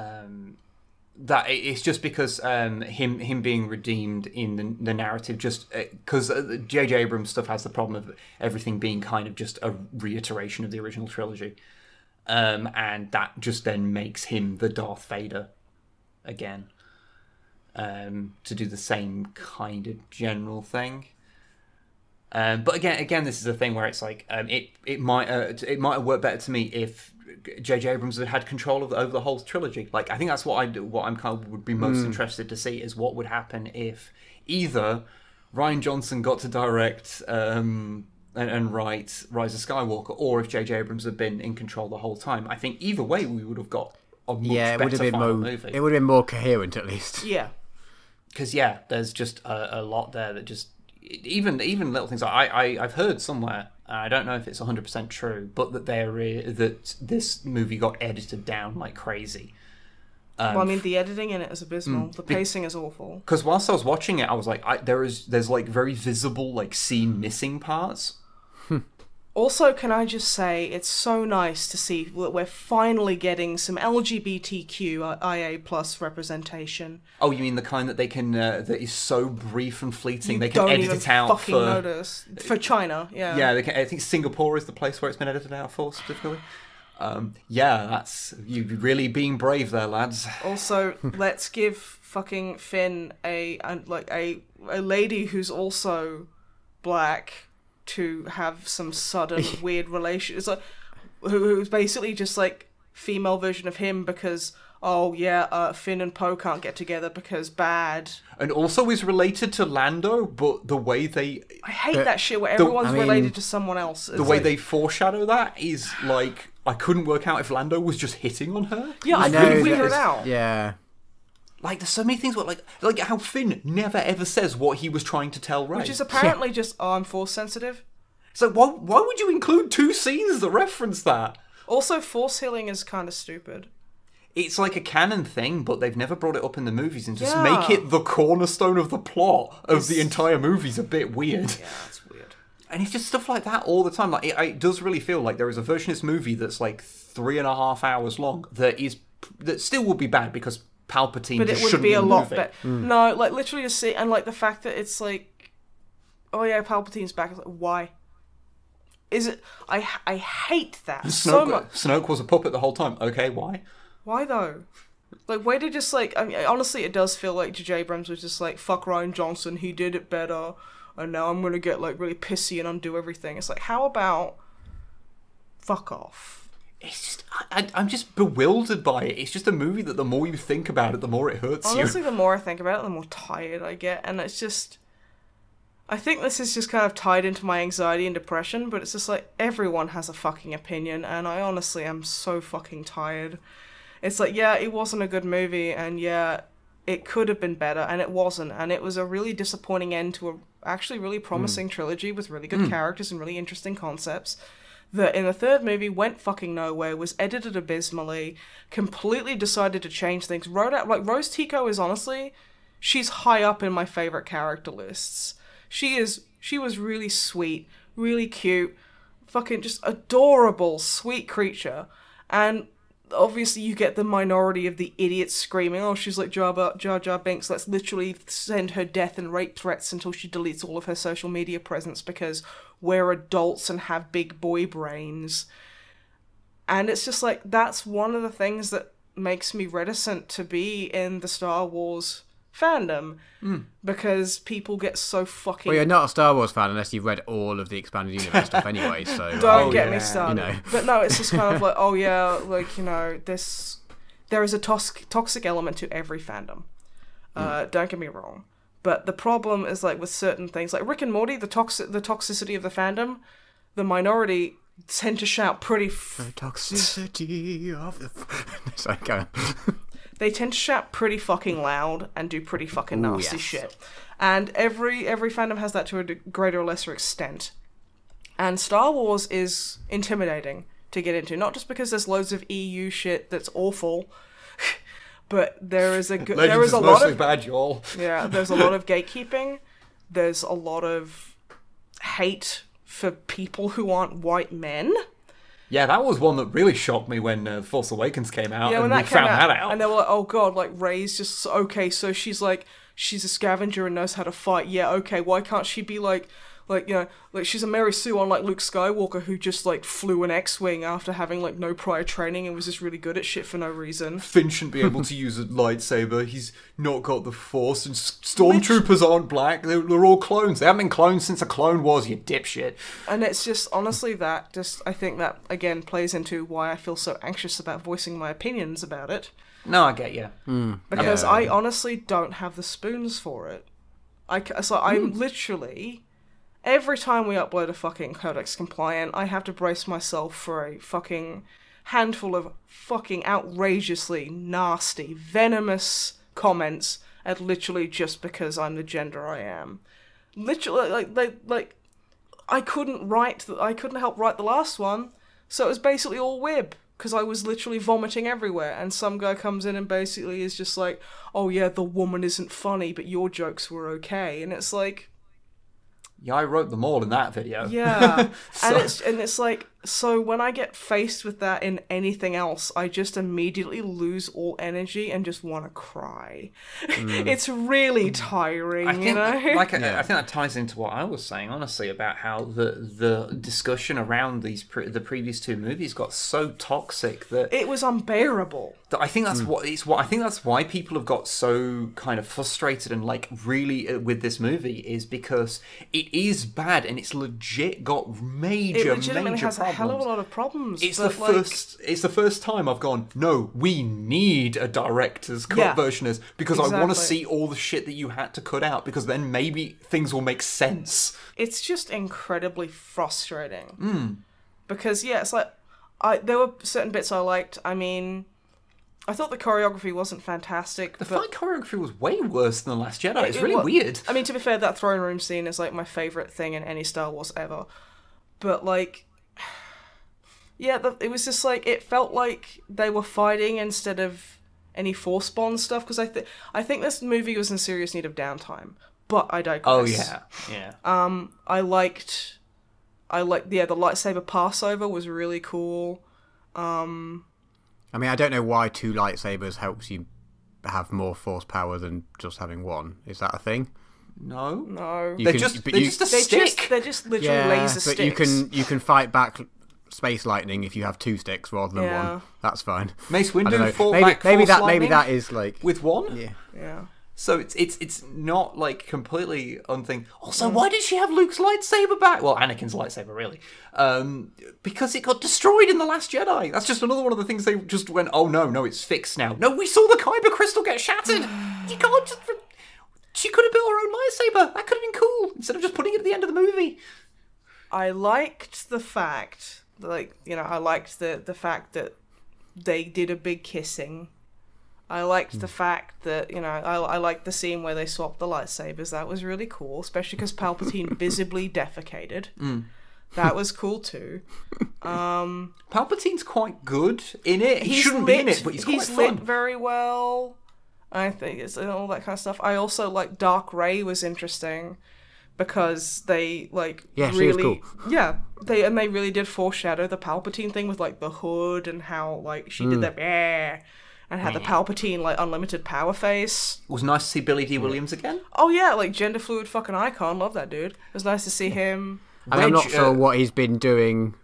that it's just because him being redeemed in the narrative, just because J.J. Abrams stuff has the problem of everything being kind of just a reiteration of the original trilogy, and that just then makes him the Darth Vader again, to do the same kind of general thing. But again, this is a thing where it's like it might have worked better to me if J.J. Abrams had control over the whole trilogy. Like, I think that's what I'm kind of would be most interested to see is what would happen if either Rian Johnson got to direct and write Rise of Skywalker, or if J.J. Abrams had been in control the whole time. I think either way we would have got a much better final movie. It would have been more coherent at least. Yeah. Because there's just a lot there that just. Even little things I've heard somewhere, I don't know if it's 100% true, but that this movie got edited down like crazy. Well, I mean, the editing in it is abysmal. The pacing is awful. Because whilst I was watching it, I was like, there's like very visible like scene missing parts. Also, can I just say, it's so nice to see that we're finally getting some LGBTQIA plus representation. Oh, you mean the kind that they can that is so brief and fleeting they can don't edit even it out fucking for notice. For China, yeah. Yeah, I think Singapore is the place where it's been edited out for specifically. That's you really being brave there, lads. Also, let's give fucking Finn a lady who's also black to have some sudden weird relation. It's like who's basically just like female version of him because Finn and Poe can't get together because bad. And also is related to Lando, but the way I hate that shit where everyone's related to someone else. The way they foreshadow that is like I couldn't work out if Lando was just hitting on her. Yeah, I couldn't figure it out. Yeah. Like, there's so many things where, like how Finn never ever says what he was trying to tell Rey. Which is apparently just, I'm force sensitive. So why would you include two scenes that reference that? Also, force healing is kind of stupid. it's like a canon thing, but they've never brought it up in the movies, and just Yeah. make it the cornerstone of the plot of the entire movie's a bit weird. Yeah, that's weird. And it's just stuff like that all the time. Like it does really feel like there is a version of this movie that's like 3.5 hours long that still would be bad because Palpatine But it just would shouldn't be a in the lot movie. better. No, like literally just see, and like the fact that it's like, oh yeah, Palpatine's back. It's like, why? Is it? I hate that so much. Snoke was a puppet the whole time. Okay, why? Why though? Like, way to just like, I mean, honestly, it does feel like J.J. Abrams was just like, fuck Rian Johnson, he did it better, and now I'm gonna get like really pissy and undo everything. It's like, how about fuck off? It's just, I'm just bewildered by it. It's just a movie that the more you think about it, the more it hurts you. Honestly, the more I think about it, the more tired I get, and it's just, I think this is just kind of tied into my anxiety and depression, but it's just like, everyone has a fucking opinion, and I honestly am so fucking tired. It's like, yeah, it wasn't a good movie, and yeah, it could have been better, and it wasn't, and it was a really disappointing end to a actually really promising trilogy with really good characters and really interesting concepts, that in the third movie went fucking nowhere, was edited abysmally, completely decided to change things, wrote out, like, Rose Tico is honestly, she's high up in my favourite character lists. She was really sweet, really cute, fucking just adorable, sweet creature, and obviously you get the minority of the idiots screaming, oh, she's like Jar Jar Binks, let's literally send her death and rape threats until she deletes all of her social media presence because we're adults and have big boy brains. And it's just like, that's one of the things that makes me reticent to be in the Star Wars fandom, because people get so fucking... Well, you're not a Star Wars fan unless you've read all of the expanded universe stuff anyway, so... Don't get me started. You know. But no, it's just kind of like, oh yeah, like, you know, there is a toxic element to every fandom. Don't get me wrong. But the problem is, like, with certain things, like Rick and Morty, the toxicity of the fandom, the minority tend to shout pretty... The toxicity of the... Sorry, go on. They tend to shout pretty fucking loud and do pretty fucking nasty yes. shit. And every fandom has that to a greater or lesser extent. And Star Wars is intimidating to get into, not just because there's loads of EU shit that's awful, but there is a lot of bad, y'all. Yeah, there's a lot of gatekeeping. There's a lot of hate for people who aren't white men. Yeah, that was one that really shocked me when Force Awakens came out, Yeah, and when we that came found that out. And they were like, oh god, like, Rey's just, okay, so she's a scavenger and knows how to fight. Yeah, okay, why can't she be like, you know, like, she's a Mary Sue, unlike Luke Skywalker, who just, like, flew an X-Wing after having, like, no prior training and was just really good at shit for no reason. Finn shouldn't be able to use a lightsaber. He's not got the Force, and stormtroopers aren't black. They're all clones. They haven't been clones since a Clone Wars, you dipshit. And it's just, honestly, I think that, again, plays into why I feel so anxious about voicing my opinions about it. No, I get you. Because I honestly don't have the spoons for it. I'm literally... Every time we upload a fucking Codex Compliant, I have to brace myself for a fucking handful of fucking outrageously nasty, venomous comments at literally just because I'm the gender I am. Literally, like I couldn't help write the last one, so it was basically all wib, because I was literally vomiting everywhere, and some guy comes in and basically is just like, oh yeah, the woman isn't funny, but your jokes were okay, and it's like... Yeah, I wrote them all in that video. Yeah, and it's like, so when I get faced with that in anything else, I just immediately lose all energy and just want to cry. It's really tiring, I think, you know? I think that ties into what I was saying, honestly, about how the discussion around the previous two movies got so toxic that It was unbearable. I think that's I think that's why people have got so kind of frustrated and like really with this movie, is because it is bad and it's legit got major It legitimately has problems. a hell of a lot of problems. It's but it's the first time I've gone, no, we need a director's cut version of this, because I want to Exactly. see all the shit that you had to cut out, because then maybe things will make sense. It's just incredibly frustrating. Because, yeah, it's like, there were certain bits I liked. I mean, I thought the choreography wasn't fantastic. The fight choreography was way worse than The Last Jedi. It's really was. weird. I mean, to be fair, that throne room scene is, like, my favourite thing in any Star Wars ever. But, like, Yeah, it was just like, it felt like they were fighting instead of any Force bond stuff, because I think this movie was in serious need of downtime, but I digress. Oh, yeah. I liked, the lightsaber Passover was really cool. I mean, I don't know why 2 lightsabers helps you have more Force power than just having one. Is that a thing? No. They're just a stick. They're just literally laser sticks. But you can fight back space lightning if you have 2 sticks rather than one. That's fine. Mace Windu fought back maybe that is like with one. Yeah. So it's not like completely unthing. Also, why did she have Luke's lightsaber back? Well, Anakin's lightsaber, really. Because it got destroyed in The Last Jedi. That's just another one of the things they just went, oh no, it's fixed now. No, we saw the Kyber crystal get shattered. You can't just... She could have built her own lightsaber. That could have been cool, instead of just putting it at the end of the movie. I liked the fact, I liked the fact that they did a big kissing. I liked the fact that, I liked the scene where they swapped the lightsabers. That was really cool, especially because Palpatine visibly defecated. That was cool too. Palpatine's quite good in it. He shouldn't be in it, but he's quite fun. Lit very well. I think it's all that kind of stuff. I also like Dark Rey was interesting because they she was cool. they really did foreshadow the Palpatine thing with like the hood and how she did that and had the Palpatine unlimited power face. It was nice to see Billy D. Williams again. Oh yeah, gender fluid fucking icon. Love that dude. It was nice to see him. And I'm not sure what he's been doing,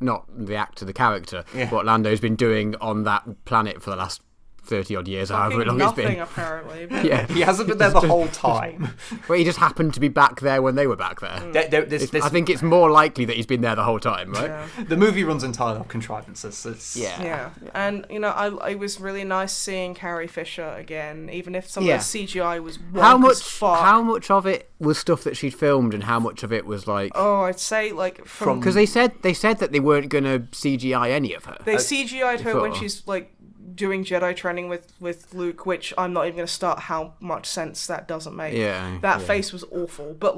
not the actor, the character, what Lando's been doing on that planet for the last 30-odd years, however long it's been. Nothing, apparently. But... Yeah, he hasn't been there the whole time. Well, he just happened to be back there when they were back there. I think it's more likely that he's been there the whole time, right? Yeah. The movie runs entirely on contrivances. Yeah. And, it was really nice seeing Carrie Fisher again, even if some of the CGI was wonk as fuck. How much of it was stuff that she'd filmed and how much of it was Oh, I'd say, from... Because they said that they weren't going to CGI any of her. They CGI'd her when she's, doing Jedi training with Luke, which I'm not even going to start how much sense that doesn't make. That face was awful, but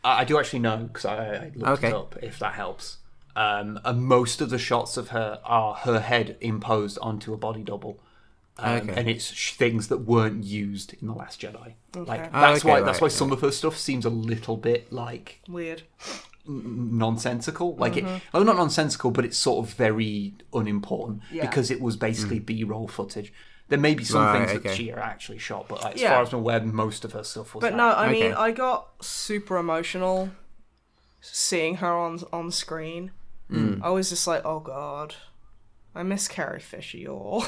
I do actually know, because I looked it up, if that helps. And most of the shots of her are her head imposed onto a body double. And it's things that weren't used in The Last Jedi. Okay. That's why some of her stuff seems a little bit weird. Nonsensical, not nonsensical, but it's sort of very unimportant because it was basically B-roll footage. There may be some things that she actually shot, but as far as I'm aware, most of her stuff was. But no, I mean, I got super emotional seeing her on screen. I was just like, oh god, I miss Carrie Fisher, y'all.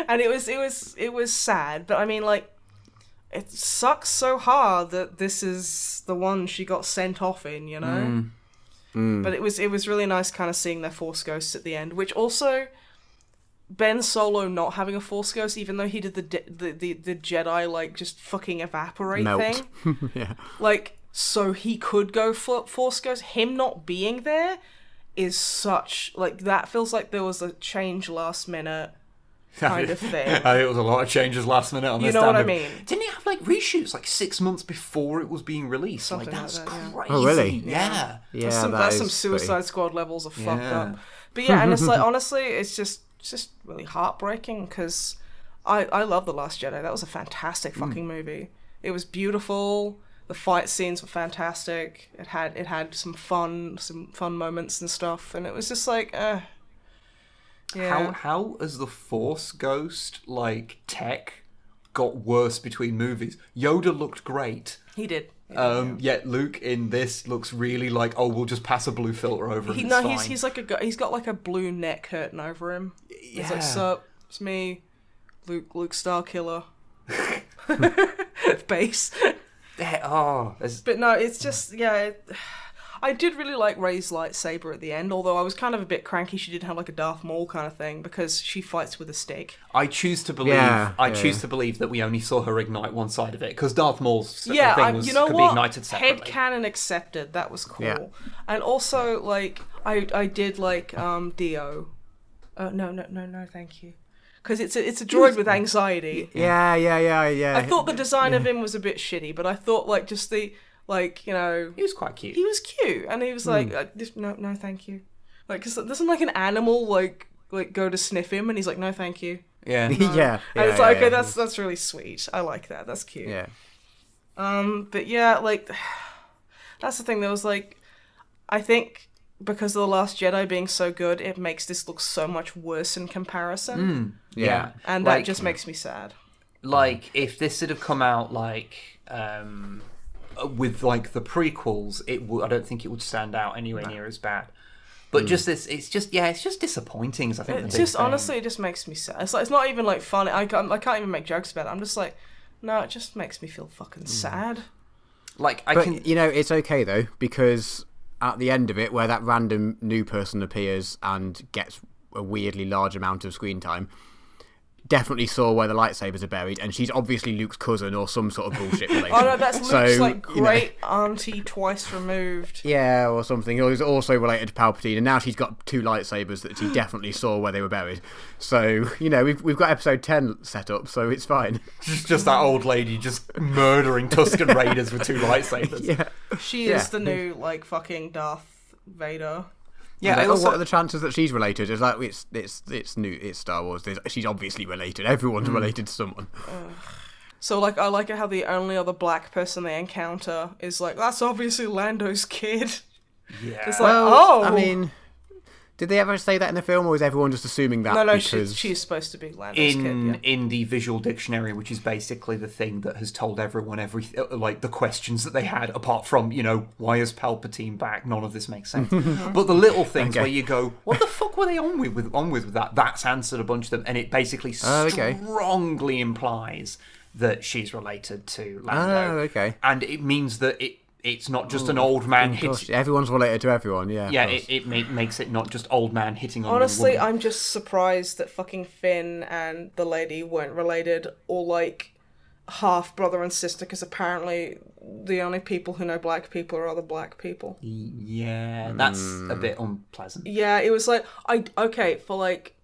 And it was sad, but I mean, it sucks so hard that this is the one she got sent off in, But it was really nice kind of seeing their Force ghosts at the end, which also Ben Solo not having a Force ghost, even though he did the Jedi just fucking evaporate thing. Yeah. So he could go Force ghost. Him not being there is such that feels like there was a change last minute. Kind of thing. I think it was a lot of changes last minute on this. You know what I mean? Didn't it have reshoots 6 months before it was being released? Something that's like that, crazy. Oh really? Yeah. That's some Suicide Squad levels of fucked up. But and it's honestly, it's just really heartbreaking because I love The Last Jedi. That was a fantastic fucking movie. It was beautiful. The fight scenes were fantastic. It had some fun moments and stuff, and it was just Yeah. How has the Force Ghost tech got worse between movies? Yoda looked great. He did. Yet Luke in this looks really we'll just pass a blue filter over him. He's he's got a blue neck curtain over him. Yeah. He's sup, it's me, Luke Starkiller. Base. But no, it's just I did really like Rey's lightsaber at the end, although I was kind of a bit cranky she didn't have a Darth Maul kind of thing, because she fights with a stick. I choose to believe that we only saw her ignite one side of it, because Darth Maul's thing could be ignited separately. Headcanon accepted, that was cool. Yeah. And also, I did Dio. No, thank you. Because it's a droid with anxiety. Yeah. I thought the design of him was a bit shitty, but I thought just the... he was quite cute. He was cute, and he was no, thank you. Like, 'cause doesn't like an animal like go to sniff him, and he's like, no, thank you. Yeah. yeah. And it's like, okay, that's really sweet. I like that. That's cute. Yeah. But yeah, like, that's the thing. There was like, I think because of The Last Jedi being so good, it makes this look so much worse in comparison. Yeah. And that just makes me sad. Like, if this had have come out like with like the prequels, I don't think it would stand out anywhere near as bad. But just this, it's just disappointing. I think It just honestly, it just makes me sad. It's like, it's not even like funny. I can't even make jokes about it. I'm just like, no, it just makes me feel fucking sad. Like you know, it's okay though, because at the end of it, where that random new person appears and gets a weirdly large amount of screen time, definitely saw where the lightsabers are buried, and she's obviously Luke's cousin or some sort of bullshit relation. Oh no, that's Luke's like you know, great auntie twice removed. Yeah, or something. Or he's also related to Palpatine, and now she's got 2 lightsabers that she definitely saw where they were buried. So, you know, we've got episode 10 set up, so it's fine. just that old lady just murdering Tusken Raiders with 2 lightsabers. Yeah. She is the new like fucking Darth Vader. Yeah, Like, what are the chances that she's related? It's like it's Star Wars. She's obviously related. Everyone's related to someone. So like, I like it how the only other black person they encounter is like, that's obviously Lando's kid. Yeah. It's like, oh, I mean, did they ever say that in the film, or is everyone just assuming that? no, because... she's supposed to be Lando's kid. Yeah. In the visual dictionary, which is basically the thing that has told everyone like the questions that they had, apart from, you know, why is Palpatine back? None of this makes sense. But the little things where you go, what the fuck were they on with that? That's answered a bunch of them, and it basically strongly implies that she's related to Lando. Oh, okay. And it means that it's not just an old man hitting... Everyone's related to everyone, yeah. Yeah, it makes it not just old man hitting on Honestly, a woman. I'm just surprised that fucking Finn and the lady weren't related, or like half brother and sister, because apparently the only people who know black people are other black people. Yeah, that's a bit unpleasant. Yeah, it was like, for like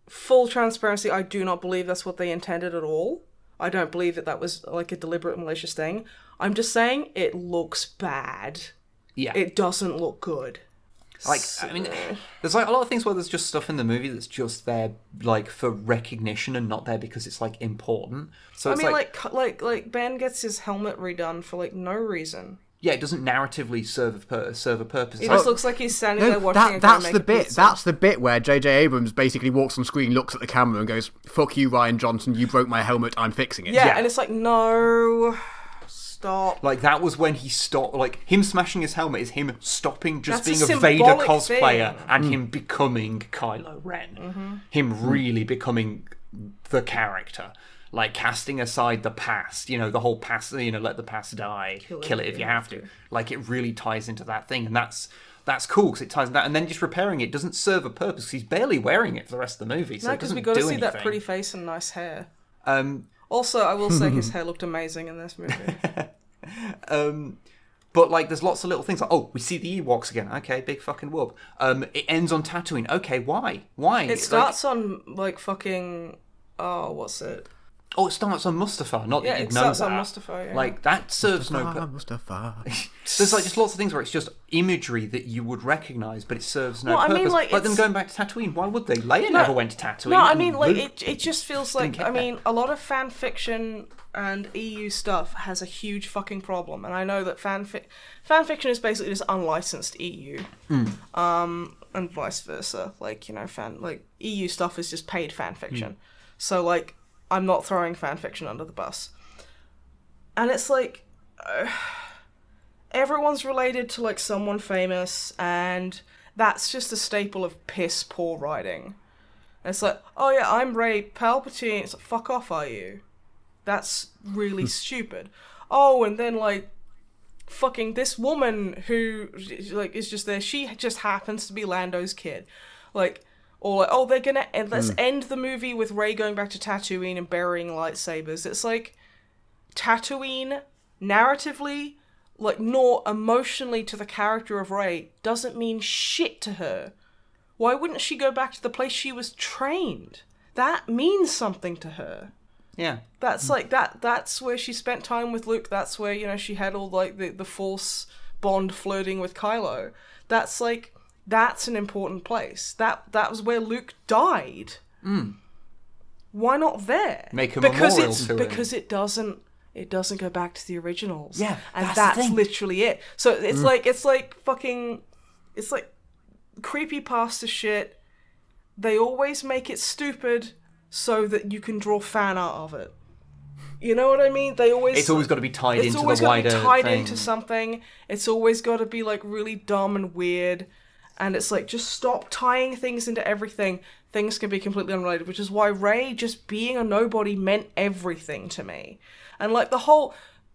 full transparency, I do not believe that's what they intended at all. I don't believe that was like a deliberate malicious thing. I'm just saying it looks bad. Yeah. It doesn't look good. Like, I mean, there's like a lot of things where there's just stuff in the movie that's just there like for recognition and not there because it's like important. So it's like Ben gets his helmet redone for like no reason. Yeah, it doesn't narratively serve a purpose. It just looks like he's standing there watching. That's the bit. That's the bit where J.J. Abrams basically walks on screen, looks at the camera, and goes, "Fuck you, Rian Johnson. You broke my helmet. I'm fixing it." Yeah, and it's like, no, stop. Like, that was when he stopped. Like, him smashing his helmet is him stopping just That's being a a Vader symbolic cosplayer thing. and him becoming Kylo Ren. Him really becoming the character. Like, casting aside the past, you know, the whole past, you know, let the past die, kill it if you have to. Like, it really ties into that thing, and that's cool, because it ties into that, and then just repairing it doesn't serve a purpose, because he's barely wearing it for the rest of the movie, so No, it doesn't because we got to see anything. that pretty face and nice hair. Also, I will say his hair looked amazing in this movie. But, like, there's lots of little things, like, oh, we see the Ewoks again, okay, big fucking whoop. It ends on Tatooine, okay, why? It starts on, like, fucking, what's it? Oh, it starts on Mustafar, not that you'd know that. It starts on Mustafar, yeah. Like, that serves no purpose. There's, like, just lots of things where it's just imagery that you would recognise, but it serves no purpose. I mean, like them going back to Tatooine, why would they? Leia never went to Tatooine. No, I mean, like, it just feels like, I mean, a lot of fan fiction and EU stuff has a huge fucking problem, and I know that fan fiction is basically just unlicensed EU, and vice versa. Like, you know, EU stuff is just paid fan fiction. So, like, I'm not throwing fanfiction under the bus. And it's like, everyone's related to like someone famous, and that's just a staple of piss poor writing. And it's like, oh yeah, I'm Rey Palpatine. It's like, fuck off, are you? That's really stupid. Oh, and then like, fucking this woman who like is just there, she just happens to be Lando's kid. Like, or like, oh, they're gonna let's end the movie with Rey going back to Tatooine and burying lightsabers. It's like, Tatooine, narratively, like, nor emotionally to the character of Rey, doesn't mean shit to her. Why wouldn't she go back to the place she was trained? That means something to her. Yeah. That's like, that's where she spent time with Luke. That's where, you know, she had all like the Force bond flirting with Kylo. That's like, That's an important place. That was where Luke died. Why not there? Make a memorial to him. Because it doesn't go back to the originals. Yeah, and that's the thing. literally it. So it's like creepypasta shit. They always make it stupid so that you can draw fan art of it. You know what I mean? It's always got to be tied into the wider thing. It's always got to be tied into something. It's always got to be like really dumb and weird. And it's like, just stop tying things into everything. Things can be completely unrelated, which is why Rey just being a nobody meant everything to me. And like the whole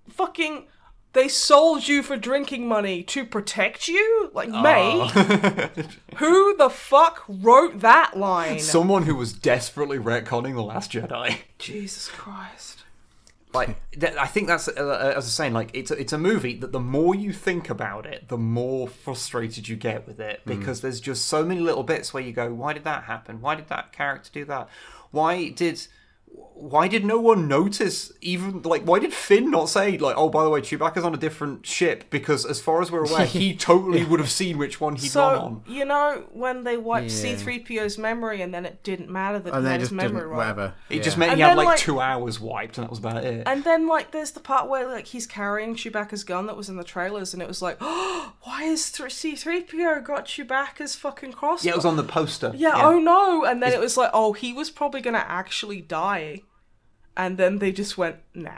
fucking, they sold you for drinking money to protect you? Like, mate, who the fuck wrote that line? Someone who was desperately retconning The Last Jedi. Jesus Christ. Like, I think that's, as I was saying, like, it's a movie that the more you think about it, the more frustrated you get with it, because there's just so many little bits where you go, why did that happen? Why did that character do that? Why did no one notice, even, like, why did Finn not say, like, oh, by the way, Chewbacca's on a different ship? Because as far as we're aware, he totally would have seen which one he'd gone on. You know, when they wiped C-3PO's memory and then it didn't matter that he had his memory right. Whatever. It just meant he had, like, 2 hours wiped, and that was about it. And then, like, there's the part where, like, he's carrying Chewbacca's gun that was in the trailers, and it was like, oh, why has C-3PO got Chewbacca's fucking crossbow? Yeah, it was on the poster. Yeah, oh no! And then it was like, oh, he was probably gonna actually die. And then they just went, nah.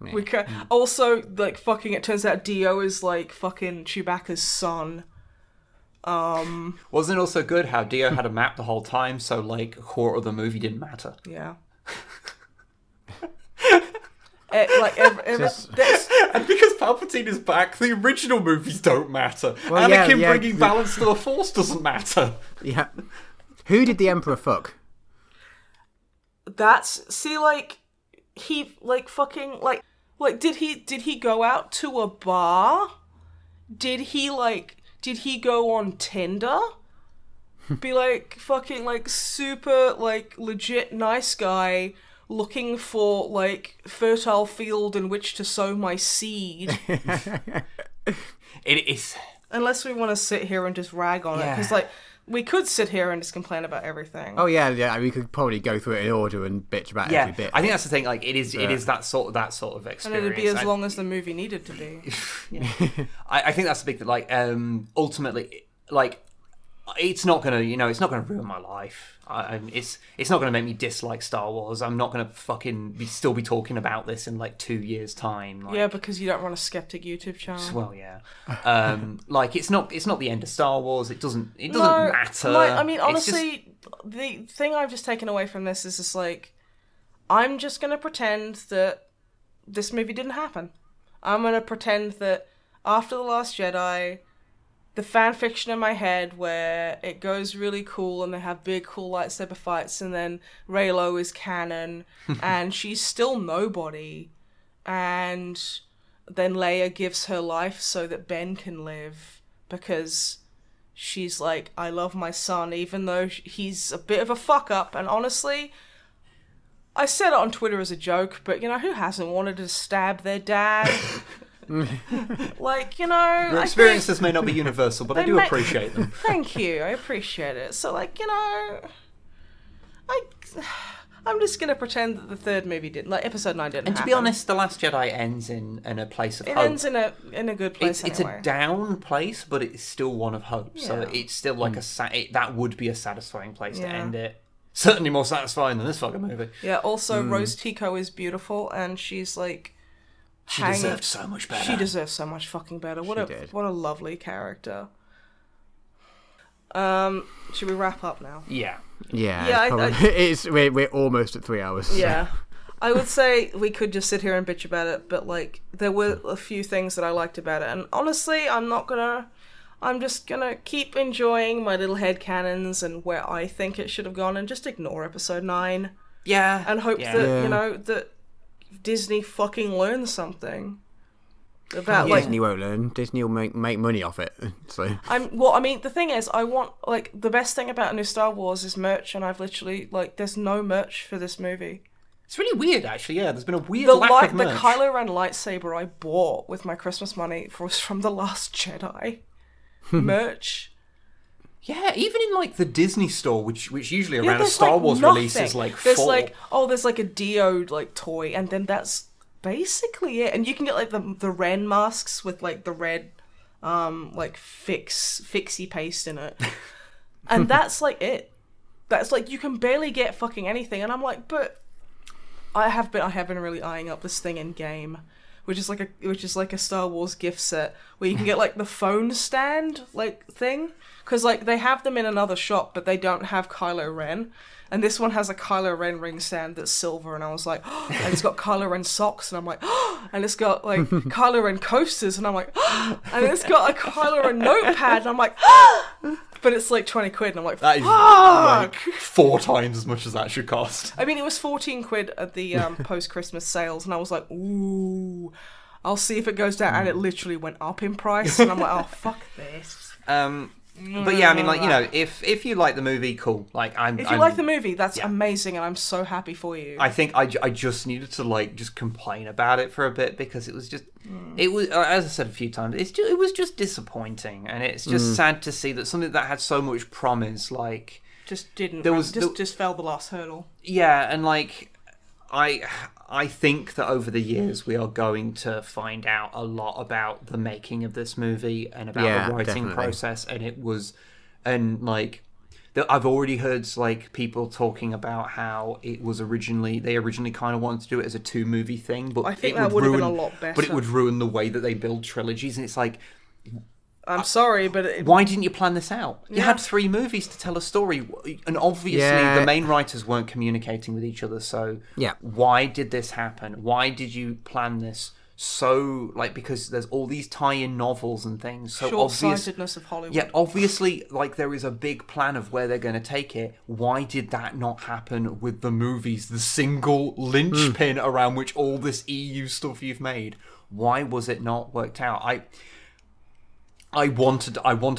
We can't. Also, like, fucking, it turns out Dio is, like, fucking Chewbacca's son. Wasn't it also good how Dio had a map the whole time, so, like, a quarter of the movie didn't matter? Yeah. And because Palpatine is back, the original movies don't matter. Well, Anakin bringing balance to the Force doesn't matter. Yeah. Who did the Emperor fuck? Did he go out to a bar? Did he go on Tinder? Be like, fucking, like, super, like, legit nice guy looking for, like, fertile field in which to sow my seed. It is. Unless we want to sit here and just rag on it, because, like, we could sit here and just complain about everything. Oh yeah, we could probably go through it in order and bitch about every bit. I think that's the thing. Like, it is that sort of experience, and it'd be as long as the movie needed to be. I think that's the big thing. Like, ultimately, like, it's not gonna ruin my life. It's not gonna make me dislike Star Wars. I'm not gonna fucking still be talking about this in like 2 years' time. Like, yeah, because you don't run a skeptic YouTube channel. Well, yeah. Like, it's not the end of Star Wars. It doesn't matter. I mean, honestly, the thing I've just taken away from this is just like, I'm just gonna pretend that this movie didn't happen. I'm gonna pretend that after The Last Jedi, the fan fiction in my head where it goes really cool and they have big cool lightsaber fights, and then Reylo is canon and she's still nobody, and then Leia gives her life so that Ben can live, because she's like, I love my son even though he's a bit of a fuck up. And honestly, I said it on Twitter as a joke, but, you know, who hasn't wanted to stab their dad? Like, you know, your experiences may not be universal, but I do appreciate them. Thank you, I appreciate it. So, like, you know, I'm just gonna pretend that the third movie didn't, like, Episode 9 didn't. And to be honest, The Last Jedi ends in a place of hope. It ends in a good place. It's anyway. A down place, but it's still one of hope. Yeah. So it's still like that would be a satisfying place to end it. Certainly more satisfying than this fucking movie. Yeah. Also, Rose Tico is beautiful, and she's like. She deserved so much better. She deserves so much fucking better. What a lovely character. Should we wrap up now? Yeah. We're almost at 3 hours. Yeah. So. I would say we could just sit here and bitch about it, but, like, there were a few things that I liked about it, and honestly, I'm just gonna keep enjoying my little headcanons and where I think it should have gone, and just ignore Episode 9. Yeah. And hope that, you know, that Disney fucking learns something about Disney won't learn. Disney will make money off it. So the thing is, I want, like, the best thing about new Star Wars is merch, and I've literally, like, there's no merch for this movie. It's really weird, actually. Yeah, there's been a weird lack of merch. The Kylo Ren lightsaber I bought with my Christmas money was from The Last Jedi merch. Yeah, even in like the Disney store, which usually around a there's, Star like, Wars nothing. release is like There's full. like, there's like a Dio like toy, and then that's basically it. And you can get like the Ren masks with like the red like fixie paste in it. And that's like it. That's like, you can barely get fucking anything, and I'm like, but I have been really eyeing up this thing in game, which is like a Star Wars gift set where you can get like the phone stand like thing, because like they have them in another shop, but they don't have Kylo Ren, and this one has a Kylo Ren ring stand that's silver, and I was like, and it's got Kylo Ren socks, and I'm like, and it's got like Kylo Ren coasters, and I'm like, and it's got a Kylo Ren notepad, and I'm like, but it's like 20 quid, and I'm like, that is fuck! like 4 times as much as that should cost. I mean, it was 14 quid at the post-Christmas sales, and I was like, ooh, I'll see if it goes down, and it literally went up in price, and I'm like, oh, fuck this. But yeah, I mean, like, you know, if you like the movie, cool. Like, If you like the movie, that's amazing, and I'm so happy for you. I think I just needed to like just complain about it for a bit, because it was just it was, as I said a few times, it was just disappointing, and it's just sad to see that something that had so much promise like just didn't. Just fell the last hurdle. Yeah, and like I think that over the years we are going to find out a lot about the making of this movie and about the writing process, and like I've already heard like people talking about how they originally kind of wanted to do it as a 2-movie thing, but I think that would have been a lot better. But it would ruin the way that they build trilogies, and it's like, I'm sorry, but why didn't you plan this out? You had 3 movies to tell a story, and obviously the main writers weren't communicating with each other, so why did this happen? Why did you plan this so, like, because there's all these tie-in novels and things, so short-sightedness of Hollywood. Yeah, obviously, like, there is a big plan of where they're going to take it. Why did that not happen with the movies, the single linchpin around which all this EU stuff you've made? Why was it not worked out? I want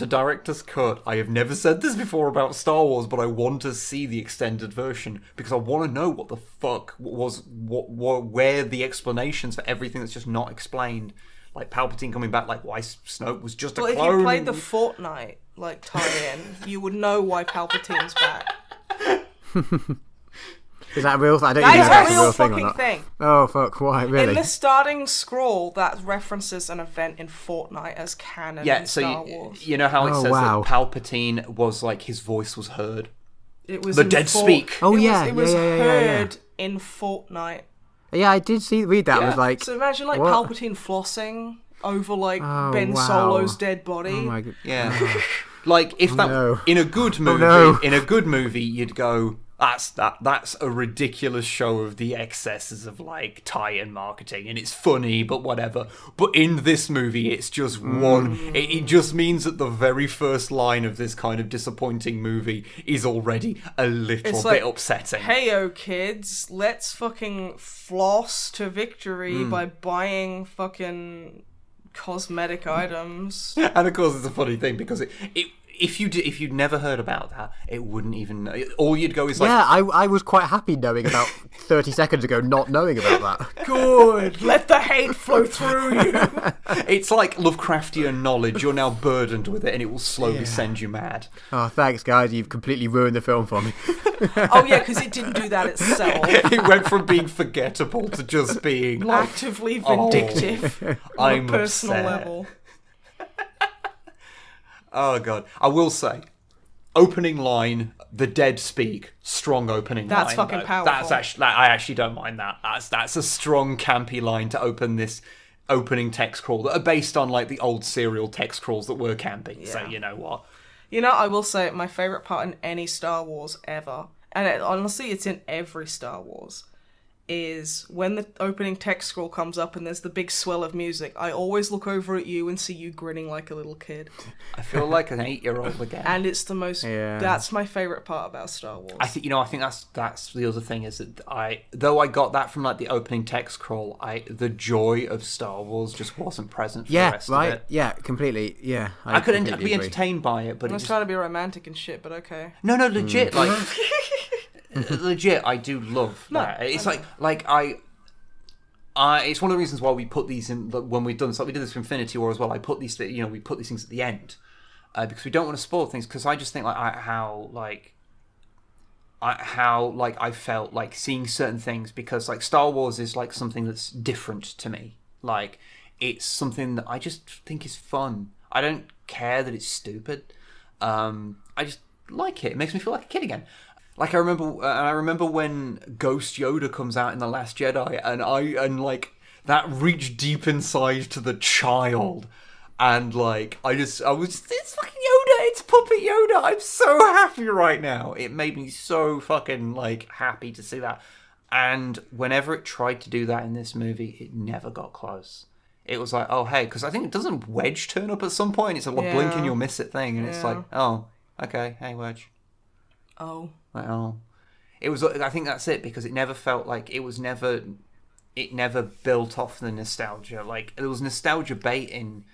a director's cut. I have never said this before about Star Wars, but I want to see the extended version, because I want to know what the fuck where the explanations for everything that's just not explained. Like Palpatine coming back, like why Snoke was just a clone. Well, if you played the Fortnite like tie-in, you would know why Palpatine's back. Is that real? I don't that even know is if that's a a real real thing or fucking not. thing. Oh fuck! Why really? In the starting scroll, that references an event in Fortnite as canon in Star Wars. You know how it says that Palpatine was like his voice was heard. It was the dead speak. Oh it was heard in Fortnite. Yeah, I did read that. It was like, so imagine like what? Palpatine flossing over like Ben Solo's dead body. Oh my god! Yeah, like if in a good movie, you'd go, that's a ridiculous show of the excesses of like tie-in marketing, and it's funny, but whatever. But in this movie, it's just one. It just means that the very first line of this kind of disappointing movie is already a little bit upsetting. Heyo kids, let's fucking floss to victory by buying fucking cosmetic items. And of course, it's a funny thing because if you'd never heard about that, it wouldn't even. All you'd go is like, yeah, I was quite happy knowing about 30 seconds ago, not knowing about that. Good, let the hate flow through you. It's like Lovecraftian knowledge. You're now burdened with it, and it will slowly send you mad. Oh, thanks, guys. You've completely ruined the film for me. Oh yeah, because it didn't do that itself. It went from being forgettable to just being actively vindictive on a personal level. Oh god, I will say, opening line, the dead speak, strong opening line. That's fucking powerful. I actually don't mind that. That's a strong campy line to open this opening text crawl that are based on like the old serial text crawls that were campy. Yeah. So you know what? You know, I will say my favourite part in any Star Wars ever, and honestly it's in every Star Wars, is when the opening text scroll comes up and there's the big swell of music. I always look over at you and see you grinning like a little kid. I feel like an 8-year-old again. And it's the most. Yeah. That's my favourite part about Star Wars. I think that's the other thing is that though I got that from like the opening text crawl, the joy of Star Wars just wasn't present for the rest of it. Yeah, completely. Yeah, I could be entertained by it, but I was trying to be romantic and shit, but okay. No, legit, like. Legit, I do love that. It's like it's one of the reasons why we put these in when we've done. So we did this for Infinity War as well. We put these things at the end, because we don't want to spoil things. Because I just think I felt like seeing certain things, because like Star Wars is like something that's different to me. Like, it's something that I just think is fun. I don't care that it's stupid. I just like it. It makes me feel like a kid again. Like, I remember when Ghost Yoda comes out in The Last Jedi, and like that reached deep inside to the child, and like it's fucking Yoda, it's puppet Yoda. I'm so happy right now. It made me so fucking like happy to see that. And whenever it tried to do that in this movie, it never got close. It was like, oh hey, because I think it doesn't Wedge turn up at some point. It's a blink and you'll miss it thing, and it's like, oh okay, hey Wedge. Oh. Like, oh. It was. I think that's it, because it never felt like it never built off the nostalgia. Like, there was nostalgia bait in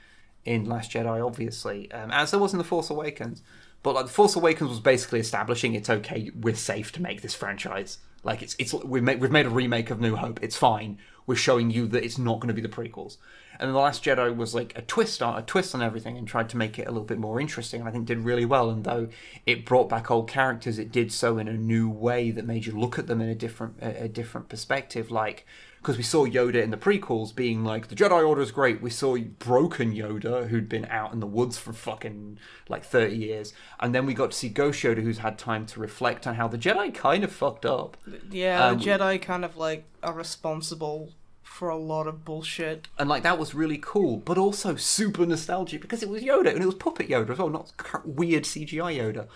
Last Jedi, obviously, as there was in The Force Awakens. But like, The Force Awakens was basically establishing it's okay, we're safe to make this franchise. Like, we've made a remake of New Hope. It's fine. We're showing you that it's not going to be the prequels. And The Last Jedi was like a twist on everything, and tried to make it a little bit more interesting, and I think did really well. And though it brought back old characters, it did so in a new way that made you look at them in a different perspective. Like, because we saw Yoda in the prequels being like, the Jedi Order is great. We saw broken Yoda, who'd been out in the woods for fucking like 30 years. And then we got to see Ghost Yoda, who's had time to reflect on how the Jedi kind of fucked up. Yeah, the Jedi kind of like are responsible for a lot of bullshit. And like, that was really cool, but also super nostalgic, because it was Yoda, and it was puppet Yoda as well, not weird CGI Yoda.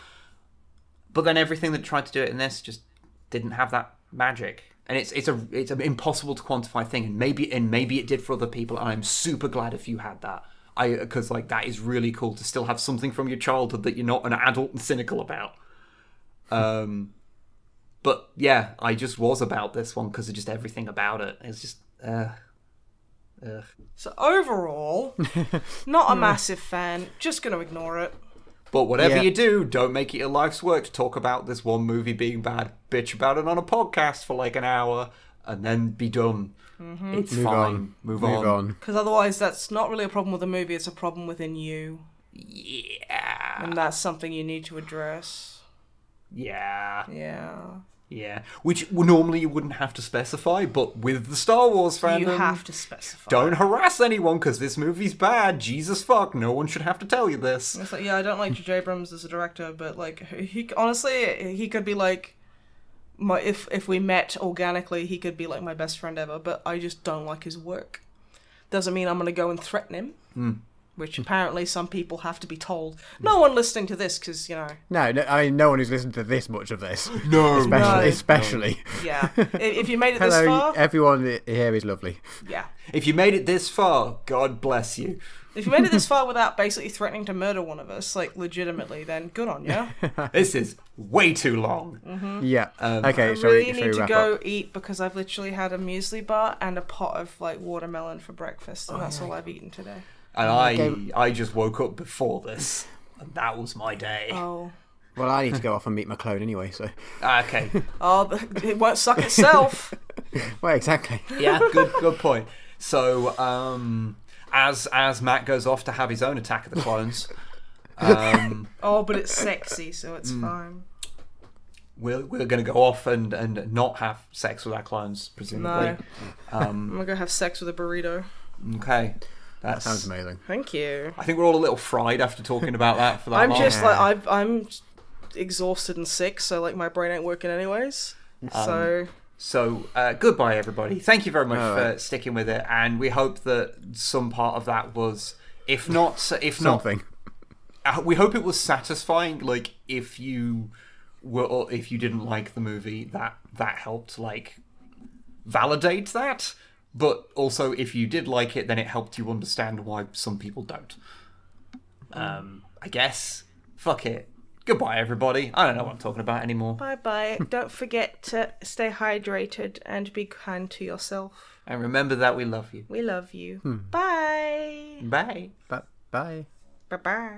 But then everything that tried to do it in this just didn't have that magic. And it's an impossible to quantify thing, and maybe it did for other people, and I'm super glad if you had that. Because like, that is really cool to still have something from your childhood that you're not an adult and cynical about. But yeah, I just was about this one because of just everything about it. It's just So overall, not a massive fan. Just gonna ignore it. But whatever you do, don't make it your life's work to talk about this one movie being bad. Bitch about it on a podcast for like an hour, and then be done. Mm-hmm. It's fine. Move on. Because otherwise, that's not really a problem with the movie. It's a problem within you. Yeah. And that's something you need to address. Yeah. Yeah. Yeah, which normally you wouldn't have to specify, but with the Star Wars fandom, you have to specify. Don't harass anyone because this movie's bad. Jesus fuck, no one should have to tell you this. It's like, yeah, I don't like J.J. Abrams as a director, but like, he honestly, he could be like, if we met organically, he could be like my best friend ever. But I just don't like his work. Doesn't mean I'm gonna go and threaten him. Which apparently some people have to be told. No one listening to this, because, you know... No, I mean, no one who's listened to this much of this. No. Especially. Yeah. If you made it this Hello, far... everyone here is lovely. Yeah. If you made it this far, God bless you. If you made it this far without basically threatening to murder one of us, like, legitimately, then good on you. This is way too long. Mm-hmm. Yeah. Okay, I really need to go eat, because I've literally had a muesli bar and a pot of, like, watermelon for breakfast, and that's all I've eaten today. And I just woke up before this, and that was my day. Oh. Well, I need to go off and meet my clone anyway, so... Okay. Oh, it won't suck itself. Well, exactly. Yeah, good point. So, as Matt goes off to have his own attack of the clones... Oh, but it's sexy, so it's fine. We're going to go off and not have sex with our clones, presumably. No. I'm going to go have sex with a burrito. Okay. That sounds amazing. Thank you. I think we're all a little fried after talking about that for that long. I'm just like, I'm exhausted and sick, so like my brain ain't working anyways. So goodbye everybody. Thank you very much for sticking with it, and we hope that some part of that was, if not something. We hope it was satisfying. Like, if you didn't like the movie, that helped like validate that. But also, if you did like it, then it helped you understand why some people don't. I guess. Fuck it. Goodbye, everybody. I don't know what I'm talking about anymore. Bye-bye. Don't forget to stay hydrated and be kind to yourself. And remember that we love you. We love you. Bye. Bye. Bye. Bye-bye.